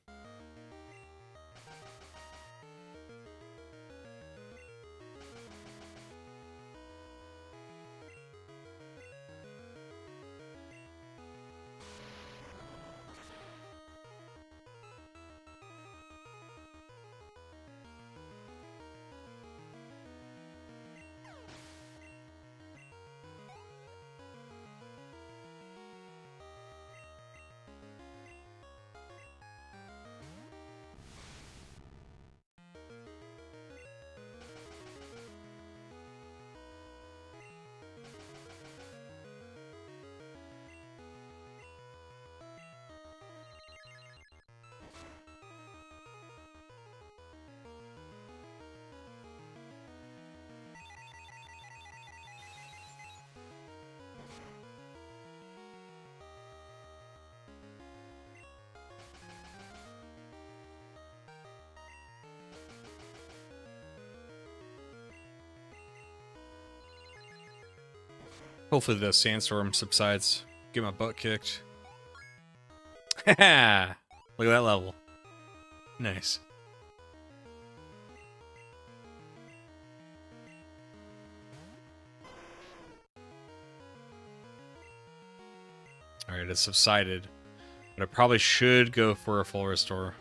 Hopefully the sandstorm subsides. Get my butt kicked. Haha! Look at that level. Nice. Alright, it's subsided. But I probably should go for a full restore.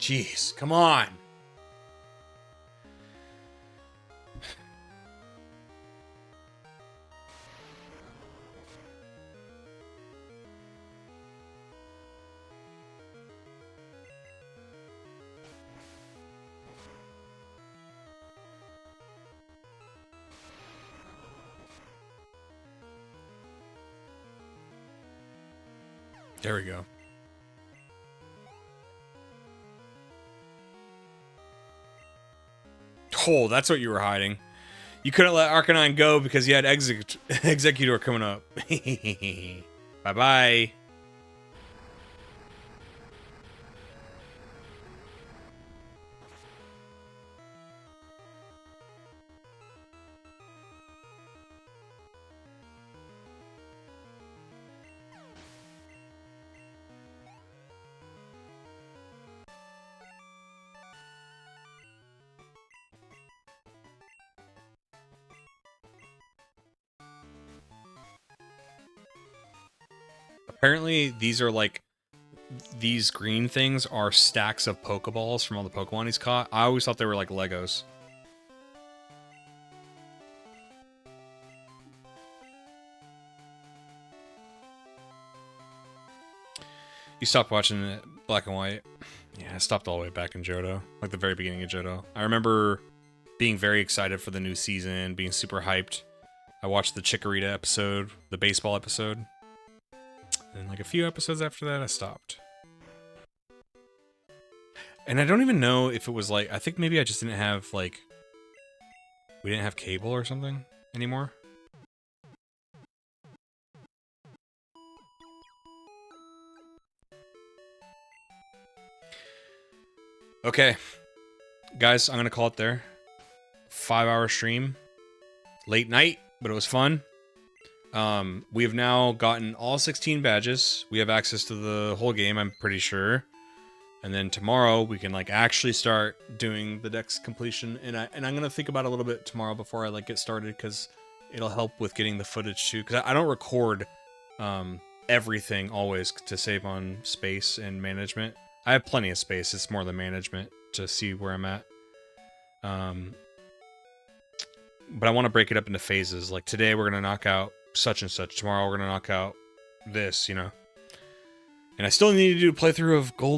Jeez, come on. There we go. Oh, that's what you were hiding. You couldn't let Arcanine go because you had Executor coming up. Bye-bye. Apparently, these are like... These green things are stacks of Pokeballs from all the Pokemon he's caught. I always thought they were like Legos. You stopped watching it Black and White. Yeah, I stopped all the way back in Johto. Like the very beginning of Johto. I remember being very excited for the new season, being super hyped. I watched the Chikorita episode, the baseball episode. And like a few episodes after that, I stopped. And I don't even know if it was like... I think maybe I just didn't have like... We didn't have cable or something anymore. Okay. Guys, I'm going to call it there. 5-hour stream. Late night, but it was fun. We have now gotten all 16 badges. We have access to the whole game, I'm pretty sure. And then tomorrow we can like actually start doing the dex completion. And I'm gonna think about it a little bit tomorrow before I like get started, because it'll help with getting the footage too. Because I don't record everything always to save on space and management. I have plenty of space. It's more the management to see where I'm at. But I want to break it up into phases. Like today we're gonna knock out such and such. Tomorrow we're gonna knock out this, you know. And I still need to do a playthrough of Gold